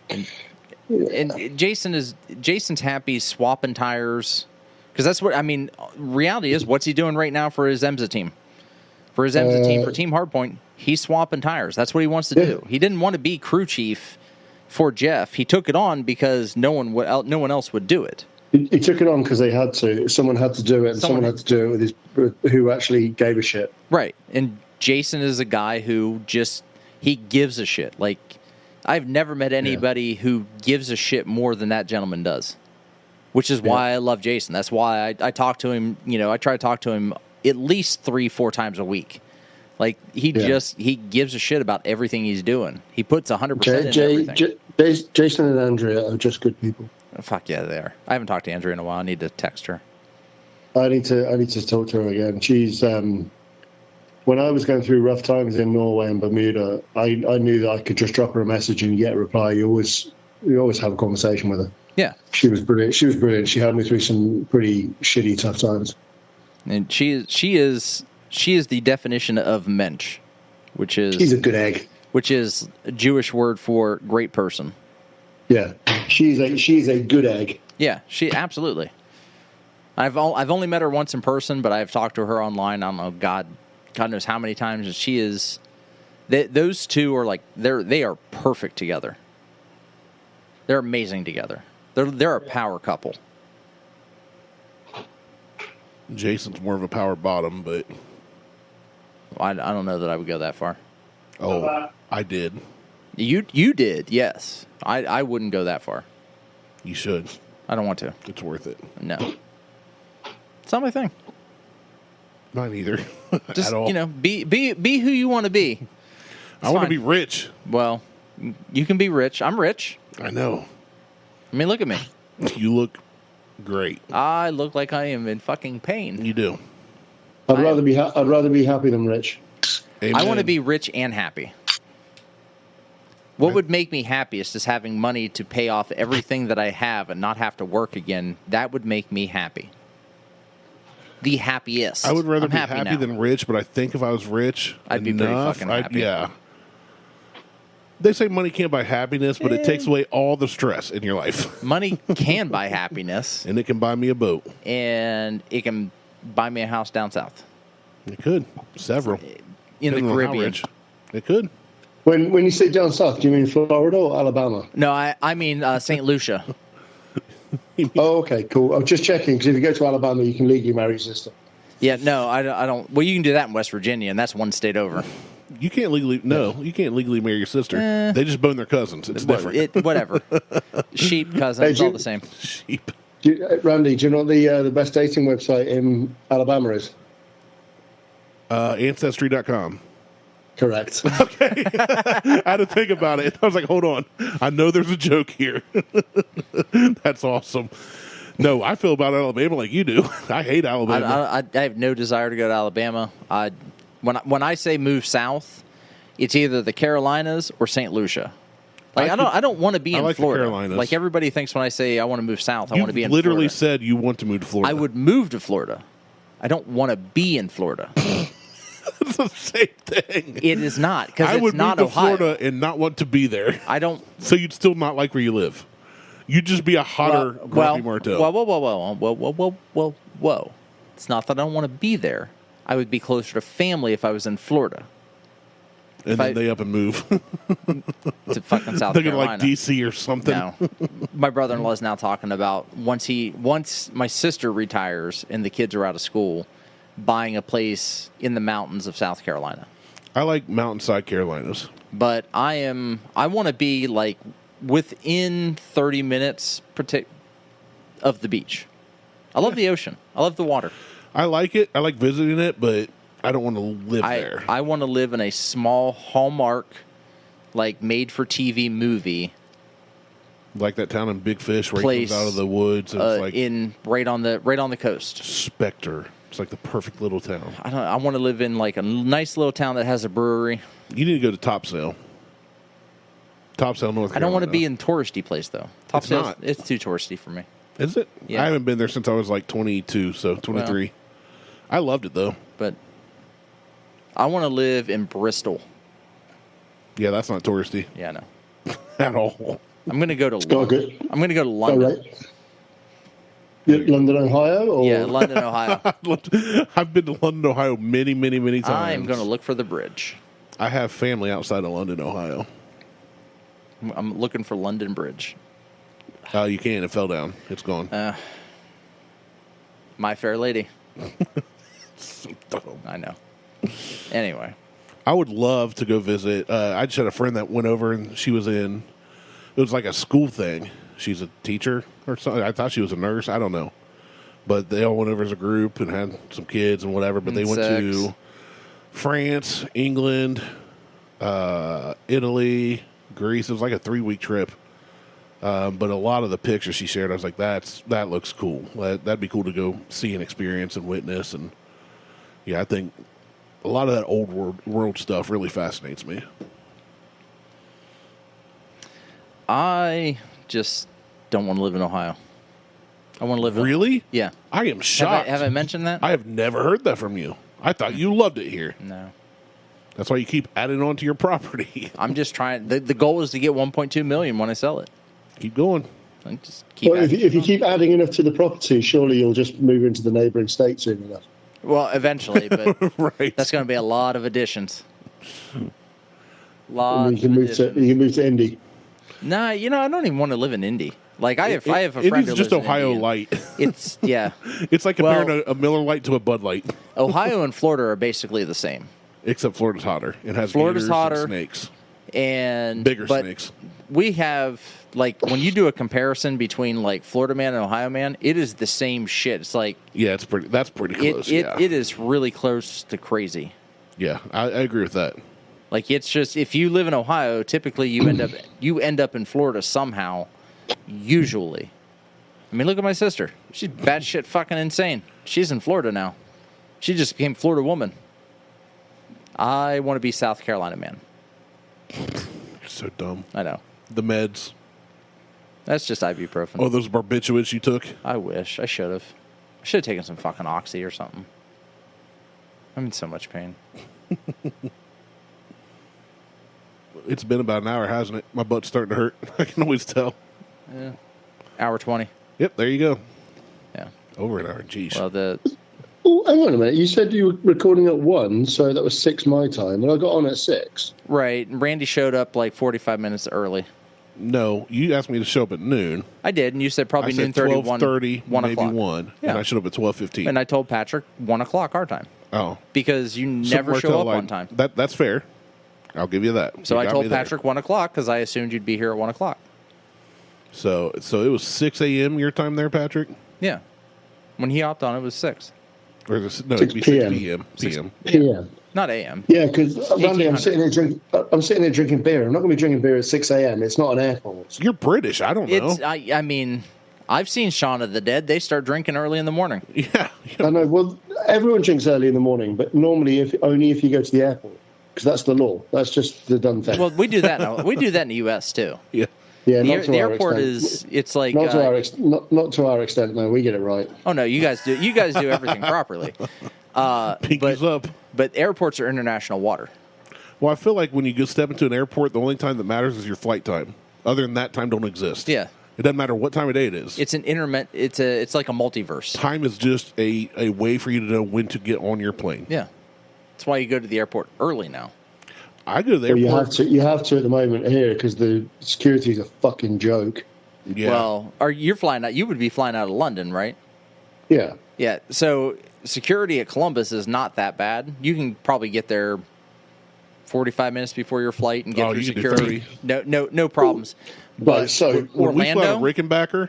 And Jason's happy swapping tires because that's what I mean. Reality is, what's he doing right now for his EMSA team? For his EMSA team, for Team Hardpoint, he's swapping tires. That's what he wants to do. He didn't want to be crew chief for Jeff. He took it on because no one else would do it. He took it on because they had to. Someone had to do it, and someone had to do it with who actually gave a shit. Right. And Jason is a guy who he gives a shit. Like, I've never met anybody who gives a shit more than that gentleman does, which is why I love Jason. That's why I talk to him. I try to talk to him at least 3-4 times a week. Like, he gives a shit about everything he's doing. He puts 100% into everything. Jason and Andrea are just good people. Oh, fuck yeah, they are. I haven't talked to Andrea in a while. I need to text her. I need to talk to her again. She's when I was going through rough times in Norway and Bermuda, I knew that I could just drop her a message and get a reply. You always have a conversation with her. Yeah, she was brilliant. She had me through some pretty shitty, tough times. And she is the definition of mensch, which is she's a good egg, which is a Jewish word for great person. Yeah, she's a good egg. Yeah, she absolutely. I've only met her once in person, but I've talked to her online. I don't know, God knows how many times. And she is. Those two are like they are perfect together. They're amazing together. They're a power couple. Jason's more of a power bottom, but I don't know that I would go that far. Oh, I did. You did, yes. I wouldn't go that far. You should. I don't want to. It's worth it. No. It's not my thing. Mine either. Just, at all. be who you want to be. I want to be rich. Well, you can be rich. I'm rich. I know. I mean, look at me. You look great. I look like I am in fucking pain. You do. I'd rather be happy than rich. Amen. I want to be rich and happy. What would make me happiest is having money to pay off everything that I have and not have to work again. That would make me happy. The happiest. I would rather I'm be happy than rich, but I think if I was rich, I'd be pretty fucking happy. Yeah. They say money can't buy happiness, but it takes away all the stress in your life. Money can buy happiness. And it can buy me a boat. And it can buy me a house down south. It could. Several. In the Caribbean. It could. When you say down south, do you mean Florida or Alabama? No, I mean St. Lucia. Oh, okay, cool. I'm just checking, because if you go to Alabama, you can legally marry your sister. Yeah, no, I don't. Well, you can do that in West Virginia, and that's one state over. You can't legally marry your sister. They just bone their cousins. It's different. Whatever. Sheep, cousins, it's all the same. Sheep. Randy, do you know what the best dating website in Alabama is? Ancestry.com. Correct. Okay. I had to think about it. I was like, hold on. I know there's a joke here. That's awesome. No, I feel about Alabama like you do. I hate Alabama. I have no desire to go to Alabama. When I say move south, it's either the Carolinas or St. Lucia. Like I don't want to be in like Florida. The Carolinas. Like everybody thinks when I say I want to move south, I want to be in Florida. You literally Florida. said you want to move to Florida. I would move to Florida. I don't want to be in Florida. It's the same thing. It is not, because it's would not move to Ohio. Florida and not want to be there. I don't. So you'd still not like where you live. You'd just be a hotter, grumpy Martelle. Whoa. It's not that I don't want to be there. I would be closer to family if I was in Florida. And then they up and move. To fucking South They're Carolina. like DC or something. No. My brother-in-law is now talking about once my sister retires and the kids are out of school, buying a place in the mountains of South Carolina. I like mountainside Carolinas. But I want to be like within 30 minutes of the beach. I love the ocean. I love the water. I like it. I like visiting it, but I don't want to live there. I want to live in a small Hallmark, like made-for-TV movie. Like that town in Big Fish where Place, he comes out of the woods. And it's like right on the coast. Spectre. It's like the perfect little town. I want to live in like a nice little town that has a brewery. You need to go to Topsail. Topsail, North Carolina. I don't want to be in touristy place though. Topsail, it's too touristy for me. Is it? Yeah. I haven't been there since I was like 22, so 23. Well, I loved it though. But I want to live in Bristol. Yeah, that's not touristy. Yeah, no. At all. I'm going to go to London. I'm going to go to London. London, Ohio? Or? Yeah, London, Ohio. I've been to London, Ohio many, many, many times. I'm going to look for the bridge. I have family outside of London, Ohio. I'm looking for London Bridge. You can't. It fell down. It's gone. My Fair Lady. So dumb. I know. Anyway. I would love to go visit. I just had a friend that went over and she was in, it was like a school thing. She's a teacher or something. I thought she was a nurse. I don't know. But they all went over as a group and had some kids and whatever. But they went to France, England, Italy, Greece. It was like a 3-week trip. But a lot of the pictures she shared, I was like, that looks cool. That'd be cool to go see and experience and witness. And yeah, I think a lot of that old world stuff really fascinates me. I just don't want to live in Ohio. I want to live in... Really? Yeah. I am shocked. Have I mentioned that? I have never heard that from you. I thought you loved it here. No. That's why you keep adding on to your property. I'm just trying... The goal is to get $1.2 million when I sell it. Keep going. Just keep if you keep adding enough to the property, surely you'll just move into the neighbouring state soon enough. Well, eventually, but right. That's going to be a lot of additions. You can move to Indy. No, I don't even want to live in Indy. Like I have a friend Indy's who just lives Ohio in Indy. Light. It's It's like comparing a Miller Light to a Bud Light. Ohio and Florida are basically the same. Except Florida's hotter. It has Florida's gators hotter. and snakes. And Bigger snakes. We have, like, when you do a comparison between, like, Florida man and Ohio man, it is the same shit. It's like... Yeah, that's pretty close, It is really close to crazy. Yeah, I agree with that. Like, it's just, if you live in Ohio, typically you end up in Florida somehow, usually. I mean, look at my sister. She's batshit fucking insane. She's in Florida now. She just became Florida woman. I want to be South Carolina man. You're so dumb. I know. The meds. That's just ibuprofen. Oh, those barbiturates you took? I wish. I should have. I should have taken some fucking Oxy or something. I'm in so much pain. It's been about an hour, hasn't it? My butt's starting to hurt. I can always tell. Yeah. Hour 20. Yep, there you go. Yeah. Over an hour. Jeez. Well, Oh, hang on a minute. You said you were recording at 1, so that was 6 my time, and I got on at 6. Right. Randy showed up like 45 minutes early. No, you asked me to show up at noon. I did, and you said probably noon 30, 12:30, 1 maybe o'clock. 1, Yeah. and I showed up at 12:15. And I told Patrick 1 o'clock our time. Oh. Because you never show up on time. That's fair. I'll give you that. So You I got told me there. Patrick 1 o'clock because I assumed you'd be here at 1 o'clock. So it was 6 a.m. your time there, Patrick? Yeah. When he hopped on, it was 6. Or is it, no, 6 it'd be p.m. 6 p.m. PM. PM. Not a.m. Yeah, because Randy, I'm 1800. sitting there drinking beer. I'm not going to be drinking beer at 6 a.m. It's not an air force. You're British. I don't know. I mean, I've seen Shaun of the Dead. They start drinking early in the morning. Yeah. I know. Well, everyone drinks early in the morning, but normally only if you go to the airport, because that's the law. That's just the done thing. Well, we do that now. We do that in the U.S. too. Yeah. Yeah, The, not to the our airport extent. it's like Not to our extent. No, we get it right. oh no, you guys do everything properly. Pinkies up. But airports are international water. Well, I feel like when you go step into an airport, the only time that matters is your flight time. Other than that, time don't exist. Yeah. It doesn't matter what time of day it is. It's it's like a multiverse. Time is just a way for you to know when to get on your plane. Yeah. That's why you go to the airport early now. I go to the Well, airport. you have to at the moment here because the security is a fucking joke. Yeah. Well, you're flying out. You would be flying out of London, right? Yeah. Yeah. So security at Columbus is not that bad. You can probably get there 45 minutes before your flight and get through you can do security. 30. No problems. Right. So when we flew out of Orlando. Rickenbacker,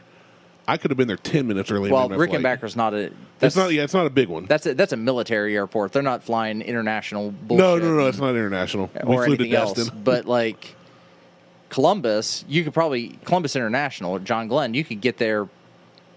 I could have been there 10 minutes early. Well, and made my flight. Rickenbacker's not a. It's not. Yeah, it's not a big one. That's a military airport. They're not flying international bullshit. No, it's not international. We Or flew to anything else. Destin. But like Columbus, you could probably Columbus International at John Glenn. You could get there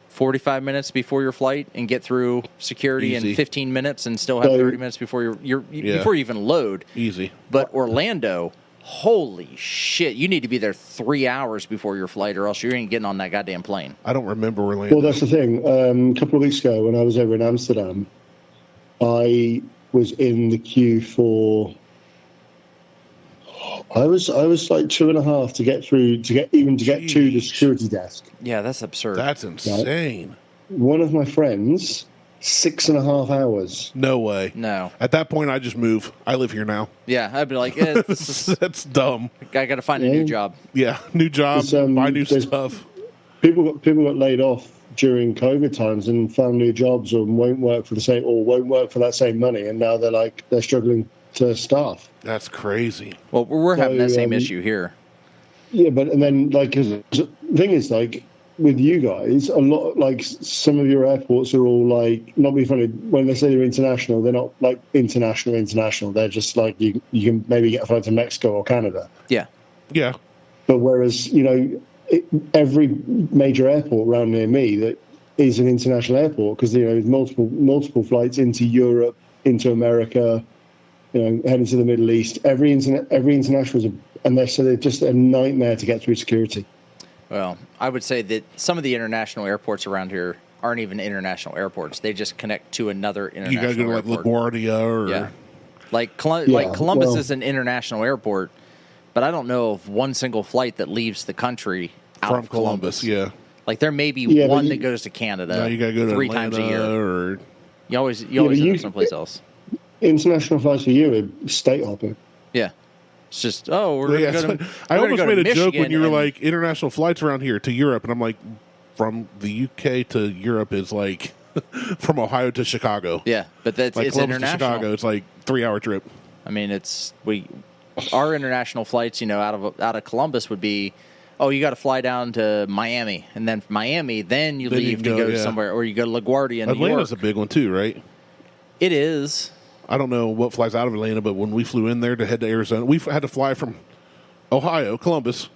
45 minutes before your flight and get through security Easy. in 15 minutes and still have So- 30 minutes before before you even load. Easy. But Orlando, holy shit! You need to be there 3 hours before your flight, or else you ain't getting on that goddamn plane. I don't remember Orlando. Well, that's the thing. A couple of weeks ago, when I was over in Amsterdam, I was in the queue for. I was like 2.5 to get through to get to the security desk. Yeah, that's absurd. That's insane. One of my friends, 6.5 hours. No way. No. At that point, I just move. I live here now. Yeah, I'd be like, this is, That's dumb. I got to find a new job. Yeah, new job, buy new there's- stuff. People got laid off during COVID times and found new jobs or won't work for that same money, and now they're struggling to staff. That's crazy. Well, we're having that same So, issue here. Yeah, and then the thing is, like, with you guys, a lot, like, some of your airports are all like, not be funny, when they say they're international, they're not like international. They're just like you can maybe get a flight to Mexico or Canada. Yeah. Yeah. But whereas every major airport around near me that is an international airport, because there's multiple flights into Europe, into America, heading to the Middle East. Every international is they're just a nightmare to get through security. Well, I would say that some of the international airports around here aren't even international airports. They just connect to another You international got to go to like airport. LaGuardia or Yeah. Like Columbus well- is an international airport, but I don't know of one single flight that leaves the country out from of Columbus. Yeah. Like there may be Yeah, but one you- that goes to Canada. Now you got to go to 3 Atlanta times a year. or You always but end up you- someplace else. International flights for you are state hopping. Yeah. It's just we're gonna Yeah, go to. I we're almost gonna go made to a joke when Michigan you were and- like international flights around here to Europe, and I'm like, from the UK to Europe is like from Ohio to Chicago. Yeah, but it's Like Columbus to international. Chicago, it's like 3-hour trip. I mean, our international flights, out of Columbus would be, you got to fly down to Miami, and then from Miami, then you Then you leave can to go, go yeah. somewhere, or you go to LaGuardia in New Atlanta's York. a big one too, right? It is. I don't know what flies out of Atlanta, but when we flew in there to head to Arizona, we had to fly from Ohio, Columbus,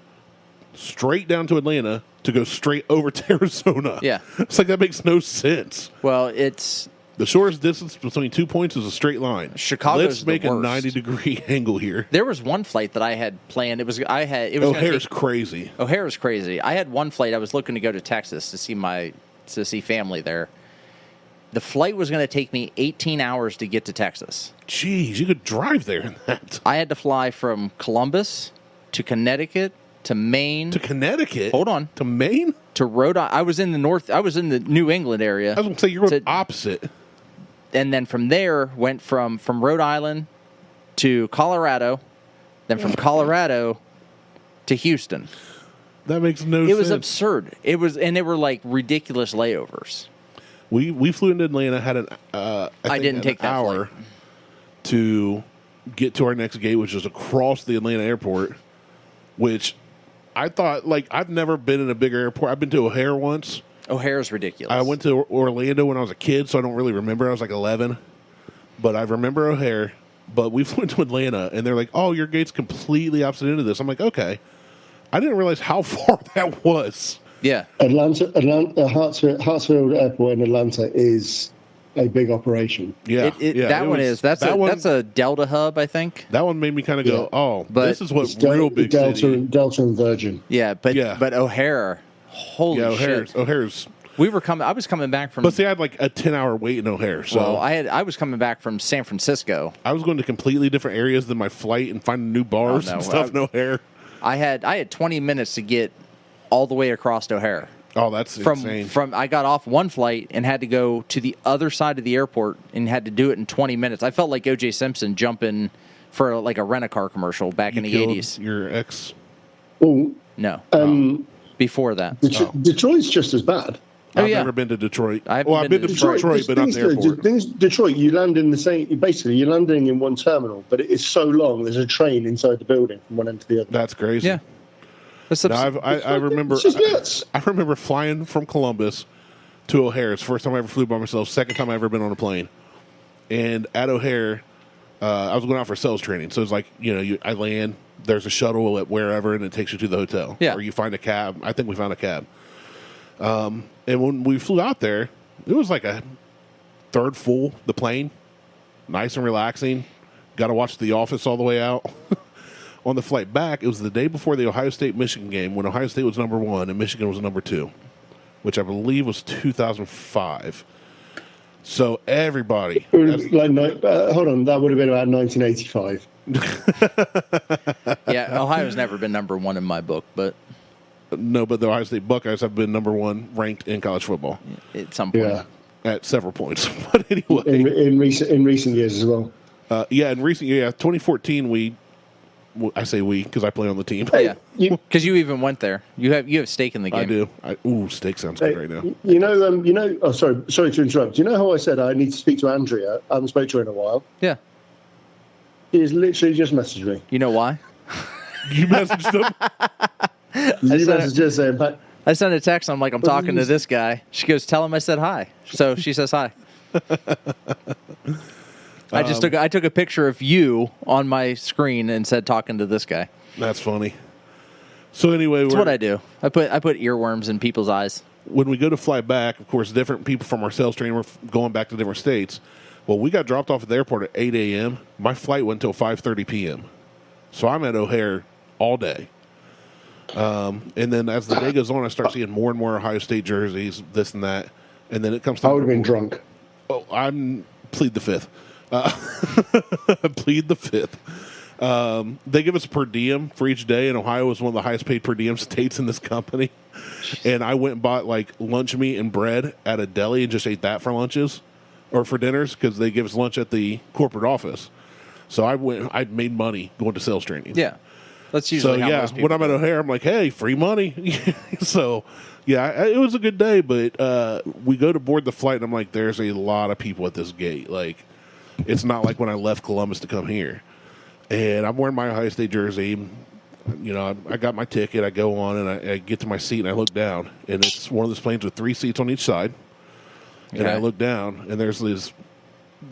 straight down to Atlanta to go straight over to Arizona. Yeah. It's like that makes no sense. Well, it's The shortest distance between 2 points is a straight line. Chicago's Let's the make a worst. 90-degree angle here. there was one flight that I had planned. It was gonna O'Hare's take- crazy. O'Hare's crazy. I had one flight. I was looking to go to Texas to see family there. The flight was going to take me 18 hours to get to Texas. Jeez, you could drive there in that. I had to fly from Columbus to Connecticut to Maine To Connecticut? Hold on. To Maine? to Rhode Island. I was in the New England area. I was going to say, you're To- opposite. And then from there went from Rhode Island to Colorado, then from Colorado to Houston. That makes no sense. It was absurd. And they were like ridiculous layovers. We flew into Atlanta, had I think didn't take that hour flight. to get to our next gate, which is across the Atlanta airport, which I thought, like, I've never been in a bigger airport. I've been to O'Hare once. O'Hare's ridiculous. I went to Orlando when I was a kid, so I don't really remember. I was like 11. But I remember O'Hare. But we flew into Atlanta, and they're like, oh, your gate's completely opposite end of this. I'm like, okay. I didn't realize how far that was. Yeah. Hartsfield Airport in Atlanta is a big operation. Yeah, That's a Delta hub, I think. That one made me kind of go, but this is what real big Delta and Virgin. Yeah, but O'Hare, holy shit. O'Hare's. I was coming back from. But see, I had like a 10-hour wait in O'Hare. So well, I was coming back from San Francisco. I was going to completely different areas than my flight and finding new bars and stuff in O'Hare. I had 20 minutes to get all the way across O'Hare. Oh, that's insane. I got off one flight and had to go to the other side of the airport and had to do it in 20 minutes. I felt like O.J. Simpson jumping for like a rent-a-car commercial back in the 80s. Your ex? Oh no, before that. Detroit's just as bad. I've never been to Detroit. I've been to Detroit, but not the airport. Detroit, you land in the same. Basically, you're landing in one terminal, but it is so long. There's a train inside the building from one end to the other. That's crazy. Yeah. I remember. It's just nuts. I remember flying from Columbus to O'Hare. It's the first time I ever flew by myself. Second time I ever been on a plane. And at O'Hare, I was going out for sales training. So it's like I land. There's a shuttle at wherever, and it takes you to the hotel. Yeah. Or you find a cab. I think we found a cab. And when we flew out there, it was like a third full, the plane. Nice and relaxing. Got to watch The Office all the way out. On the flight back, it was the day before the Ohio State-Michigan game when Ohio State was number 1 and Michigan was number 2, which I believe was 2005. So everybody... hold on, that would have been about 1985. Yeah, Ohio's never been number 1 in my book, but... No, but the Ohio State Buckeyes have been number 1 ranked in college football. At some point. Yeah. At several points. But anyway. In recent years as well. In recent years, 2014, I say we because I play on the team. Yeah, because you even went there. You have stake in the game. I do. Steak sounds good right now. Oh, sorry to interrupt. You know how I said I need to speak to Andria? I haven't spoken to her in a while. Yeah. He has literally just messaged me. You know why? You messaged him? I sent a text. I'm like, I'm talking to this guy. She goes, tell him I said hi. So she says hi. I took a picture of you on my screen and said talking to this guy. That's funny. So anyway, that's what I do. I put earworms in people's eyes. When we go to fly back, of course, different people from our sales training were going back to different states. Well, we got dropped off at the airport at 8 a.m. My flight went until 5:30 p.m. So I'm at O'Hare all day. And then as the day goes on, I start seeing more and more Ohio State jerseys, this and that. And then it comes to... I would have been drunk. Oh, plead the fifth. Plead the fifth. They give us a per diem for each day, and Ohio is one of the highest paid per diem states in this company. And I went and bought like lunch meat and bread at a deli and just ate that for lunches or for dinners because they give us lunch at the corporate office. So I made money going to sales training. Yeah. That's usually how most people when I'm at O'Hare, I'm like, hey, free money. So, yeah, it was a good day, but we go to board the flight, and I'm like, there's a lot of people at this gate. Like, it's not like when I left Columbus to come here. And I'm wearing my Ohio State jersey. I got my ticket. I go on, and I get to my seat, and I look down, and it's one of those planes with 3 seats on each side. Okay. And I look down, and there's this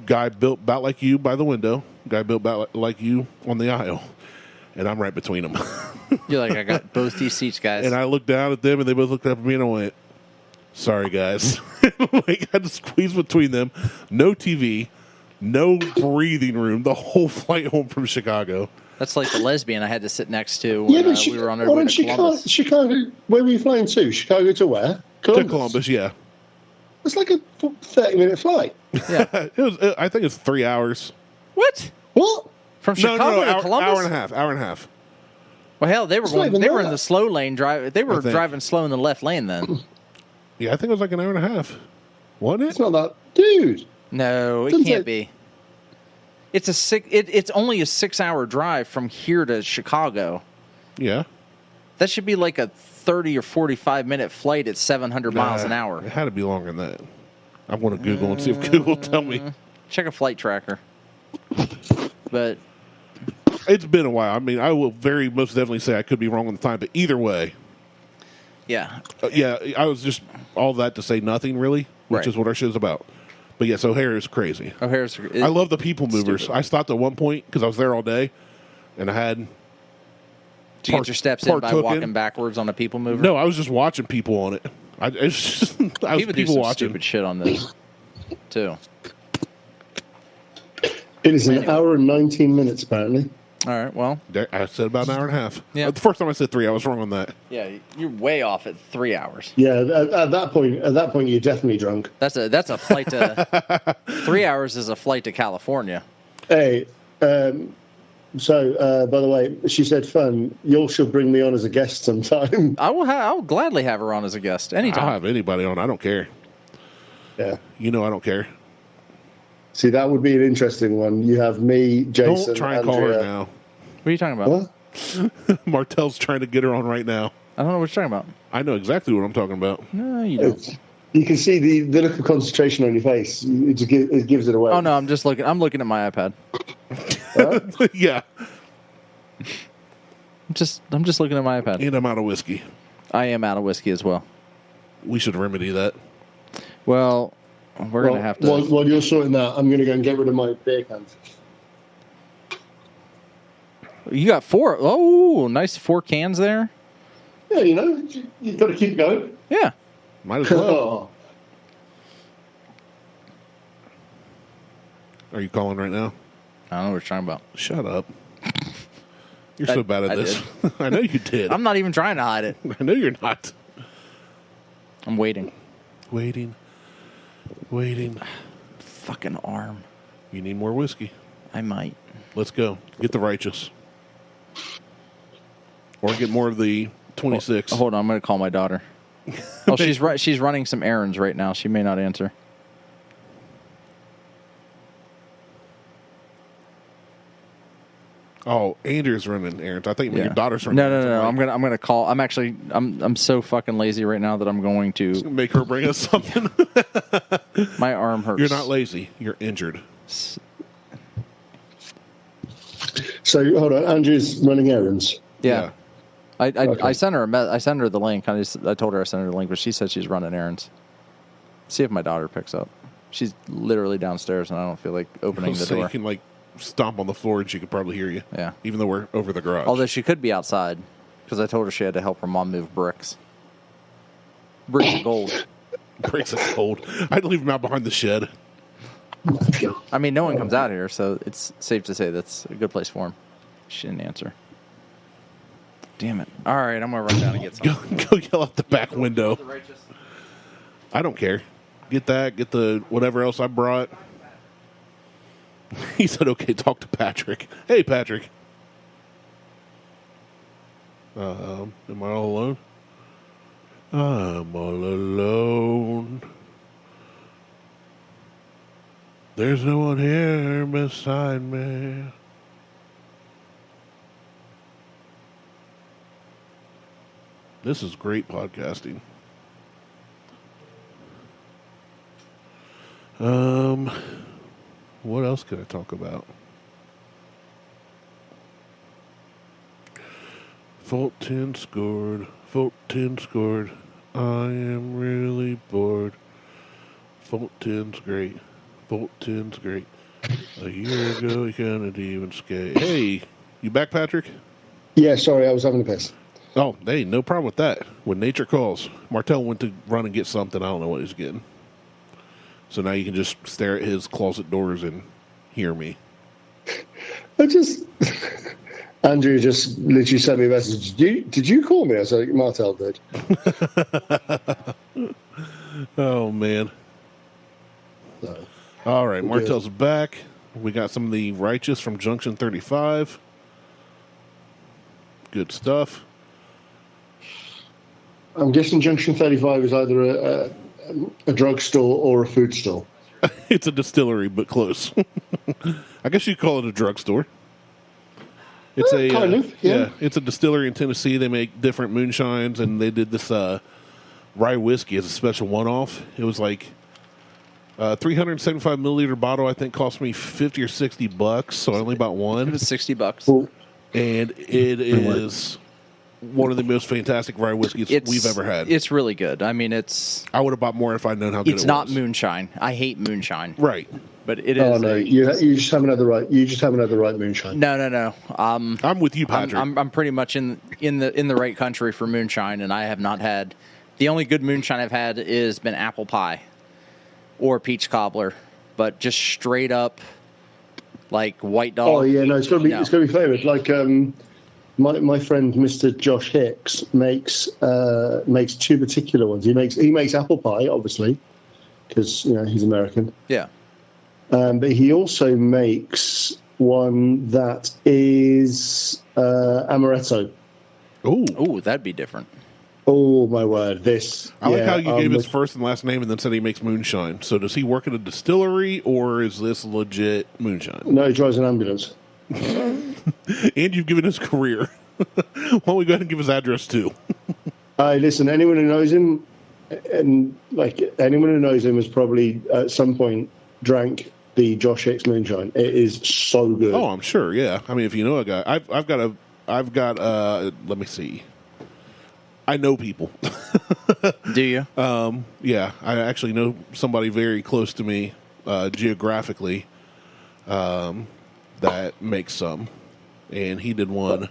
guy built about like you by the window, guy built about like you on the aisle. And I'm right between them. You're like, I got both these seats, guys. And I looked down at them, and they both looked up at me, and I went, sorry, guys. I had to squeeze between them. No TV, no breathing room, the whole flight home from Chicago. That's like the lesbian I had to sit next to when we were on our way to Columbus. Chicago, where were you flying to? Chicago to where? Columbus. To Columbus, yeah. It's like a 30-minute flight. Yeah. I think it's 3 hours. What? From Chicago to Columbus? Hour and a half. Well, hell, they were in the slow lane. They were driving slow in the left lane then. Yeah, I think it was like an hour and a half. Wasn't it? It's not that. Dude. No, it can't be. It's only a 6-hour drive from here to Chicago. Yeah. That should be like a 30 or 45-minute flight at 700 miles an hour. It had to be longer than that. I'm going to Google and see if Google will tell me. Check a flight tracker. But it's been a while. I mean, I will very most definitely say I could be wrong on the time, but either way. Yeah. I was just all that to say nothing really, which is what our show's about. But yes, O'Hare is crazy. I love the people movers. Stupid. I stopped at one point because I was there all day, and I had To get your steps in by walking backwards on a people mover? No, I was just watching people on it. I was people do some watching stupid shit on this, too. It is an hour and 19 minutes, apparently. All right, well. I said about an hour and a half. Yeah. The first time I said 3, I was wrong on that. Yeah, you're way off at 3 hours. Yeah, at that point, you're definitely drunk. That's a flight to 3 hours is a flight to California. Hey, so by the way, she said, "Fun. You should bring me on as a guest sometime." I'll gladly have her on as a guest anytime. I'll have anybody on. I don't care. Yeah, I don't care. See, that would be an interesting one. You have me, Jason, don't try and call her now. What are you talking about? What? Martelle's trying to get her on right now. I don't know what you're talking about. I know exactly what I'm talking about. No, you don't. You can see the look of concentration on your face. It gives it away. Oh no, I'm looking at my iPad. Yeah. I'm just looking at my iPad. And I'm out of whiskey. I am out of whiskey as well. We should remedy that. Well, we're going to have to... While you're sorting that, I'm going to go and get rid of my beer cans. You got 4. Oh, nice 4 cans there. Yeah, you've got to keep going. Yeah. Might as well. Are you calling right now? I don't know what you're talking about. Shut up. You're so bad at this. I know you did. I'm not even trying to hide it. I know you're not. I'm waiting. Waiting. Fucking arm. You need more whiskey. I might. Let's go. Get the righteous. Or get more of the 26. Hold on, I'm going to call my daughter. Oh, she's running some errands right now. She may not answer. Oh, Andria's running errands. I think your daughter's running errands. No. Right? I'm gonna call. I'm so fucking lazy right now that I'm going to make her bring us something. My arm hurts. You're not lazy. You're injured. So hold on, Andrew's running errands. Yeah. I sent her I sent her the link. I told her I sent her the link, but she said she's running errands. See if my daughter picks up. She's literally downstairs, and I don't feel like opening the door. You can stomp on the floor, and she could probably hear you. Yeah. Even though we're over the garage. Although she could be outside, because I told her she had to help her mom move bricks. Bricks of gold. Bricks of gold. I'd leave them out behind the shed. I mean, no one comes out here, so it's safe to say that's a good place for him. She didn't answer. Damn it. All right, I'm going to run down and get something. Go yell out the back window. I don't care. Get that. Get the whatever else I brought. He said, okay, talk to Patrick. Hey, Patrick. Am I all alone? I'm all alone. There's no one here beside me. This is great podcasting. What else can I talk about? Fulton scored. Fulton scored. I am really bored. Fulton's great. Fulton's great. A year ago, he couldn't even skate. Hey, you back, Patrick? Yeah, sorry, I was having a piss. Oh, hey, no problem with that. When nature calls, Martelle went to run and get something. I don't know what he's getting. So now you can just stare at his closet doors and hear me. Andrew just literally sent me a message. Did you call me? I was like, Martelle did. Oh, man. So, all right, Martelle's back. We got some of the righteous from Junction 35. Good stuff. I'm guessing Junction 35 is either a drugstore or a food store. It's a distillery, but close. I guess you'd call it a drugstore. It's kind of. It's a distillery in Tennessee. They make different moonshines, and they did this rye whiskey as a special one-off. It was like 375 milliliter bottle. I think cost me $50 or $60, so I only bought one. It was $60, Ooh. And it is one of the most fantastic rye whiskeys we've ever had. It's really good. I mean, I would have bought more if I'd known how good it was. It's not moonshine. I hate moonshine. Right. But it is. Oh no, you just haven't had the right. You just haven't had the right moonshine. No. I'm with you, Patrick. I'm pretty much in the right country for moonshine, and I have not had. The only good moonshine I've had is been apple pie, or peach cobbler, but just straight up, like white dog. Oh yeah, no, it's got to be flavored. Like my friend Mr. Josh Hicks makes two particular ones. He makes apple pie, obviously, because he's American. Yeah. But he also makes one that is amaretto. Ooh, that'd be different. Oh my word! I like how you gave his first and last name and then said he makes moonshine. So does he work at a distillery or is this legit moonshine? No, he drives an ambulance. And you've given his career. Why don't we go ahead and give his address too? Listen, anyone who knows him, and anyone who knows him has probably at some point drank the Josh Hicks moonshine. It is so good. Oh, I'm sure. Yeah. I mean, if you know a guy, I've got. Let me see. I know people. Do you? Yeah, I actually know somebody very close to me geographically that makes some, and he did one.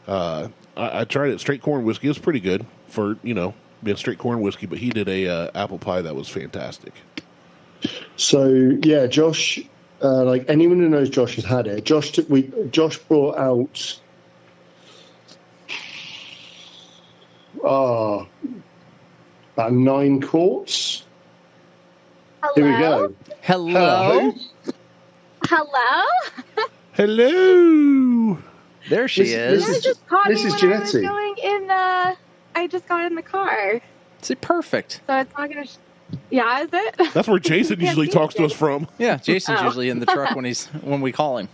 I tried it. Straight corn whiskey. It was pretty good for being straight corn whiskey, but he did a apple pie that was fantastic. So yeah, Josh. Anyone who knows Josh has had it. Josh brought out. About 9 quarts. Hello? Here we go. Hello. Hello. There she is. I just caught this me is when I was Jannetti. going in the. I just got in the car, See, perfect. so it's not gonna. Yeah, is it? That's where Jason You can't usually see talks to it. us from. Yeah, Jason's Oh. usually in the truck when we call him.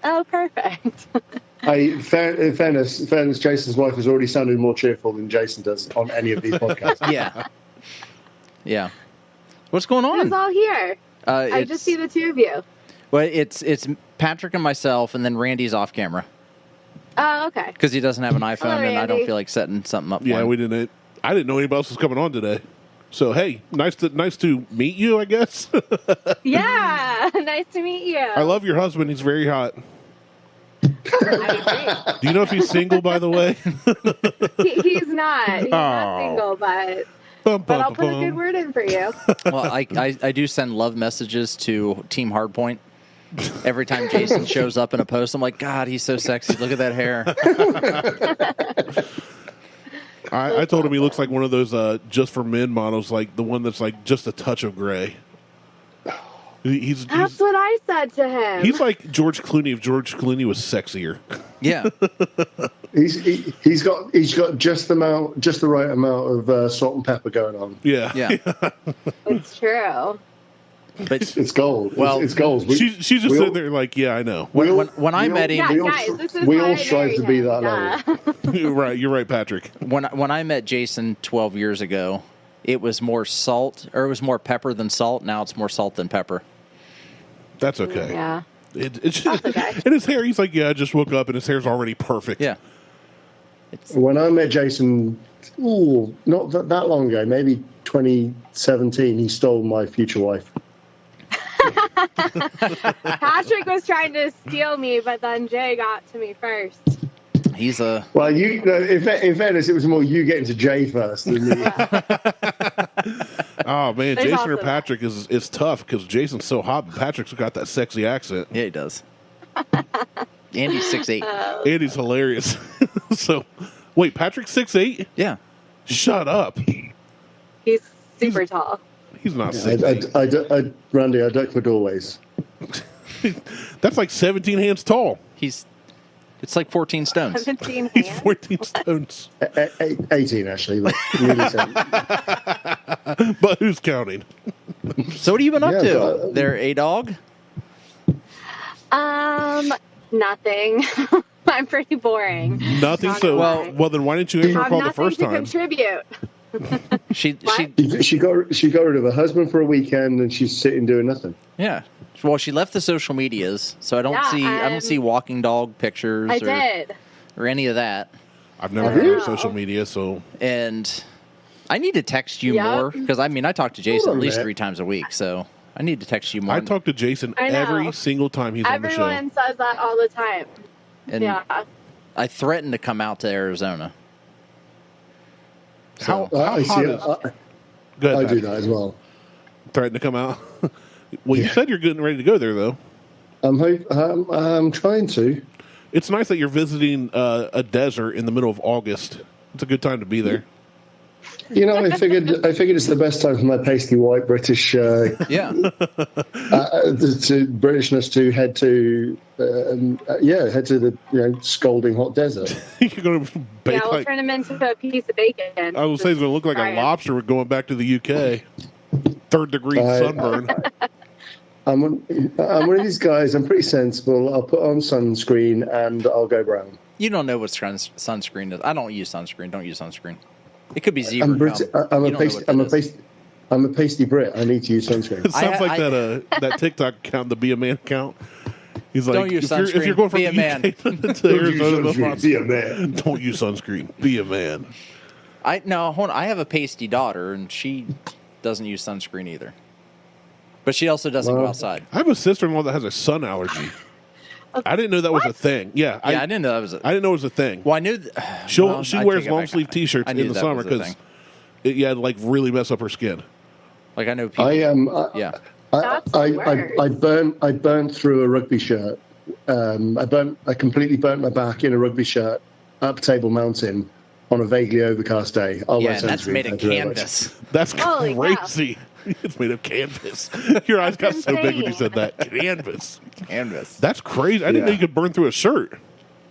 Oh, perfect. In fairness, Jason's wife has already sounded more cheerful than Jason does on any of these podcasts. Yeah. What's going on? Who's all here? I just see the two of you. Well, it's Patrick and myself, and then Randy's off camera Oh, okay. because he doesn't have an iPhone, Hello, and I don't Randy. feel like setting something up. Yeah, for him. we didn't. I didn't know anybody else was coming on today. So hey, nice to meet you. I guess. Yeah, nice to meet you. I love your husband. He's very hot. I Do you know if he's single, by the way? agree. He's not. He's not Oh. single, but Bum, bum, I'll put a bum. good word in for you. Well, I do send love messages to Team Hardpoint. Every time Jason shows up in a post, I'm like, God, he's so sexy. Look at that hair. I told him he looks like one of those just for men models, like the one that's like just a touch of gray. He's That's what I said to him. he's like George Clooney if George Clooney was sexier. Yeah. He's got just the right amount of salt and pepper going on. Yeah. It's true. But It's gold. Well, it's gold. She's just we sitting all- there like, yeah, I know. when I met him, Yeah, we all guys, str- this is we why all I strive married to be him. that level. You're right, Patrick. when I met Jason 12 years ago, it was more salt, or it was more pepper than salt. Now it's more salt than pepper. That's okay. Yeah. It's That's okay. and his hair. He's like, yeah, I just woke up and his hair's already perfect. Yeah. When I met Jason, not that long ago, maybe 2017, he stole my future wife. Patrick was trying to steal me, but then Jay got to me first. He's a Well, in fairness, it was more you getting to Jay first than me. Oh man, There's Jason also or that. Patrick is tough because Jason's so hot, but Patrick's got that sexy accent. he does. Andy's 6'8". And he's hilarious. So, wait, Patrick's 6'8"? Yeah. Shut up. He's super tall. He's not 6'8". Randy, I duck for doorways. That's like 17 hands tall. It's like 14 stones. 17 He's hands. 14 stones. 18, actually. But nearly 7. But who's counting? So what have you been up Yeah, to? but- There a dog? Nothing. I'm pretty boring. Nothing. Not So, gonna lie. well, then why didn't you answer I a have call the nothing first to time? contribute. She What? She got rid of her husband for a weekend, and she's sitting doing nothing. yeah. Well, she left the social medias, so I don't Yeah, see walking dog pictures I did. or any of that. I've never I heard of know. social media, so And I need to text you Yep. more because I talk to Jason Hold at on a least minute. 3 times a week. So I need to text you more. I talk to Jason I know. every single time he's on the show. Everyone says that all the time. And Yeah. I threatened to come out to Arizona. How I hot see. is... Go ahead, I do Patty. that as well. Threaten to come out. Well, you said you're getting ready to go there, though. I'm trying to. It's nice that you're visiting a desert in the middle of August. It's a good time to be there. You know, I figured it's the best time for my pasty white British Yeah. to Britishness to head to the scalding hot desert. You're going to bake We'll turn him into a piece of bacon. I was saying it's going to look like Try a it. lobster going back to the UK. Third-degree sunburn. I'm one of these guys. I'm pretty sensible. I'll put on sunscreen and I'll go brown. You don't know what sunscreen is. I don't use sunscreen. Don't use sunscreen. It could be zebra. I'm British. I'm a pasty Brit. I need to use sunscreen. It sounds like that TikTok account, the Be a Man account. He's like, Don't use if you're sunscreen, going from be a the man. UK to Arizona, Be a man. don't use sunscreen. Be a man. Hold on. I have a pasty daughter, and she doesn't use sunscreen either. But she also doesn't go outside. I have a sister-in-law that has a sun allergy. I didn't know that was a thing. Yeah, I didn't know that was. I didn't know it was a thing. Well, I knew. She I wears take it long back. sleeve T-shirts I in knew the that summer was a because thing. it like really mess up her skin. Like I know people. I burnt through a rugby shirt. I completely burnt my back in a rugby shirt up Table Mountain on a vaguely overcast day. And that's made of canvas. That's Holy crazy. It's made of canvas. Your eyes got so big when you said that. Canvas. Canvas. That's crazy. I didn't know you could burn through a shirt.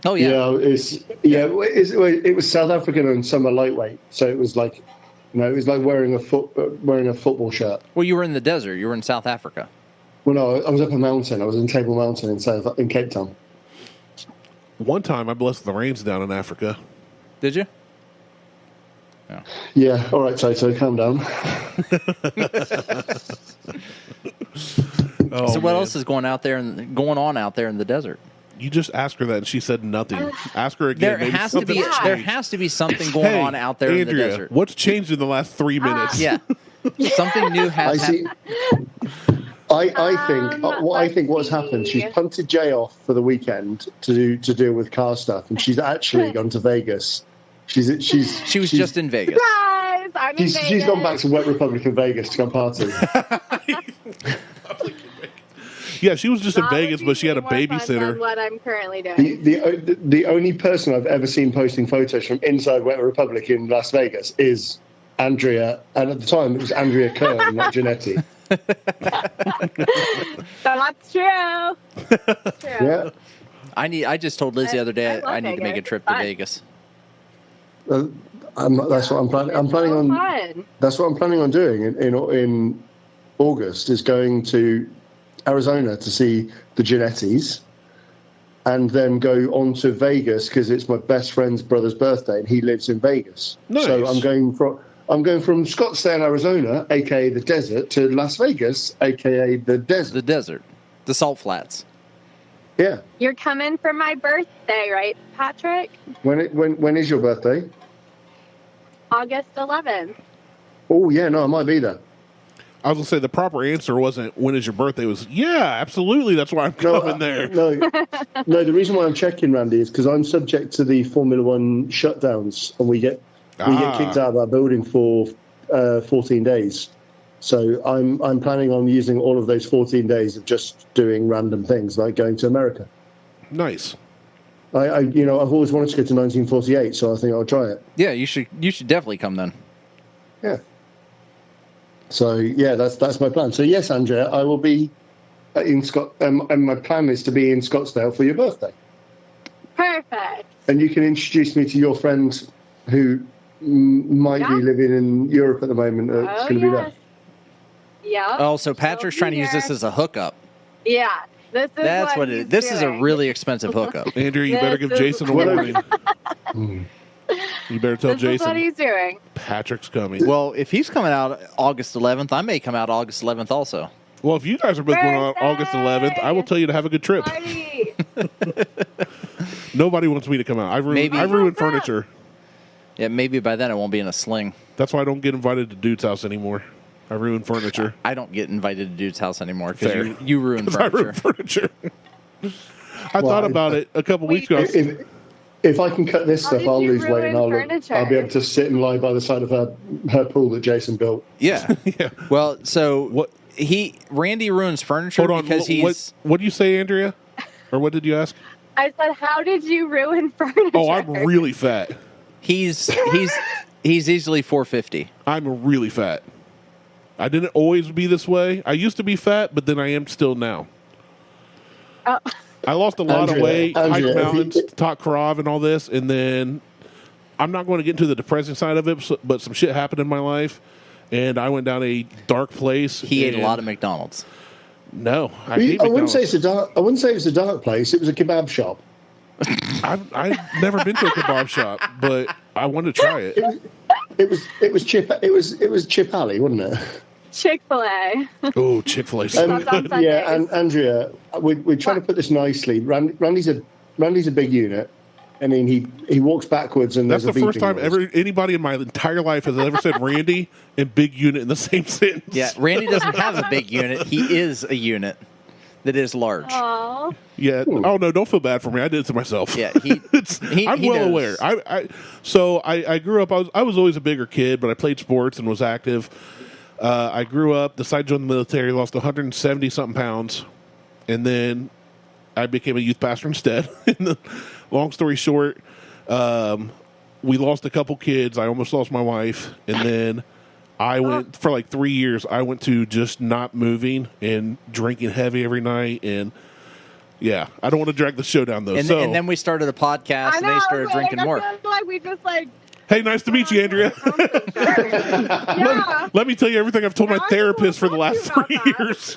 Oh yeah. It was South African and summer lightweight, so it was like, it was like wearing a football shirt. Well, you were in the desert. You were in South Africa. Well, no, I was up a mountain. I was in Table Mountain in Cape Town. One time I blessed the rains down in Africa. Did you? Yeah. All right, Toto, calm down. So what else is going on out there in the desert? You just asked her that and she said nothing. Ask her again. There has to be something going on out there Andrea, in the desert. What's changed in the last 3 minutes? Yeah. Something new has happened. I think what's happened. She's punted Jay off for the weekend to deal with car stuff, and she's actually gone to Vegas. She was just in Vegas. Guys, I'm in Vegas. She's gone back to Wet Republic in Vegas to come party. Yeah, she was just in That Vegas, would but she had a be more fun babysitter. than what I'm currently doing. The only person I've ever seen posting photos from inside Wet Republic in Las Vegas is Andria, and at the time it was Andria Kern, not Jannetti. That's true. Yeah. I just told Liz the other day I need to make a trip to Vegas. That's what I'm planning. I'm planning on. Fun. That's what I'm planning on doing in August. Is going to Arizona to see the Jannettis, and then go on to Vegas because it's my best friend's brother's birthday, and he lives in Vegas. Nice. So I'm going from Scottsdale, Arizona, aka the desert, to Las Vegas, aka the desert. The desert, the Salt Flats. Yeah. You're coming for my birthday, right, Patrick? When is your birthday? August 11th. Oh yeah, no, I might be there. I was going to say the proper answer wasn't when is your birthday. It was, yeah, absolutely. That's why I'm coming there. No. The reason why I'm checking, Randy, is because I'm subject to the Formula One shutdowns, and we get kicked out of our building for 14 days. So I'm planning on using all of those 14 days of just doing random things like going to America. Nice. I've always wanted to go to 1948, so I think I'll try it. Yeah, you should definitely come then. Yeah. So yeah, that's my plan. So yes, Andrea, I will be in and my plan is to be in Scottsdale for your birthday. Perfect. And you can introduce me to your friend who might be living in Europe at the moment. It's going to be there. Yeah. Oh, so Patrick's trying to use this as a hookup. Yeah. That's what it is. This is a really expensive hookup. Andrea, you better give Jason a warning. You better tell Jason. This is what he's doing. Patrick's coming. Well, if he's coming out August 11th, I may come out August 11th also. Well, if you guys are both going on August 11th, I will tell you to have a good trip. Party. Nobody wants me to come out. I've ruined furniture. Yeah, maybe by then I won't be in a sling. That's why I don't get invited to Dude's house anymore. I ruin furniture. I don't get invited to dude's house anymore Fair. because you ruin 'Cause I furniture. ruin furniture. I thought about it a couple weeks ago. If I can cut this How stuff, did I'll you lose weight and ruin furniture? I'll be able to sit and lie by the side of her pool that Jason built. Yeah. Yeah. Well, so What- Randy ruins furniture Hold on. because he's. What do you say, Andrea? Or what did you ask? I said, how did you ruin furniture? Oh, I'm really fat. He's easily 450. I'm really fat. I didn't always be this way. I used to be fat, but then I am still now. Oh. I lost a lot of Andrea, weight, Andrea, hiked if mountains, you- taught Krav and all this, and then I'm not going to get into the depressing side of it, but some shit happened in my life, and I went down a dark place. He ate a and- lot of McDonald's. No, I I hate wouldn't say McDonald's. it's a dark. I wouldn't say it was a dark place. It was a kebab shop. I've never been to a kebab shop, but I wanted to try it. It was Chip Alley, wasn't it? Chick-fil-A. Oh, Chick-fil-A. That's on Sundays. Yeah, and Andrea, we're trying to put this nicely. Randy's a big unit. I mean, he walks backwards, and That's there's the a first beeping time noise. anybody in my entire life has ever said Randy and big unit in the same sentence. Yeah, Randy doesn't have a big unit. He is a unit that is large. Aw. Yeah. Oh no, don't feel bad for me. I did it to myself. Yeah, I'm he well knows. aware. I grew up. I was always a bigger kid, but I played sports and was active. I grew up, decided to join the military, lost 170 something pounds, and then I became a youth pastor instead. Long story short, we lost a couple kids. I almost lost my wife, and then I went for like 3 years. I went to just not moving and drinking heavy every night, and yeah, I don't want to drag the show down though. And, so, and then we started a podcast, I and know. they I started was drinking like, more. I feel like we just like. hey, nice to meet you, Andrea. Yeah. Let me tell you everything I've told my Now I therapist for don't the wanna last talk 3 to you years.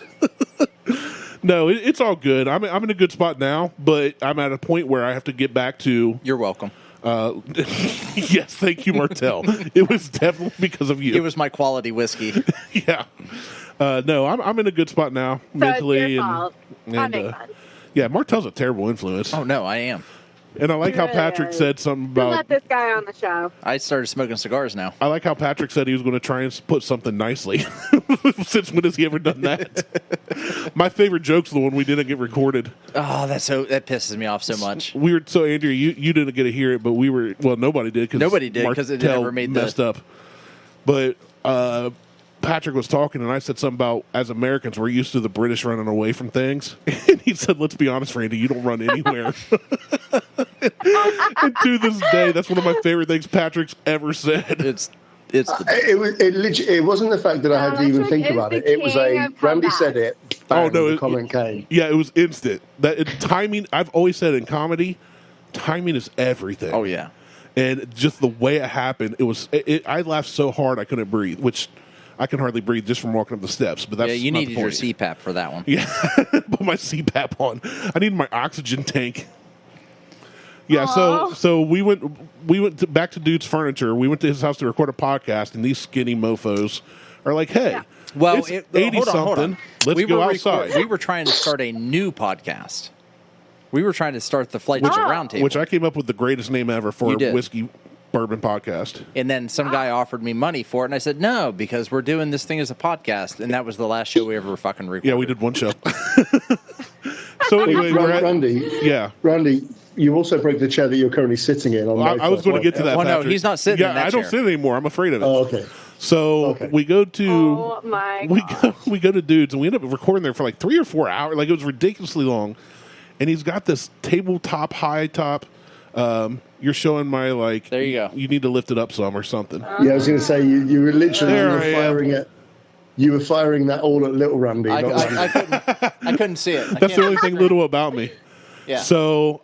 No, it's all good. I'm in a good spot now, but I'm at a point where I have to get back to. You're welcome. Yes, thank you, Martelle. It was definitely because of you. It was my quality whiskey. Yeah. No, I'm in a good spot now So it's mentally, your fault. That and makes sense. yeah, Martelle's a terrible influence. Oh no, I am. And I like how Really Patrick is. said something Who about. let this guy on the show? I started smoking cigars now. I like how Patrick said he was going to try and put something nicely. Since when has he ever done that? My favorite joke's the one we didn't get recorded. Oh, that pisses me off so much. We were so Andrea, you didn't get to hear it, but we were nobody did because Nobody did, 'cause it never made the- messed up. But Patrick was talking, and I said something about as Americans we're used to the British running away from things, and he said, "Let's be honest, Randy, you don't run anywhere." And to this day, that's one of my favorite things Patrick's ever said. It's the It wasn't the fact that I had to even Patrick think is about the it. It was king a of Randy comebacks. said it. Oh, no, the comment came. Yeah, it was instant. Timing. I've always said in comedy, timing is everything. oh yeah. And just the way it happened, it was. I laughed so hard I couldn't breathe, which I can hardly breathe just from walking up the steps. But that's Yeah, you not needed the your point. CPAP for that one. Yeah, put my CPAP on. I need my oxygen tank. Yeah, Aw. so we went back to Dude's Furniture. We went to his house to record a podcast, and these skinny mofo's are like, "Hey, Yeah. Well, it's 80 hold on. something. Let's we go were outside." We were trying to start a new podcast. We were trying to start the Flight to Oh. Roundtable. Which I came up with the greatest name ever for You a did. whiskey bourbon podcast. And then some guy offered me money for it, and I said no because we're doing this thing as a podcast, and that was the last show we ever fucking recorded. Yeah, we did one show. So anyway, we're at, Randy, yeah. Randy, you also broke the chair that you're currently sitting in. On I was going to get to that. Well, no, Patrick. he's not sitting Yeah, in that I don't chair. sit anymore. I'm afraid of it. Oh, okay. So Okay. we go to Oh my god. we go to Dudes, and we end up recording there for like 3 or 4 hours. Like it was ridiculously long. And he's got this tabletop, high top. You're showing my like. There you go. You need to lift it up some or something. Yeah, I was going to say you were literally There you were I am. firing it. You were firing that all at little Randy. not Randy. I couldn't see it. I That's the can't- only thing little about me. Yeah. So,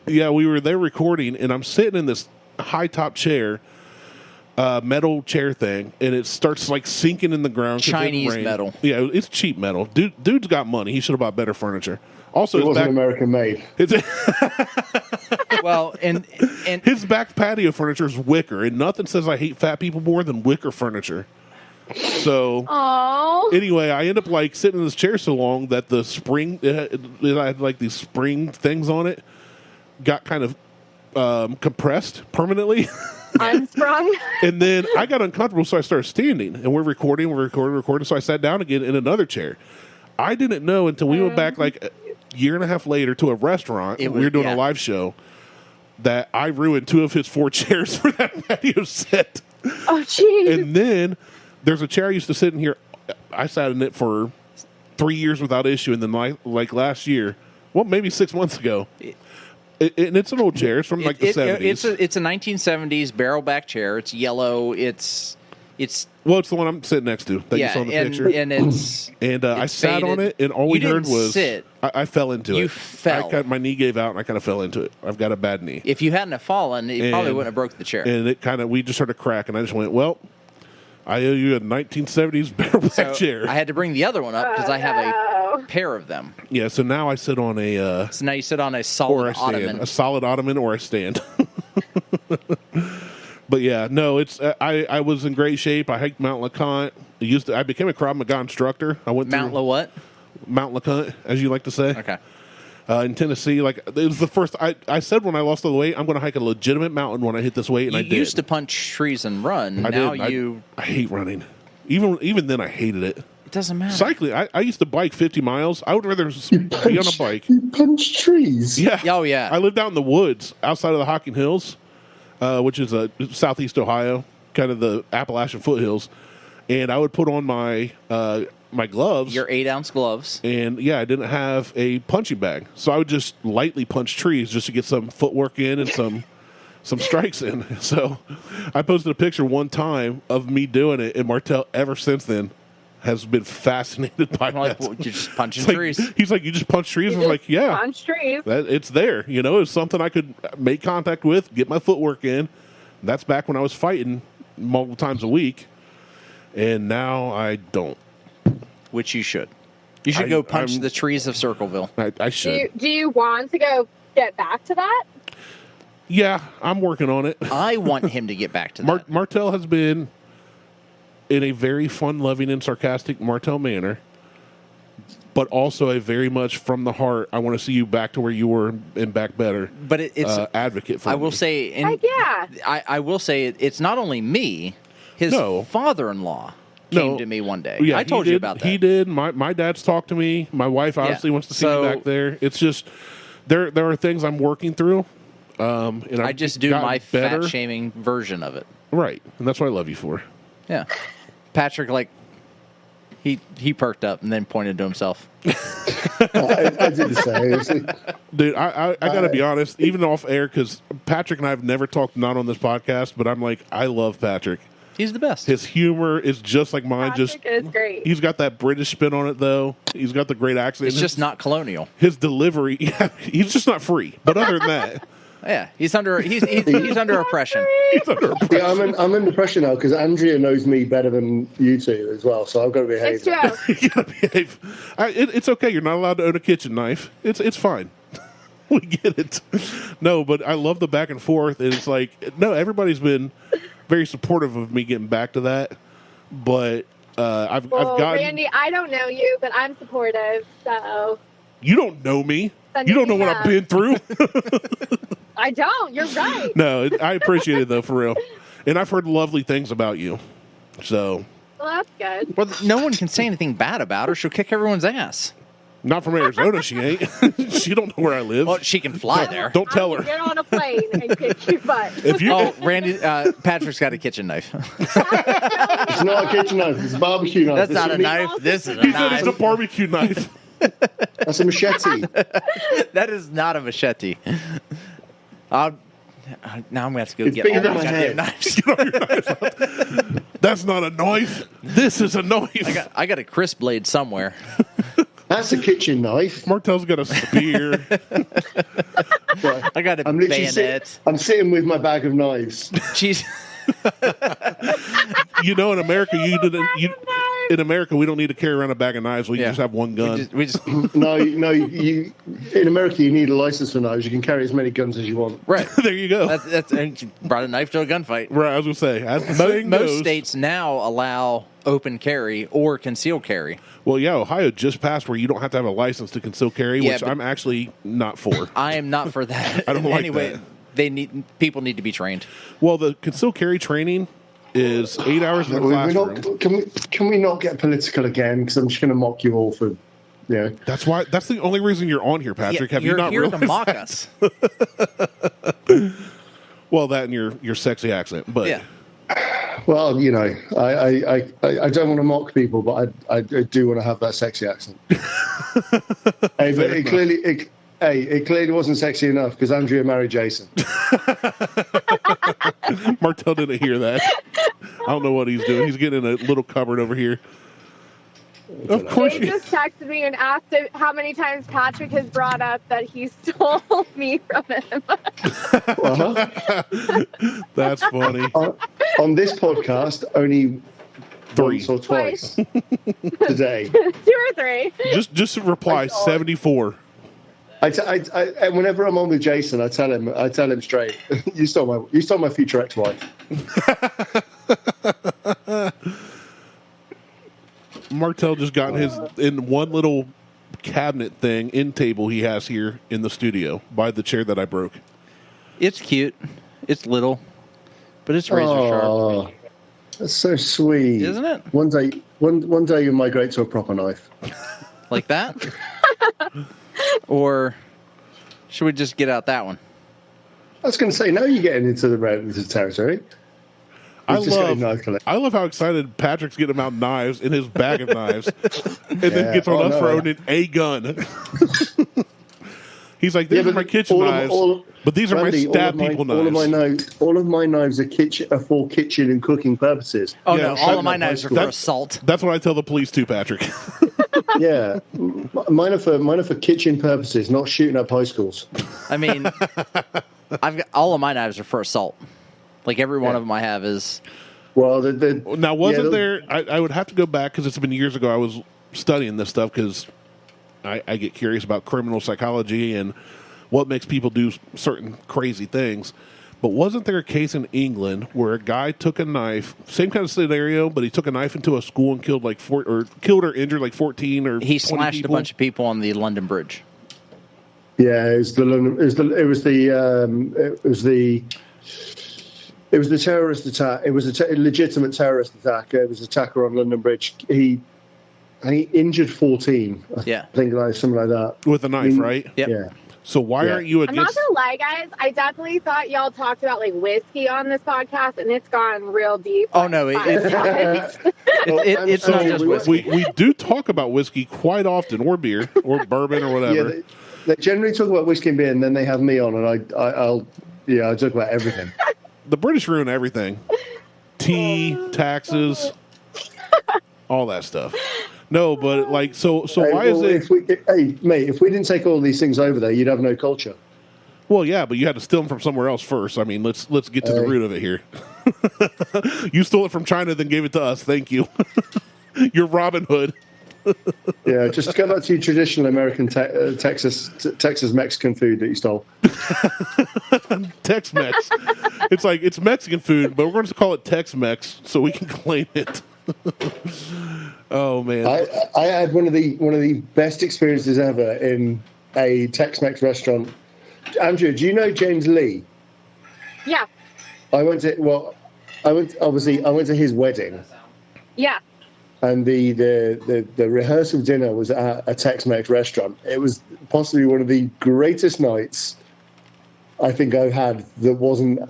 yeah, we were there recording, and I'm sitting in this high top chair, metal chair thing, and it starts like sinking in the ground. 'cause it Chinese rained. metal. Yeah, it's cheap metal. Dude's got money. He should have bought better furniture. Also, It his wasn't back, American made. Well, and his back patio furniture is wicker, and nothing says I hate fat people more than wicker furniture. So. Oh. Anyway, I end up like sitting in this chair so long that the spring it had like these spring things on it got kind of compressed permanently. unsprung. And then I got uncomfortable, so I started standing. And we're recording. So I sat down again in another chair. I didn't know until we went back like a year and a half later to a restaurant. We were doing a live show that I ruined 2 of his 4 chairs for that patio set. Oh, jeez. And then there's a chair I used to sit in here. I sat in it for 3 years without issue. And then like last year, well, maybe 6 months ago. And it's an old chair. It's from like the 70s. It's a 1970s barrel back chair. It's yellow. It's well, it's the one I'm sitting next to that you saw in the picture. And it's and I sat faded. on it, and all we heard was sit. I fell into it. You fell. My knee gave out, and I kind of fell into it. I've got a bad knee. If you hadn't have fallen, you probably wouldn't have broke the chair. And it we just started cracking. I just went, well, I owe you a 1970s barrel back chair. I had to bring the other one up because I have a pair of them. Yeah, so now I sit on a... so now you sit on a solid ottoman. A solid ottoman, or I stand. But yeah, no, it's I was in great shape. I hiked Mount LeConte. I became a Krav Maga instructor. I went Mount what? Mount LeConte, as you like to say. Okay. In Tennessee, like it was the first. I said when I lost all the weight, I'm going to hike a legitimate mountain when I hit this weight, and I did. You used to punch trees and run. I hate running. Even then, I hated it. It doesn't matter. Cycling, I used to bike 50 miles. I would rather be on a bike. You punch trees? Yeah. Oh, yeah. I lived out in the woods outside of the Hocking Hills, which is southeast Ohio, kind of the Appalachian foothills. And I would put on my my gloves. Your 8-ounce gloves. And, yeah, I didn't have a punching bag. So I would just lightly punch trees just to get some footwork in and some strikes in. So I posted a picture one time of me doing it, and Martelle, ever since then, has been fascinated by that. Well, you're just punching Like, trees. he's like, you just punch trees? I'm like, yeah. Punch trees. It's there. You know, it's something I could make contact with, get my footwork in. That's back when I was fighting multiple times a week. And now I don't. Which you should. You should go punch the trees of Circleville. I should. Do you want to go get back to that? Yeah, I'm working on it. I want him to get back to that. Martelle has been in a very fun-loving and sarcastic Martelle manner, but also a very much from the heart, I want to see you back to where you were and back better. But it's advocate for I me. will say, I will say it's not only me. His father-in-law came to me one day. Yeah, I told you about that. He did. My dad's talked to me. My wife obviously wants to see me back there. It's just there are things I'm working through. And I just do my fat-shaming version of it. Right, and that's what I love you for. Yeah. Patrick, he perked up and then pointed to himself. I did the same. Dude, I got to be honest, even off air, because Patrick and I have never talked, not on this podcast, but I'm like, I love Patrick. He's the best. His humor is just like mine. Patrick is great. He's got that British spin on it, though. He's got the great accent. It's just not colonial. His delivery, he's just not free. But other than that, yeah, he's under he's under oppression. He's under oppression. Yeah, I'm in depression now because Andrea knows me better than you two as well, so I've got to behave. It's true. You gotta behave. It's okay. You're not allowed to own a kitchen knife. It's fine. We get it. No, but I love the back and forth. And it's like, no, everybody's been very supportive of me getting back to that. But I've gotten... Randy, I don't know you, but I'm supportive, so... You don't know me. You don't know what I've been through. I don't. You're right. No, I appreciate it, though, for real. And I've heard lovely things about you. So... Well, that's good. Well, no one can say anything bad about her. She'll kick everyone's ass. Not from Arizona, she ain't. She don't know where I live. Well, she can fly there. Don't tell her. Get on a plane and kick your butt. Randy, Patrick's got a kitchen knife. It's not a kitchen knife. It's a barbecue knife. That's not a knife. This is a He knife. said it's a barbecue knife. That's a machete. That is not a machete. Now I'm going to have to go It's get bigger all than my my goddamn head. knives. Get all your knives out. That's not a knife. This is a knife. I got a crisp blade somewhere. That's a kitchen knife. Martelle's got a spear. I got a I'm literally bayonet. I'm sitting with my bag of knives. Jeez. You know, in America, in America, we don't need to carry around a bag of knives. We just have one gun. We just No, you. In America, you need a license for knives. You can carry as many guns as you want. right. There you go. That's and you brought a knife to a gunfight. Right, I was going to say. As the saying Most goes, states now allow open carry or concealed carry. well, yeah, Ohio just passed where you don't have to have a license to conceal carry, Yeah, which but- I'm actually not for. I am not for that. I don't like anyway, that. People need to be trained. Well, the concealed carry training is 8 hours in the classroom. Can we not get political again? Because I'm just going to mock you all for, That's the only reason you're on here, Patrick. Have you not here realized to mock us? Well, that and your sexy accent, but yeah. Well, I don't want to mock people, but I do want to have that sexy accent. Hey, but it clearly wasn't sexy enough because Andrea married Jason. Martelle didn't hear that. I don't know what he's doing. He's getting in a little cupboard over here. Of course, he just texted me and asked how many times Patrick has brought up that he stole me from him. That's funny. On this podcast, only 3 once or twice today. 2 or 3. Just reply 74. And whenever I'm on with Jason, I tell him straight, you stole my future ex-wife. Martelle just got in one little cabinet thing in table he has here in the studio by the chair that I broke. It's cute. It's little, but it's razor sharp. That's so sweet, isn't it? One day you migrate to a proper knife, like that. Or should we just get out that one? I was going to say, now you're getting into the territory. I love how excited Patrick's getting about knives in his bag of knives, and then gets on us for owning a gun. He's like, "These are my kitchen knives, but these are Randy, my stab people knives." All of my knives are for kitchen and cooking purposes. Oh no, all of my knives are for assault. That's what I tell the police too, Patrick. Yeah, mine are for kitchen purposes, not shooting up high schools. I mean, I've got all of my knives are for assault. Like every one of them I have is. Well, now wasn't there? I would have to go back because it's been years ago. I was studying this stuff because I get curious about criminal psychology and what makes people do certain crazy things. But wasn't there a case in England where a guy took a knife, same kind of scenario, but he took a knife into a school and killed killed or injured like 14 or he 20 slashed people? a bunch of people on the London Bridge. Yeah, it was the terrorist attack. It was a legitimate terrorist attack. It was an attacker on London Bridge. He injured 14. Yeah. I think something like that. With a knife, right? Yep. Yeah. So why aren't you I'm not against... gonna lie, guys. I definitely thought y'all talked about like whiskey on this podcast, and it's gone real deep. Oh no, it's not just whiskey. We do talk about whiskey quite often, or beer, or bourbon, or whatever. Yeah, they generally talk about whiskey and beer, and then they have me on, and I talk about everything. The British ruin everything. Tea, taxes, all that stuff. No, but like, so why is it? If we didn't take all these things over there, you'd have no culture. Well, yeah, but you had to steal them from somewhere else first. I mean, let's get to the root of it here. You stole it from China, then gave it to us. Thank you. You're Robin Hood. Yeah, just go back to your traditional American Texas Mexican food that you stole. Tex-Mex. It's Mexican food, but we're going to call it Tex-Mex so we can claim it. Oh man! I had one of the best experiences ever in a Tex-Mex restaurant. Andrea, do you know James Lee? Yeah. I went to his wedding. Yeah. And the rehearsal dinner was at a Tex-Mex restaurant. It was possibly one of the greatest nights I think I've had that wasn't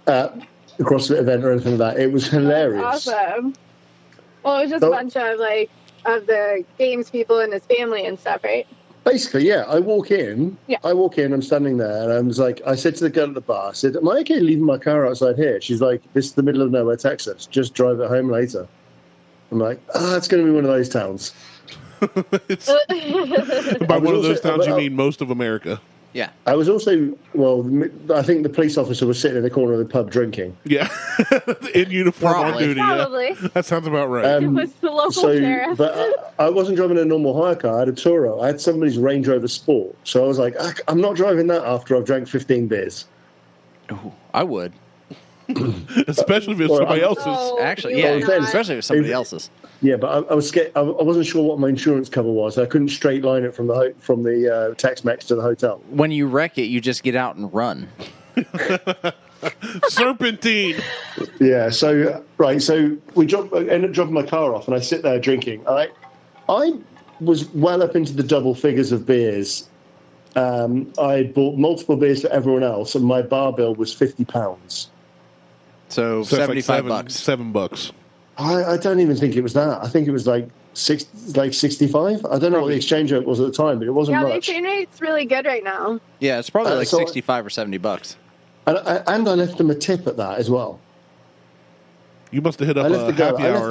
at a CrossFit event or anything like that. It was hilarious. That's awesome. Well, it was just a bunch of of the games people and his family and stuff, right? Basically, yeah. I walk in, I'm standing there, and I said to the girl at the bar, I said, "Am I okay leaving my car outside here?" She's like, "This is the middle of nowhere, Texas. Just drive it home later." I'm like, it's going to be one of those towns. By one of those towns, you mean most of America. Yeah. I was also, I think the police officer was sitting in the corner of the pub drinking. Yeah. In uniform on duty. Probably. Yeah. That sounds about right. It was the local sheriff. But I wasn't driving a normal hire car. I had a Toro. I had somebody's Range Rover Sport. So I was like, I'm not driving that after I've drank 15 beers. Ooh, I would. Especially if it's somebody else's. Actually, yeah, especially if it's somebody else's. Yeah, but I was scared. I wasn't sure what my insurance cover was. I couldn't straight line it from the Tex-Mex to the hotel. When you wreck it, you just get out and run. Serpentine. Yeah. So we ended up dropping my car off, and I sit there drinking. I was well up into the double figures of beers. I bought multiple beers for everyone else, and my bar bill was £50. So it's like $75. $7. I don't even think it was that. I think it was like 65. I don't know what the exchange rate was at the time, but it wasn't much. The exchange rate's really good right now. Yeah, it's probably like 65 or $70. And I left them a tip at that as well. You must have hit up a happy hour. I left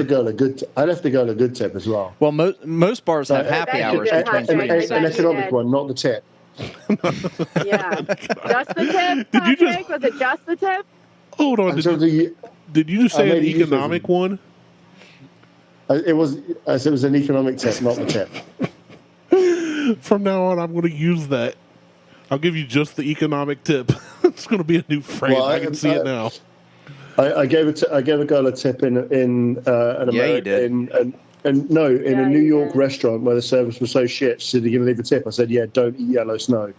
the girl a good tip as well. Well, most bars have happy hours between 3 and 6. An economic one, not the tip. Yeah. Just the tip, Patrick? Was it just the tip? Hold on. Did you just say an economic one? It was an economic tip, not the tip. From now on, I'm going to use that. I'll give you just the economic tip. It's going to be a new phrase. Well, I can see it now. I gave a girl a tip in an American, you did. in a New York restaurant where the service was so shit. She said, "Are you going to leave a tip?" I said, "Yeah, don't eat yellow snow."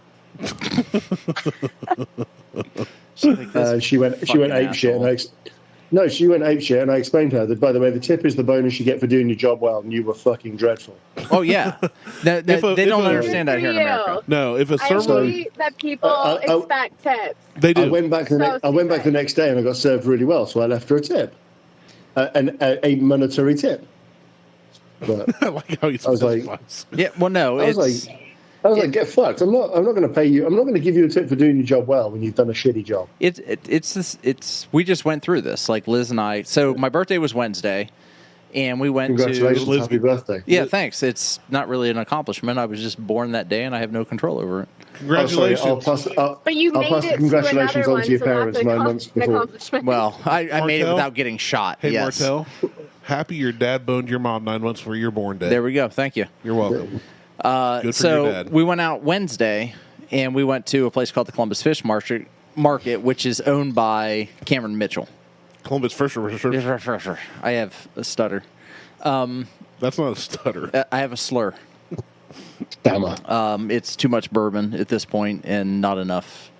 She went ape shit. She went ape shit, and I explained to her that, by the way, the tip is the bonus you get for doing your job well, and you were fucking dreadful. Oh yeah, they don't understand that here in America. No, if a server, I believe that people expect tips. They do. I went back the next day, and I got served really well, so I left her a tip, a monetary tip. But I like how you. I was like, yeah, well, no, I was like, get fucked. I'm not going to pay you. I'm not going to give you a tip for doing your job well when you've done a shitty job. We just went through this, like Liz and I. So my birthday was Wednesday, and we went Congratulations, to happy birthday. Yeah, thanks. It's not really an accomplishment. I was just born that day, and I have no control over it. Congratulations. I'll pass the congratulations on to your parents 9 months before. Well, I made it without getting shot. Hey, yes. Martelle, happy your dad boned your mom 9 months for your born day. There we go. Thank you. You're welcome. Good for so your dad. we went out Wednesday, and we went to a place called the Columbus Fish Market, which is owned by Cameron Mitchell. Columbus Fisher. I have a stutter. That's not a stutter. I have a slur. Damn. It's too much bourbon at this point, and not enough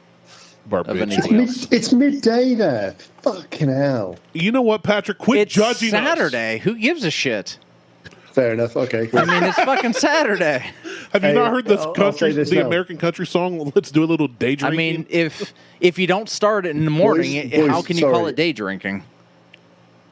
of anything else. It's midday there. Fucking hell. You know what, Patrick? Quit judging Saturday. Who gives a shit? Fair enough. Okay. Cool. I mean, it's fucking Saturday. Have you not heard the American country song? Let's do a little day drinking. I mean, if you don't start it in the morning, how can you call it day drinking?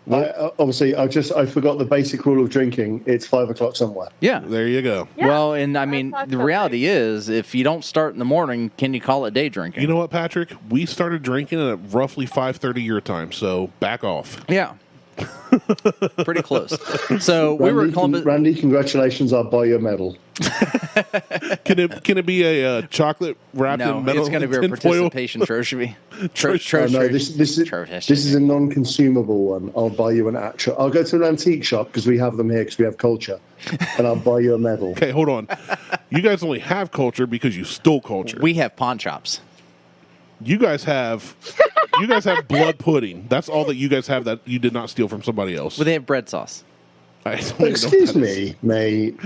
Obviously, I forgot the basic rule of drinking. It's 5 o'clock somewhere. Yeah. There you go. Yeah. Well, and I mean, the reality is, if you don't start in the morning, can you call it day drinking? You know what, Patrick? We started drinking at roughly 5:30 your time, so back off. Yeah. Pretty close. So we were at Columbus. Randy, congratulations! I'll buy you a medal. Can it be a chocolate wrapped in metal? It's going to be a participation trophy. No, this is a non-consumable one. I'll buy you an actual. I'll go to an antique shop because we have them here because we have culture, and I'll buy you a medal. Okay, hold on. You guys only have culture because you stole culture. We have pawn shops. You guys have blood pudding. That's all that you guys have that you did not steal from somebody else. Well, they have bread sauce. Excuse me, mate.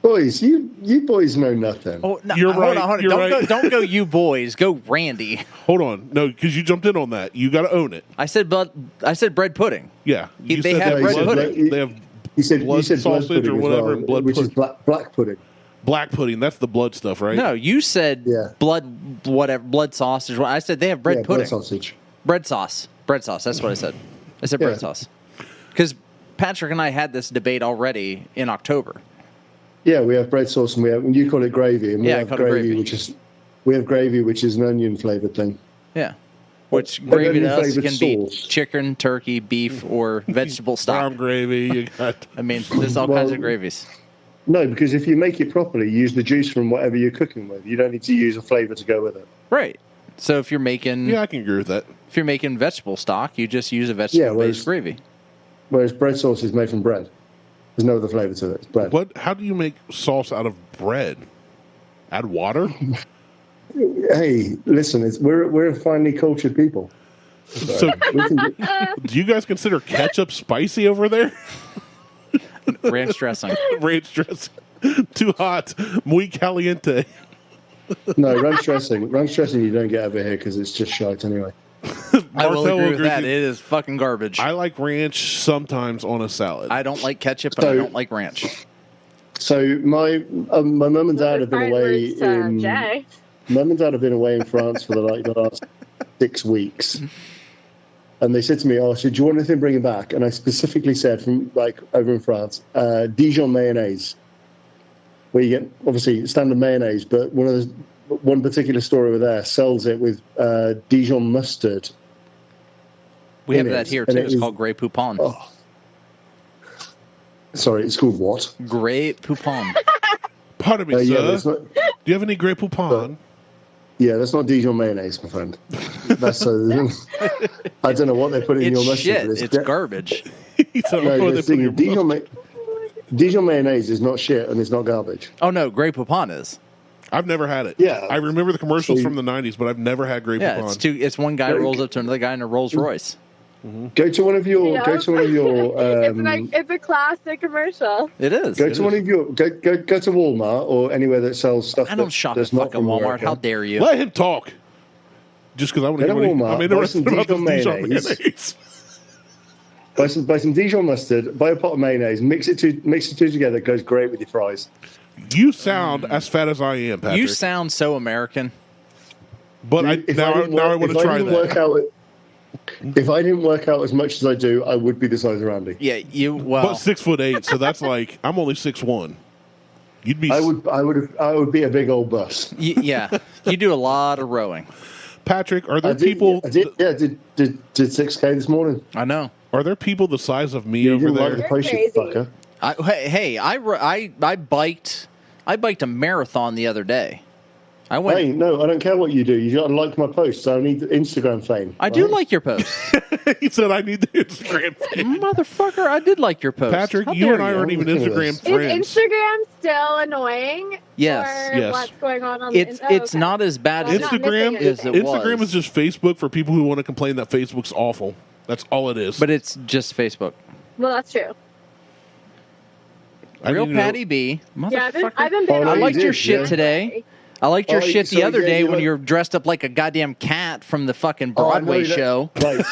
Boys, you boys know nothing. Oh, no, You're right. Hold on. You're right. Don't go, you boys. Go, Randy. Hold on. No, because you jumped in on that. You got to own it. I said bread pudding. Yeah. They have bread pudding. They have you said sausage blood pudding or whatever, as well, blood which pudding. is black pudding. Black pudding. That's the blood stuff, right? No, you said blood sausage. I said they have bread pudding. Blood sausage. Bread sauce. That's what I said. I said bread sauce. Because Patrick and I had this debate already in October. Yeah, we have bread sauce, and you call it gravy, and we have gravy, which is an onion flavored thing. Yeah, which gravy to us can be sauce. chicken, turkey, beef, or vegetable stock. Farm gravy. You got. I mean, there's all kinds of gravies. No, because if you make it properly, use the juice from whatever you're cooking with. You don't need to use a flavor to go with it. Right. So if you're making, Yeah, I can agree with that. if you're making vegetable stock, you just use a vegetable-based gravy. Whereas bread sauce is made from bread. There's no other flavor to it. It's bread. What? How do you make sauce out of bread? Add water? Hey, listen, we're finely cultured people. So, do you guys consider ketchup spicy over there? Ranch dressing. Ranch dressing. Too hot. Muy caliente. No, ranch dressing you don't get over here because it's just shite anyway. I will Martelle agree with that. you. It is fucking garbage. I like ranch sometimes on a salad. I don't like ketchup, and I don't like ranch. So my mum and dad have been away in Jay. Mum and dad have been away in France for the last 6 weeks, and they said to me, "Oh, so do you want anything bringing back?" And I specifically said, from like over in France, Dijon mayonnaise, where you get obviously standard mayonnaise, but one particular store over there sells it with Dijon mustard. We have that here too. It's called Grey Poupon. Oh. Sorry, it's called what? Grey Poupon. Pardon me, yeah, sir. Do you have any Grey Poupon? Yeah, that's not Dijon mayonnaise, my friend. That's I don't know what they put in your mustard. Shit. It's garbage. Dijon mayonnaise is not shit and it's not garbage. Oh no, Grey Poupon is. I've never had it. Yeah, I remember the commercials from the 90s, but I've never had Grey Poupon. It's one guy rolls up to another guy in a Rolls Royce. Mm-hmm. Go to one of your. It's a classic commercial. It is. Go to Walmart or anywhere that sells stuff. I don't shop at fucking Walmart. America. How dare you? Let him talk. Just because I want to. I'm interested about Dijon mayonnaise. Buy some Dijon mustard. Buy a pot of mayonnaise. Mix the two together. It goes great with your fries. You sound as fat as I am, Patrick. You sound so American. But now I want to try that. If I didn't work out as much as I do, I would be the size of Randy. Yeah, but 6'8", so that's like I'm only 6'1". You'd be. I would be a big old bus. Yeah, you do a lot of rowing. Patrick, are there people? I did 6K this morning. I know. Are there people the size of me over there? Like the fucker. I biked a marathon the other day. I went. Hey, no, I don't care what you do. You got to like my posts. I need the Instagram fame. I do like your posts. He said I need the Instagram fame. Motherfucker, I did like your post. Patrick, you and I aren't even Instagram friends. Is Instagram still annoying? Yes. What's going on it's not as bad as Instagram as it was. Instagram is just Facebook for people who want to complain that Facebook's awful. That's all it is. But it's just Facebook. Well, that's true. Real Patty B. Yeah, I've been I liked your shit today. I liked your shit the other day when you were dressed up like a goddamn cat from the fucking Broadway show. Right.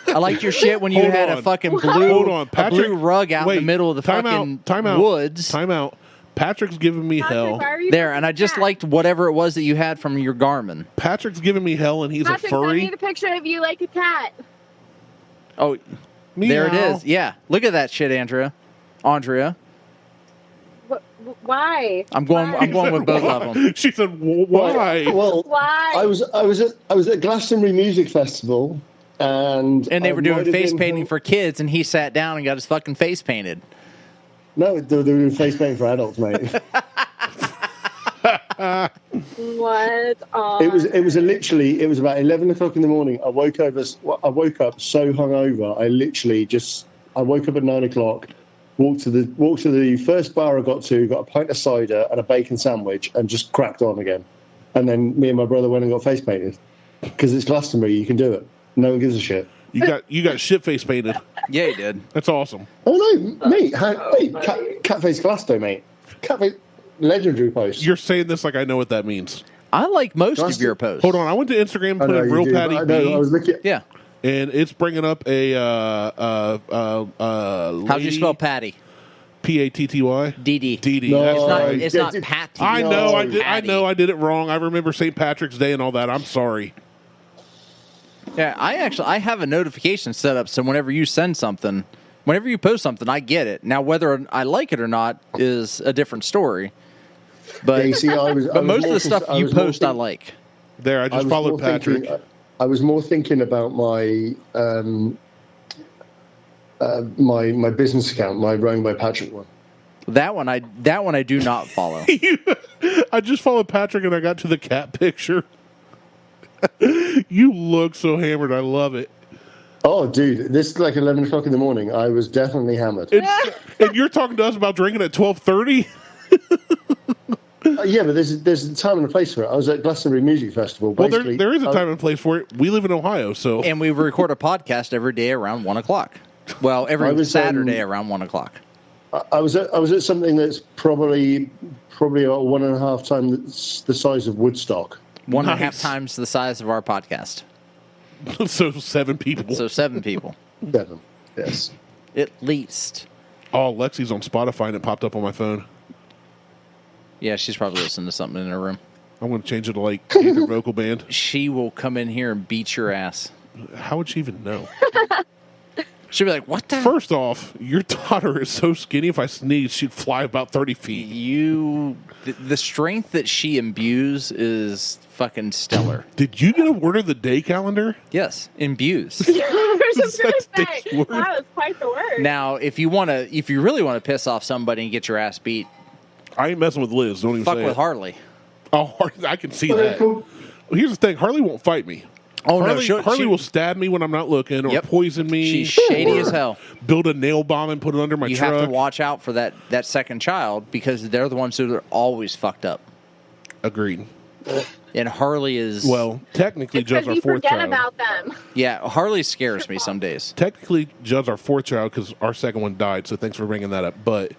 I liked your shit when you had a fucking blue rug out in the middle of the fucking woods. Time out. Patrick's giving me hell. There, and I just liked whatever it was that you had from your Garmin. Patrick's giving me hell, and he's a furry. Send me the picture of you like a cat. Oh, there it is. Yeah, look at that shit, Andrea. Why? I'm going with both of them. She said, "Why?" Well, why? I was at Glastonbury Music Festival, and they were doing face painting for kids, and he sat down and got his fucking face painted. No, they were doing face painting for adults, mate. What? It was about 11 o'clock in the morning. I woke up so hungover. I woke up at 9 o'clock. Walked to the first bar I got to, got a pint of cider and a bacon sandwich, and just cracked on again. And then me and my brother went and got face painted because it's Glastonbury. You can do it. No one gives a shit. You got shit face painted. Yeah, you did. That's awesome. Oh no, mate! Catface Glasto, mate. Catface legendary post. You're saying this like I know what that means. I like most of your posts. Hold on, I went to Instagram and put in Real Patty B. I was looking. Yeah. And it's bringing up a how'd you spell Patty? Patty. DD. No, it's not Patty. I know. Patty. I know. I did it wrong. I remember St. Patrick's Day and all that. I'm sorry. Yeah, I have a notification set up, so whenever you send something, whenever you post something, I get it. Now, whether I like it or not is a different story. But most of the stuff you post, I like. There, I just followed Patrick. I was more thinking about my my business account, my Rowing by Patrick one. That one I do not follow. I just followed Patrick and I got to the cat picture. You look so hammered. I love it. Oh, dude, this is like 11 o'clock in the morning. I was definitely hammered. And you're talking to us about drinking at 12:30? Yeah, but there's a time and a place for it. I was at Glastonbury Music Festival. Well, there is a time and place for it. We live in Ohio, so... And we record a podcast every day around 1 o'clock. Well, every Saturday around 1 o'clock. I was at something that's probably about 1.5 times the size of Woodstock. 1.5 times the size of our podcast. So 7 people. So 7 people. 7, yes. At least. Oh, Lexi's on Spotify and it popped up on my phone. Yeah, she's probably listening to something in her room. I'm going to change it to like Ether Vocal Band. She will come in here and beat your ass. How would she even know? She'll be like, what the? First off, your daughter is so skinny, if I sneeze, she'd fly about 30 feet. The strength that she imbues is fucking stellar. Did you get a word of the day calendar? Yes, imbues. That Dick's word. was quite the word. Now, if you really want to piss off somebody and get your ass beat, I ain't messing with Liz. Don't even fuck say with it. Harley. Oh, I can see that. Here's the thing. Harley won't fight me. Oh, Harley will stab me when I'm not looking or poison me. She's shady as hell. Build a nail bomb and put it under my truck. You have to watch out for that second child because they're the ones who are always fucked up. Agreed. And Harley is... Well, technically, Judd's our 4th child. Forget about them. Yeah, Harley scares me some days. Technically, Judd's our 4th child because our second one died, so thanks for bringing that up. But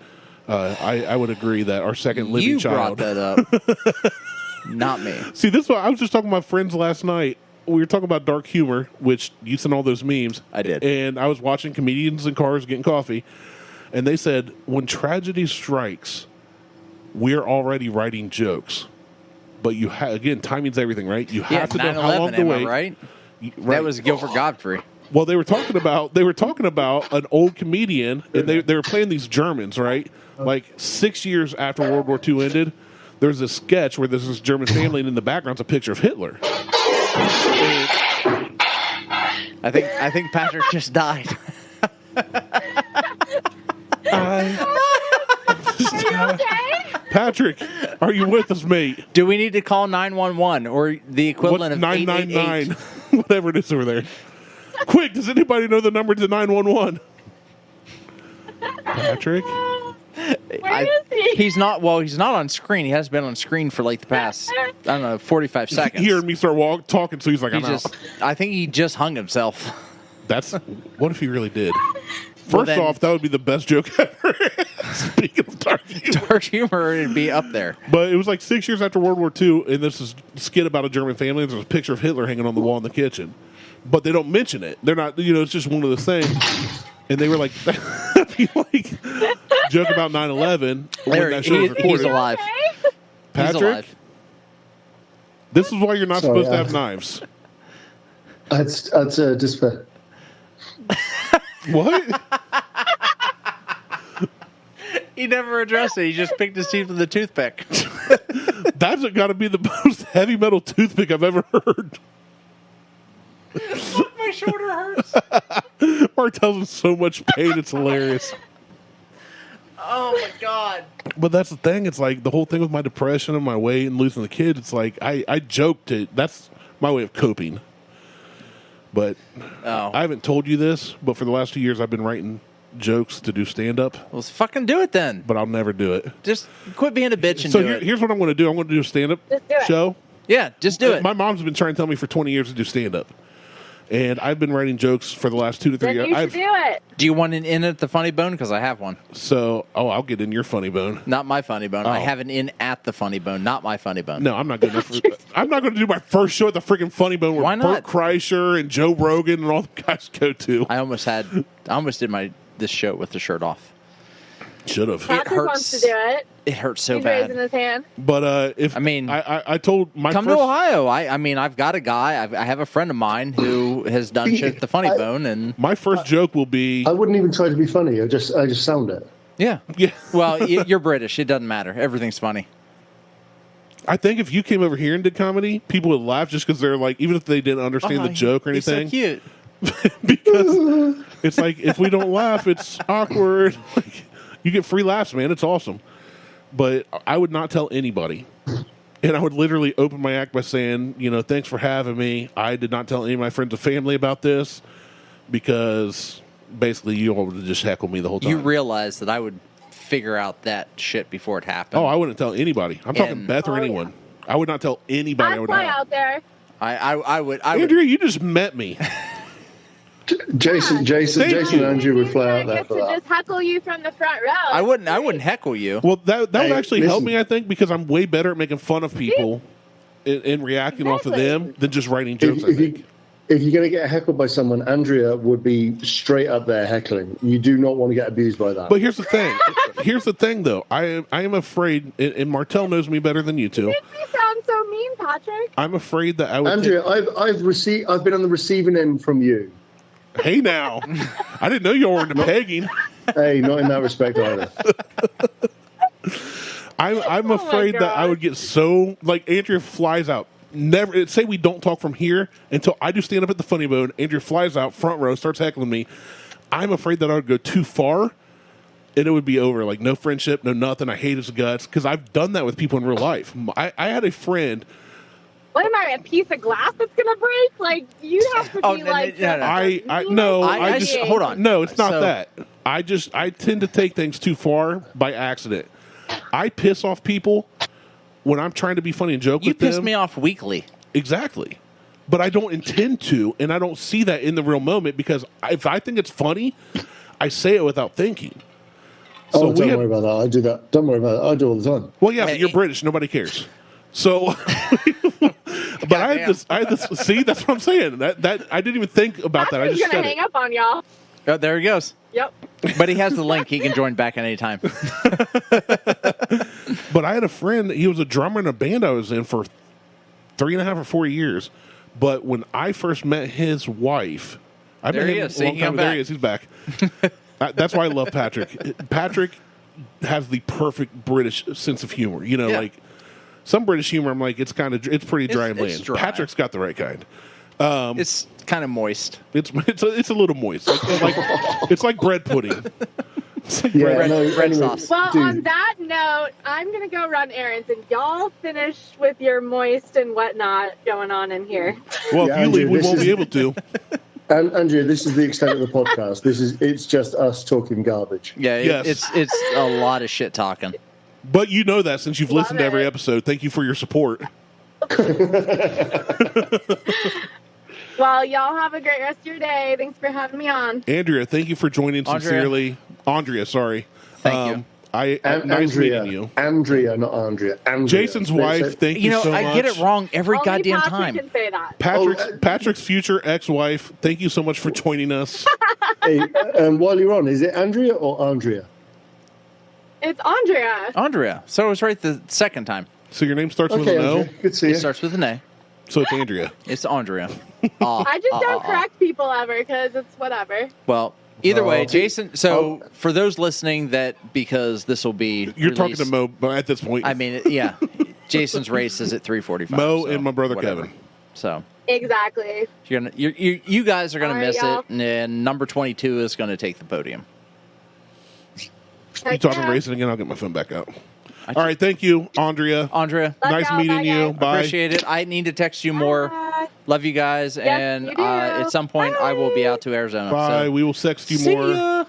I would agree that our second living child... You brought that up. Not me. See, this one, I was just talking to my friends last night. We were talking about dark humor, which you sent all those memes. I did. And I was watching comedians in cars getting coffee. And they said, when tragedy strikes, we're already writing jokes. But again, timing's everything, right? You have to know how long to wait. Right? Right? That was Guilford Godfrey. Well, they were talking about an old comedian, and they were playing these Germans, right? Like 6 years after World War II ended, there's a sketch where there's this German family, and in the background's a picture of Hitler. I think Patrick just died. Patrick, are you with us, mate? Do we need to call 911 or the equivalent of 999? Whatever it is over there. Quick, does anybody know the number to 911? Patrick? Where is he? He's not on screen. He has been on screen for like the past, 45 seconds. He heard me start talking, so he's like, I'm out. I think he just hung himself. What if he really did? First off, that would be the best joke ever. Speaking of dark humor. Dark humor would be up there. But it was like 6 years after World War II, and this is a skit about a German family. There's a picture of Hitler hanging on the wall in the kitchen. But they don't mention it. They're not, it's just one of those things. And they were like, joke about 9/11 when that show was recorded. He's alive. Patrick, he's alive. This is why you're not supposed to have knives. That's just for... What? He never addressed it. He just picked his teeth with a toothpick. That's got to be the most heavy metal toothpick I've ever heard. My shoulder hurts. Martelle's in so much pain, it's hilarious. Oh my God. But that's the thing. It's like the whole thing with my depression and my weight and losing the kids. It's like I joked it. That's my way of coping. But I haven't told you this, but for the last 2 years I've been writing jokes to do stand-up. Well, let's fucking do it then. But I'll never do it. Just quit being a bitch and do it. Here's what I'm going to do. I'm going to do a stand-up show. Yeah, just do it. My mom's been trying to tell me for 20 years to do stand-up. And I've been writing jokes for the last 2 to 3 years. You should do it. Do you want an in at the funny bone? Because I have one. So, I'll get in your funny bone. Not my funny bone. Oh. I have an in at the funny bone, not my funny bone. No, I'm not good enough. I'm not going to do my first show at the freaking funny bone where Why not? Bert Kreischer and Joe Rogan and all the guys go to. I almost did this show with the shirt off. Should have. Patrick wants to do it. It hurts so He's bad. raising his hand. But I told my come to Ohio. I've got a guy. I have a friend of mine who has done shit at the funny bone, and my first joke will be. I wouldn't even try to be funny. I just sound it. Yeah. Well, you're British. It doesn't matter. Everything's funny. I think if you came over here and did comedy, people would laugh just because they're like, even if they didn't understand the joke or anything. He's so cute. Because it's like if we don't laugh, it's awkward. Like, you get free laughs, man. It's awesome. But I would not tell anybody. And I would literally open my act by saying, thanks for having me. I did not tell any of my friends or family about this because basically you all would just heckle me the whole time. You realize that I would figure out that shit before it happened. Oh, I wouldn't tell anybody. I'm talking Beth or anyone. I would not tell anybody. I'd fly out there. I would. Andrea, you just met me. Jason and Andrew would fly out there Get for to that. just heckle you from the front row. I wouldn't heckle you. Well, that would Hey, actually help listen. me, I think, because I'm way better at making fun of people and reacting off of them than just writing jokes, I think. If you're going to get heckled by someone, Andrea would be straight up there heckling. You do not want to get abused by that. But here's the thing. Here's the thing, though. I am afraid, and Martelle knows me better than you two. You make me sound so mean, Patrick. I'm afraid that I would. Andrea, I've been on the receiving end from you. Hey, now, I didn't know you were into pegging. Hey, not in that respect either. I'm afraid that I would get so like Andrea flies out. Never say we don't talk from here until I do stand up at the funny bone. Andrea flies out front row, starts heckling me. I'm afraid that I would go too far, and it would be over. Like no friendship, no nothing. I hate his guts because I've done that with people in real life. I had a friend. What am I, a piece of glass that's gonna break? Like you have to be like. No. I just hold on. No, it's not that. I tend to take things too far by accident. I piss off people when I'm trying to be funny and joke with them. You piss me off weekly. Exactly. But I don't intend to, and I don't see that in the real moment because if I think it's funny, I say it without thinking. So don't worry about that. I do that. Don't worry about it. I do all the time. Well, yeah, but you're British. Nobody cares. So, but I had this. See, that's what I'm saying. That I didn't even think about that. I just gonna hang up on y'all. Oh, there he goes. Yep. But he has the link. He can join back at any time. But I had a friend. He was a drummer in a band I was in for 3.5 or 4 years. But when I first met his wife, I There met he him is. a long See, time. I'm There back. he is. He's back. That's why I love Patrick. Patrick has the perfect British sense of humor. You know, Yeah. like some British humor. I'm like, it's pretty dry and It's bland. dry. Patrick's got the right kind. It's kind of moist. It's a little moist. Like it's like bread pudding. It's like bread. Red sauce. Well, Dude. on that note, I'm gonna go run errands, and y'all finish with your moist and whatnot going on in here. Well, Yeah, if you leave, we Andrew, won't this be is- able to. And Andrea, this is the extent of the podcast. It's just us talking garbage. Yeah, Yes. it's a lot of shit talking. But you know that since you've Love listened to every it. episode. Thank you for your support. Well, y'all have a great rest of your day. Thanks for having me on. Andrea, thank you for joining Andrea. sincerely. Andrea, sorry. Thank you. Nice meeting you. Andrea, not Andrea. Andrea. Jason's wife, thank you, You know, so much. I get it wrong every Only goddamn Patrick time. can say that. Patrick's future ex-wife, thank you so much for joining us. Hey, while you're on, is it Andrea or Andrea? It's Andrea. Andrea. So it was right the second time. So your name starts with Okay, an O, Andrea. Good to see It you. starts with an A. so it's Andrea. It's Andrea. I just don't correct people ever because it's whatever. Well, either way, Oh, Jason. So for those listening, that because this will be You're talking released- to Mo but at this point. I mean, yeah. Jason's race is at 3:45. Mo so and my brother whatever. Kevin. So Exactly. you guys are gonna All right, miss y'all. it, and number 22 is gonna take the podium. You Heck talking yeah. racing again? I'll get my phone back out. All right, thank you, Andrea. Andrea, Love Nice y'all. meeting Bye, you. guys. Bye. appreciate it. I need to text you more. Bye. Love you guys, Yes, and you do. at some point I will be out to Arizona. Bye. So. We will sext you See more. ya.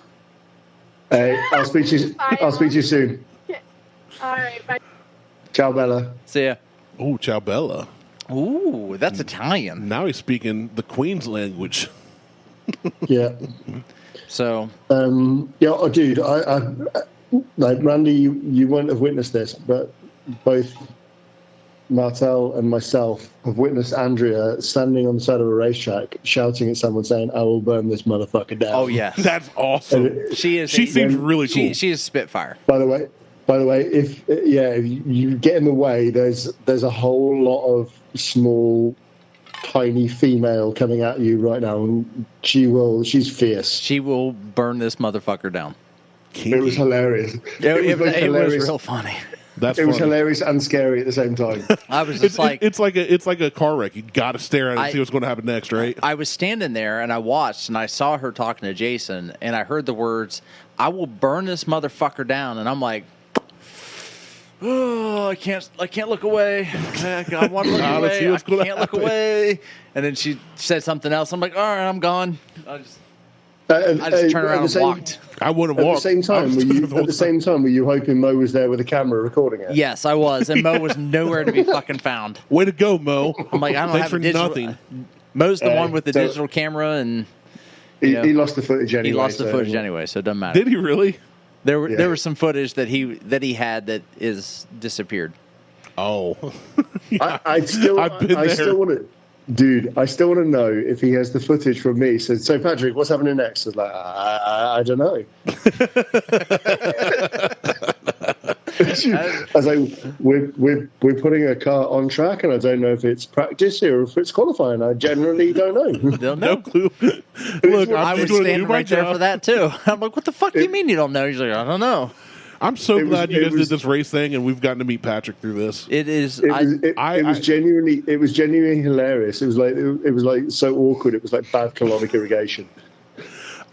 Hey, I'll speak to you. Bye, I'll speak to you soon. All right. Bye. Ciao, Bella. See ya. Oh, ciao bella. Ooh, that's Italian. Now he's speaking the Queen's language. Yeah. So Dude, I like Randy, you won't have witnessed this, but both Martelle and myself have witnessed Andrea standing on the side of a racetrack shouting at someone saying, "I will burn this motherfucker down." oh yes, That's awesome. she is. She seems really cool. She is Spitfire. By the way, if you get in the way, there's a whole lot of small, tiny female coming at you right now, and she's fierce. She will burn this motherfucker down. Kinky. It was hilarious. It both was hilarious. real funny. That's It was funny. hilarious and scary at the same time. I was just It's like a car wreck. You got to stare at it and see what's going to happen next, right? I was standing there and I watched and I saw her talking to Jason and I heard the words, "I will burn this motherfucker down," and I'm like, "Oh, I can't look away. I want to look Let's away. see I what's gonna can't look happen." away." And then she said something else. I'm like, "All right, I'm gone." I just turned around and walked. I wouldn't At walk. the same time, were you hoping Mo was there with a camera recording it? Yes, I was, and Mo was nowhere to be fucking found. Way to go, Mo. I'm like, I don't Thanks have for a digital. nothing. Mo's the Hey, one with the don't- digital camera, and He lost the footage anyway. He lost the footage anyway, so it doesn't matter. Did he really? There was some footage that he had that is disappeared. Oh, I still want to, dude. I still want to know if he has the footage from me. So Patrick, what's happening next? I was like, I don't know. I was like, we're putting a car on track, and I don't know if it's practice or if it's qualifying. I generally don't know. They'll know. no clue. Look, I was standing right there for that too. I'm like, what the fuck do you mean you don't know? He's like, I don't know. I'm so glad you guys did this race thing, and we've gotten to meet Patrick through this. It was genuinely hilarious. It was like so awkward. It was like bad colonic irrigation.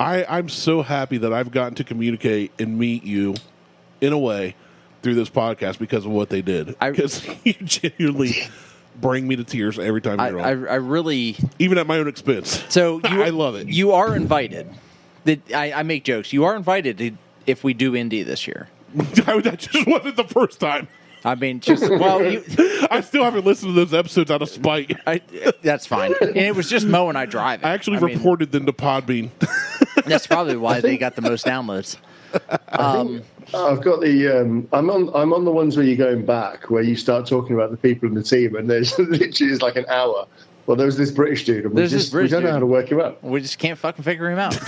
I'm so happy that I've gotten to communicate and meet you in a way through this podcast because of what they did. Because you genuinely bring me to tears every time you're on. I really, even at my own expense. So I love it. You are invited. I make jokes. You are invited if we do Indy this year. That just wasn't the first time. I mean, I still haven't listened to those episodes out of spite. That's fine. And it was just Mo and I driving. I actually reported them to Podbean. That's probably why they got the most downloads. I've got the. I'm on the ones where you're going back, where you start talking about the people in the team, and there's literally is like an hour. Well, there was this British dude, and we don't know how to work him up. We just can't fucking figure him out.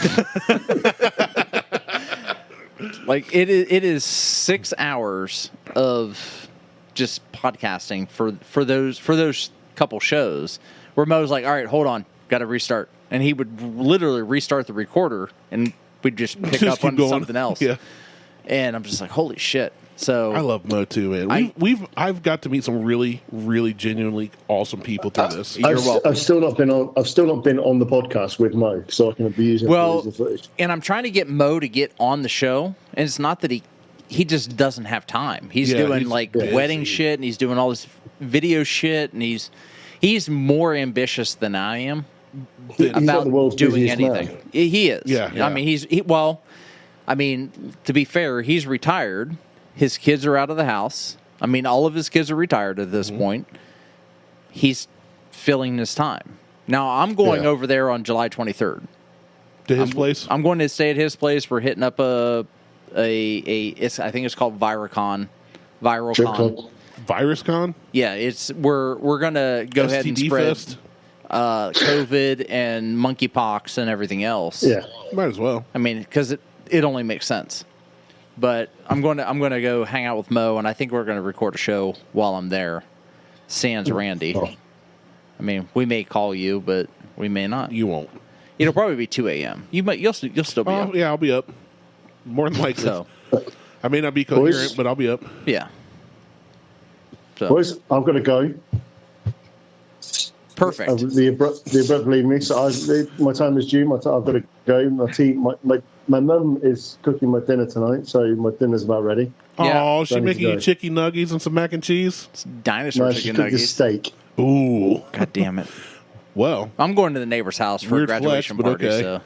Like it is 6 hours of just podcasting for those couple shows where Mo's like, all right, hold on, got to restart, and he would literally restart the recorder, and we'd just pick up on something else. Yeah, and I'm just like, holy shit. So I love Mo too, man. I've got to meet some really, really genuinely awesome people through this. I've still not been on the podcast with Mo, so I can abuse him. Well, and I'm trying to get Mo to get on the show, and it's not that he just doesn't have time. He's doing wedding shit, and he's doing all this video shit, and he's more ambitious than I am about doing anything. Man. He is. Yeah. I mean, to be fair, he's retired. His kids are out of the house. I mean, all of his kids are retired at this point. He's filling his time. Now, I'm going over there on July 23rd. To his place? I'm going to stay at his place. We're hitting up I think it's called ViralCon. VirusCon? Yeah, we're going to go ahead and spread COVID and monkeypox and everything else. Yeah. Might as well. I mean, because it only makes sense. But I'm going to go hang out with Mo, and I think we're going to record a show while I'm there. Sans Randy. Oh. I mean, we may call you, but we may not. You won't. It'll probably be 2 a.m. You'll still be up. Yeah, I'll be up. More than likely. So, I may not be coherent, but I'll be up. Yeah. So. Boys, I've got to go. Perfect. The abrupt leave me, so my time is due. I've got to go. My mum is cooking my dinner tonight, so my dinner's about ready. Oh, she's making you chicken nuggets and some mac and cheese? It's dinosaur chicken nuggets. Steak. Ooh. God damn it. Well. I'm going to the neighbor's house for a graduation party. Okay.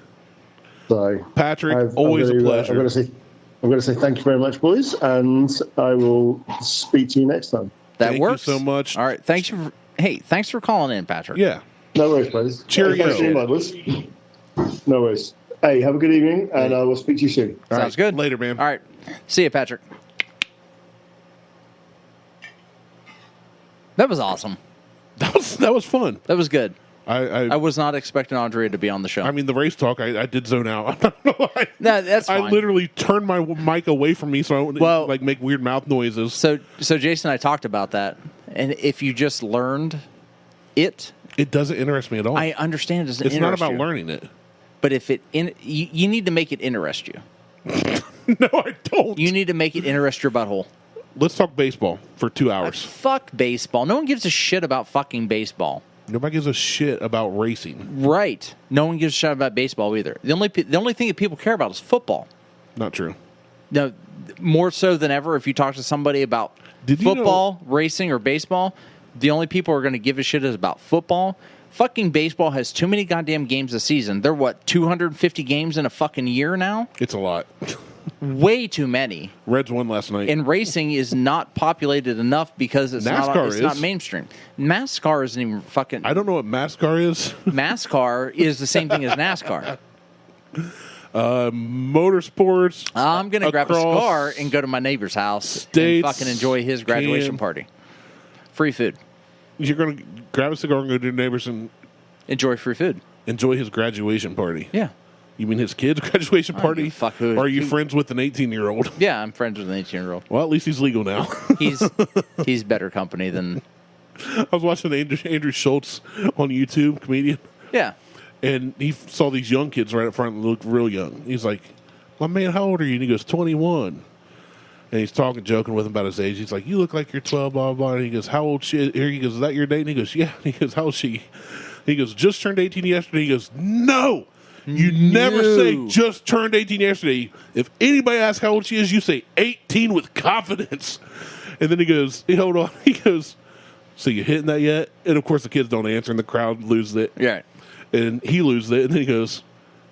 So Patrick, always a pleasure. I'm going to say thank you very much, boys, and I will speak to you next time. That works. Thank you so much. All right. Thanks for calling in, Patrick. Yeah. No worries, buddies. Cheerio. No worries. Hey, have a good evening, and I will speak to you soon. Sounds good. Later, man. All right. See you, Patrick. That was awesome. That was fun. That was good. I was not expecting Andria to be on the show. I mean, the race talk, I did zone out. That's fine. I literally turned my mic away from me so I wouldn't make weird mouth noises. So Jason and I talked about that, and if you just learned it doesn't interest me at all. I understand it doesn't interest interest you. It's not about you. learning it. But if you need to make it interest you. No, I don't. You need to make it interest your butthole. Let's talk baseball for 2 hours. Fuck baseball. No one gives a shit about fucking baseball. Nobody gives a shit about racing. Right. No one gives a shit about baseball either. The only thing that people care about is football. Not true. No, more so than ever. If you talk to somebody about football, racing, or baseball, the only people who are going to give a shit is about football. Fucking baseball has too many goddamn games a season. They're 250 games in a fucking year now? It's a lot. Way too many. Reds won last night. And racing is not populated enough because it's not mainstream. NASCAR isn't even fucking... I don't know what NASCAR is. NASCAR is the same thing as NASCAR. Motorsports. I'm going to grab a across cigar and go to my neighbor's house and states fucking enjoy his graduation party. Free food. You're going to grab a cigar and go to your neighbors and Enjoy free food. enjoy his graduation party. Yeah. You mean his kid's graduation I don't party? give a fuck who- Or are you friends with an 18-year-old? Yeah, I'm friends with an 18-year-old. Well, at least he's legal now. He's better company than... I was watching Andrew Schultz on YouTube, comedian, Yeah. and he saw these young kids right up front and looked real young. He's like, "My man, how old are you?" And he goes, 21. And he's talking, joking with him about his age. He's like, "You look like you're 12, blah, blah, blah." And he goes, "How old she is?" Here he goes, "Is that your date?" And he goes, "Yeah." And he goes, "How old is she?" He goes, "Just turned 18 yesterday." He goes, "No. You never say just turned 18 yesterday. If anybody asks how old she is, you say 18 with confidence." And then he goes, hold on. He goes, "So you hitting that yet?" And of course the kids don't answer and the crowd loses it. Yeah. And he loses it. And then he goes,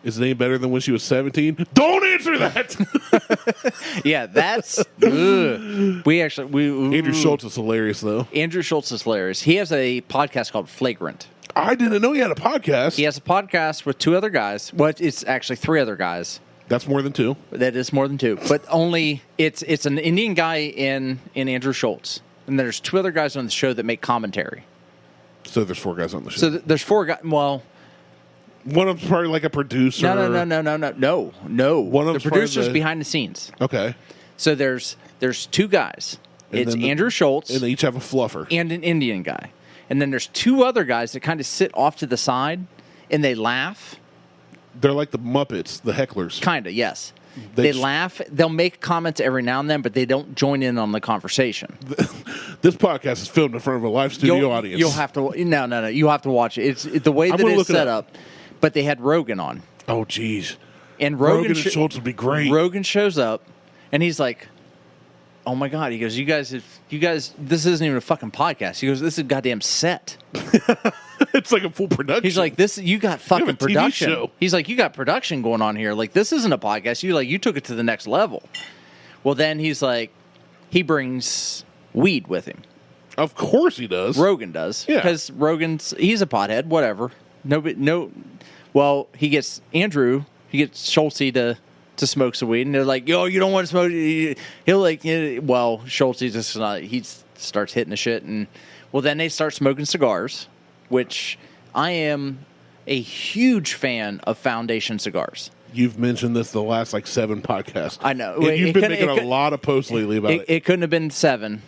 "Is it any better than when she was 17? Don't answer that. Yeah, that's... ugh. We Andrew Schultz is hilarious, though. Andrew Schultz is hilarious. He has a podcast called Flagrant. I didn't know he had a podcast. He has a podcast with two other guys. Well, it's actually three other guys. That's more than two. That is more than two. But only... It's an Indian guy in Andrew Schultz. And there's two other guys on the show that make commentary. So there's four guys on the show. So there's four guys... Well... One of them's probably like a producer. No. One of the them's producer's the- behind the scenes. Okay. So there's two guys. And It's then Andrew Schultz And they each have a fluffer. and an Indian guy. And then there's two other guys that kind of sit off to the side and they laugh. They're like the Muppets, the hecklers. Kind of, yes. They They just- laugh. They'll make comments every now and then, but they don't join in on the conversation. This podcast is filmed in front of a live studio audience. You'll have to... No. You have to watch it. It's the way I'm that gonna it's look it set up. up. But they had Rogan on. Oh, jeez. And Rogan and Schultz would be great. Rogan shows up, and he's like, "Oh my god!" He goes, "You guys, this isn't even a fucking podcast." He goes, "This is a goddamn set." It's like a full production. He's like, "This, you got fucking a TV production." show. He's like, "You got production going on here. Like, this isn't a podcast. You took it to the next level." Well, then he's like, he brings weed with him. Of course he does. Rogan does, Yeah. because he's a pothead. Whatever. Well, he gets Schultz to smoke some weed, and they're like, "Yo, you don't want to smoke." He'll like, Schultz just he starts hitting the shit, and then they start smoking cigars, which I am a huge fan of Foundation cigars. You've mentioned this the last 7 podcasts. I know. And you've been making a lot of posts lately about it. It couldn't have been 7,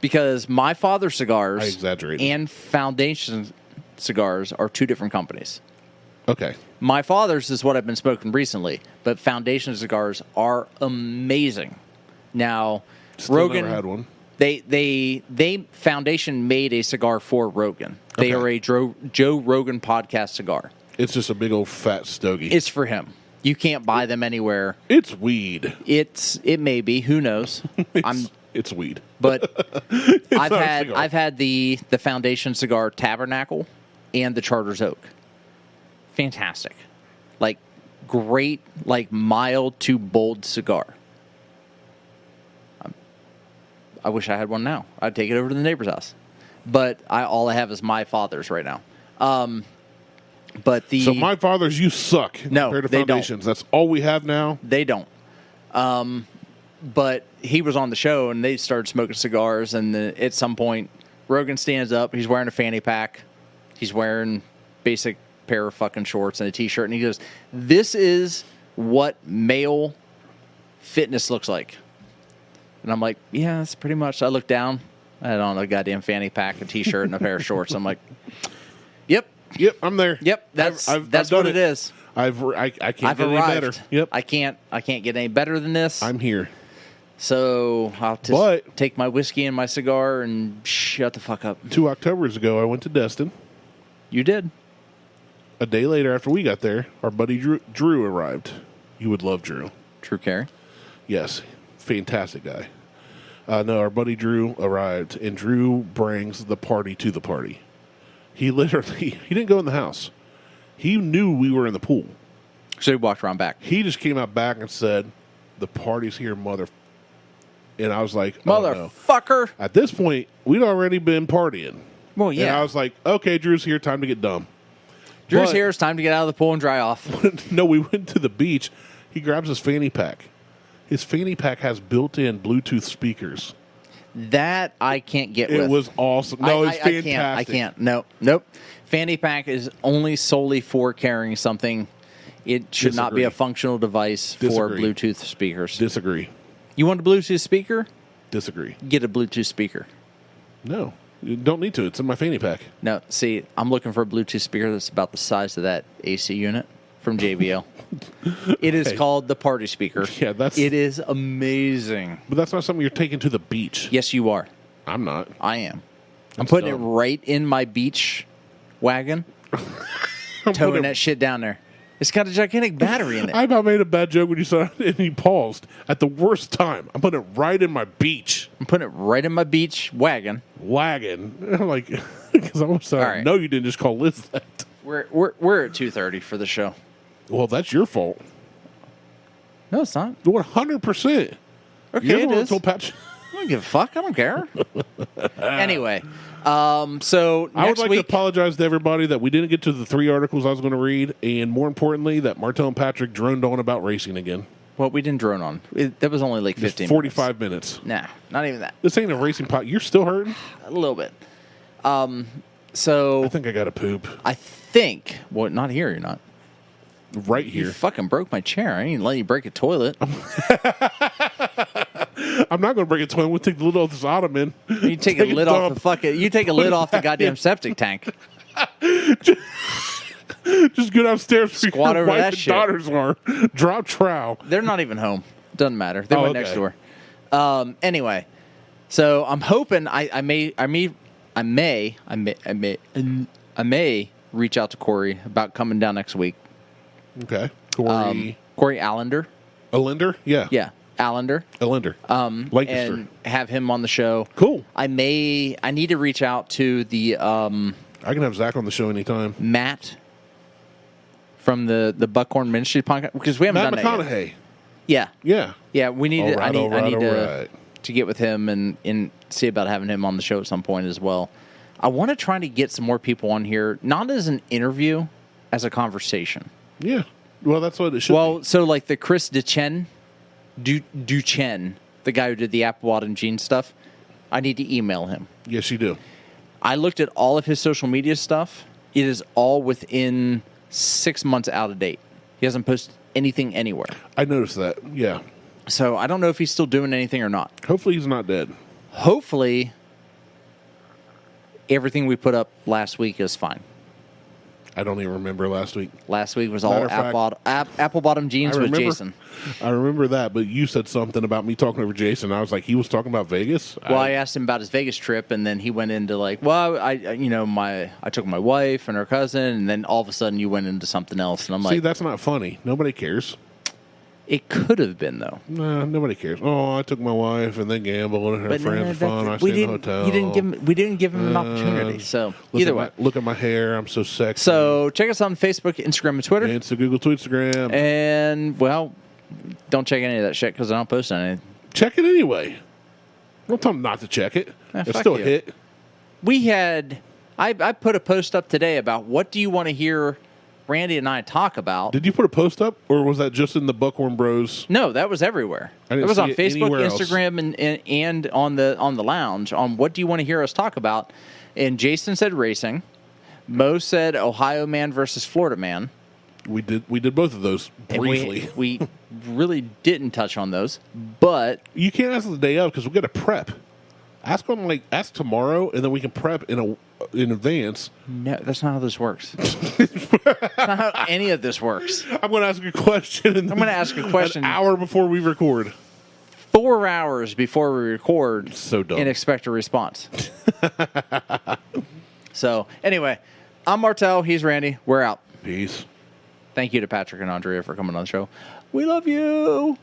because My Father Cigars I exaggerated. and Foundation Cigars are two different companies. Okay. My Father's is what I've been smoking recently, but Foundation cigars are amazing. Now, Still Rogan never had one. They Foundation made a cigar for Rogan. They Okay. are a Joe Rogan podcast cigar. It's just a big old fat stogie. It's for him. You can't buy them anywhere. It's weed. It may be. Who knows? It's weed. But not a cigar. I've had the Foundation cigar Tabernacle and the Charters Oak. Fantastic. Great, mild to bold cigar. I wish I had one now. I'd take it over to the neighbor's house. But all I have is My Father's right now. So My Father's, you suck No, compared to they don't. Foundations. That's all we have now. They don't. But he was on the show, and they started smoking cigars, and at some point, Rogan stands up. He's wearing a fanny pack. He's wearing basic pair of fucking shorts and a T-shirt, and he goes, "This is what male fitness looks like." And I'm like, "Yeah, that's pretty much." I look down. I had on a goddamn fanny pack, a T-shirt, and a pair of shorts. I'm like, "Yep, Yep, I'm there. yep, that's I've what done it is." I can't I've get any arrived. better. Yep. I can't get any better than this. I'm here. So I'll just But- take my whiskey and my cigar and shut the fuck up. 2 Octobers ago, I went to Destin. You did. A day later, after we got there, our buddy Drew arrived. You would love Drew. True Carry. Yes, fantastic guy. No, our buddy Drew arrived, and Drew brings the party to the party. He didn't go in the house. He knew we were in the pool. So he walked around back. He just came out back and said, "The party's here, mother." And I was like, "Oh, no." Motherfucker. At this point, we'd already been partying. Well, And yeah. I was like, "Okay, Drew's here. Time to get dumb." Drew's here. It's time to get out of the pool and dry off. No, we went to the beach. He grabs his fanny pack. His fanny pack has built-in Bluetooth speakers. That I can't get with. It was awesome. No, it's fantastic. I can't. Nope. Fanny pack is only solely for carrying something. It should not be a functional device for Bluetooth speakers. Disagree. You want a Bluetooth speaker? Disagree. Get a Bluetooth speaker. No, you don't need to. It's in my fanny pack. No, see, I'm looking for a Bluetooth speaker that's about the size of that AC unit from JBL. It is called the party speaker. Yeah, it is amazing. But that's not something you're taking to the beach. Yes, you are. I'm not. I am. I'm putting it right in my beach wagon, towing that shit down there. It's got a gigantic battery in it. I about made a bad joke when you said it and he paused at the worst time. I'm putting it right in my beach. I'm putting it right in my beach wagon. I'm like, because I'm sorry. Right. No, you didn't just call Liz that. We're at 2:30 for the show. Well, that's your fault. No, it's not. 100%. Okay, it is. Told Pat- I don't give a fuck. I don't care. Anyway, so I would next like week, to apologize to everybody that we didn't get to the 3 articles I was going to read, and more importantly, that Martelle and Patrick droned on about racing again. Well, we didn't drone on. That was only like 15 45 minutes. Nah, not even that. This ain't a racing pot. You're still hurting? A little bit. So I think I got to poop. I think. Well, not here. You're not. Right here. You fucking broke my chair. I didn't let you break a toilet. I'm not going to break a toilet. We'll take the lid off this ottoman. You take a lid off the fucking. You take a lid off the goddamn septic tank. Just go downstairs. Squat over wife that and shit. Daughters are drop trowel. They're not even home. Doesn't matter. They went next door. Anyway, so I'm hoping I may reach out to Corey about coming down next week. Okay. Corey Allender. Allender? Yeah. Yeah. Allender. Allender. Lancaster. And have him on the show. Cool. I need to reach out to the I can have Zach on the show anytime. Matt from the Buckhorn Ministry podcast because we haven't Matt done that McConaughey. yet. Yeah. Yeah, we need to. I need to get with him and see about having him on the show at some point as well. I want to try to get some more people on here, not as an interview, as a conversation. Yeah. Well, that's what it should be. So like the Chris Duchenne, the guy who did the Apple Bottom Jeans stuff, I need to email him. Yes, you do. I looked at all of his social media stuff. It is all within 6 months out of date. He hasn't posted anything anywhere. I noticed that. Yeah. So I don't know if he's still doing anything or not. Hopefully he's not dead. Hopefully everything we put up last week is fine. I don't even remember last week. Last week was all Apple Bottom Jeans with Jason. I remember that, but you said something about me talking over Jason. I was like, he was talking about Vegas? Well, I asked him about his Vegas trip, and then he went into like, well, I took my wife and her cousin, and then all of a sudden you went into something else, and I'm like, see, that's not funny. Nobody cares. It could have been though. Nah, nobody cares. Oh, I took my wife and then gambled and her friends fun. I stayed in the hotel. We didn't give him an opportunity. So either way, look at my hair. I'm so sexy. So check us out on Facebook, Instagram, and Twitter. And so Google, Instagram. And well, don't check any of that shit because I don't post anything. Check it anyway. Don't tell them not to check it. It's still a hit. We had. I put a post up today about what do you want to hear Randy and I talk about. Did you put a post up, or was that just in the Buckhorn Bros? No, that was everywhere. It was on Facebook, Instagram, and on the lounge. On what do you want to hear us talk about? And Jason said racing. Mo said Ohio man versus Florida man. We did both of those briefly. We really didn't touch on those, but you can't ask the day of because we got to prep. Ask tomorrow, and then we can prep in advance. No, that's not how this works. That's not how any of this works. I'm going to ask a question. I'm going to ask a question an hour before we record. 4 hours before we record. So dumb. And expect a response. So anyway, I'm Martelle. He's Randy. We're out. Peace. Thank you to Patrick and Andrea for coming on the show. We love you.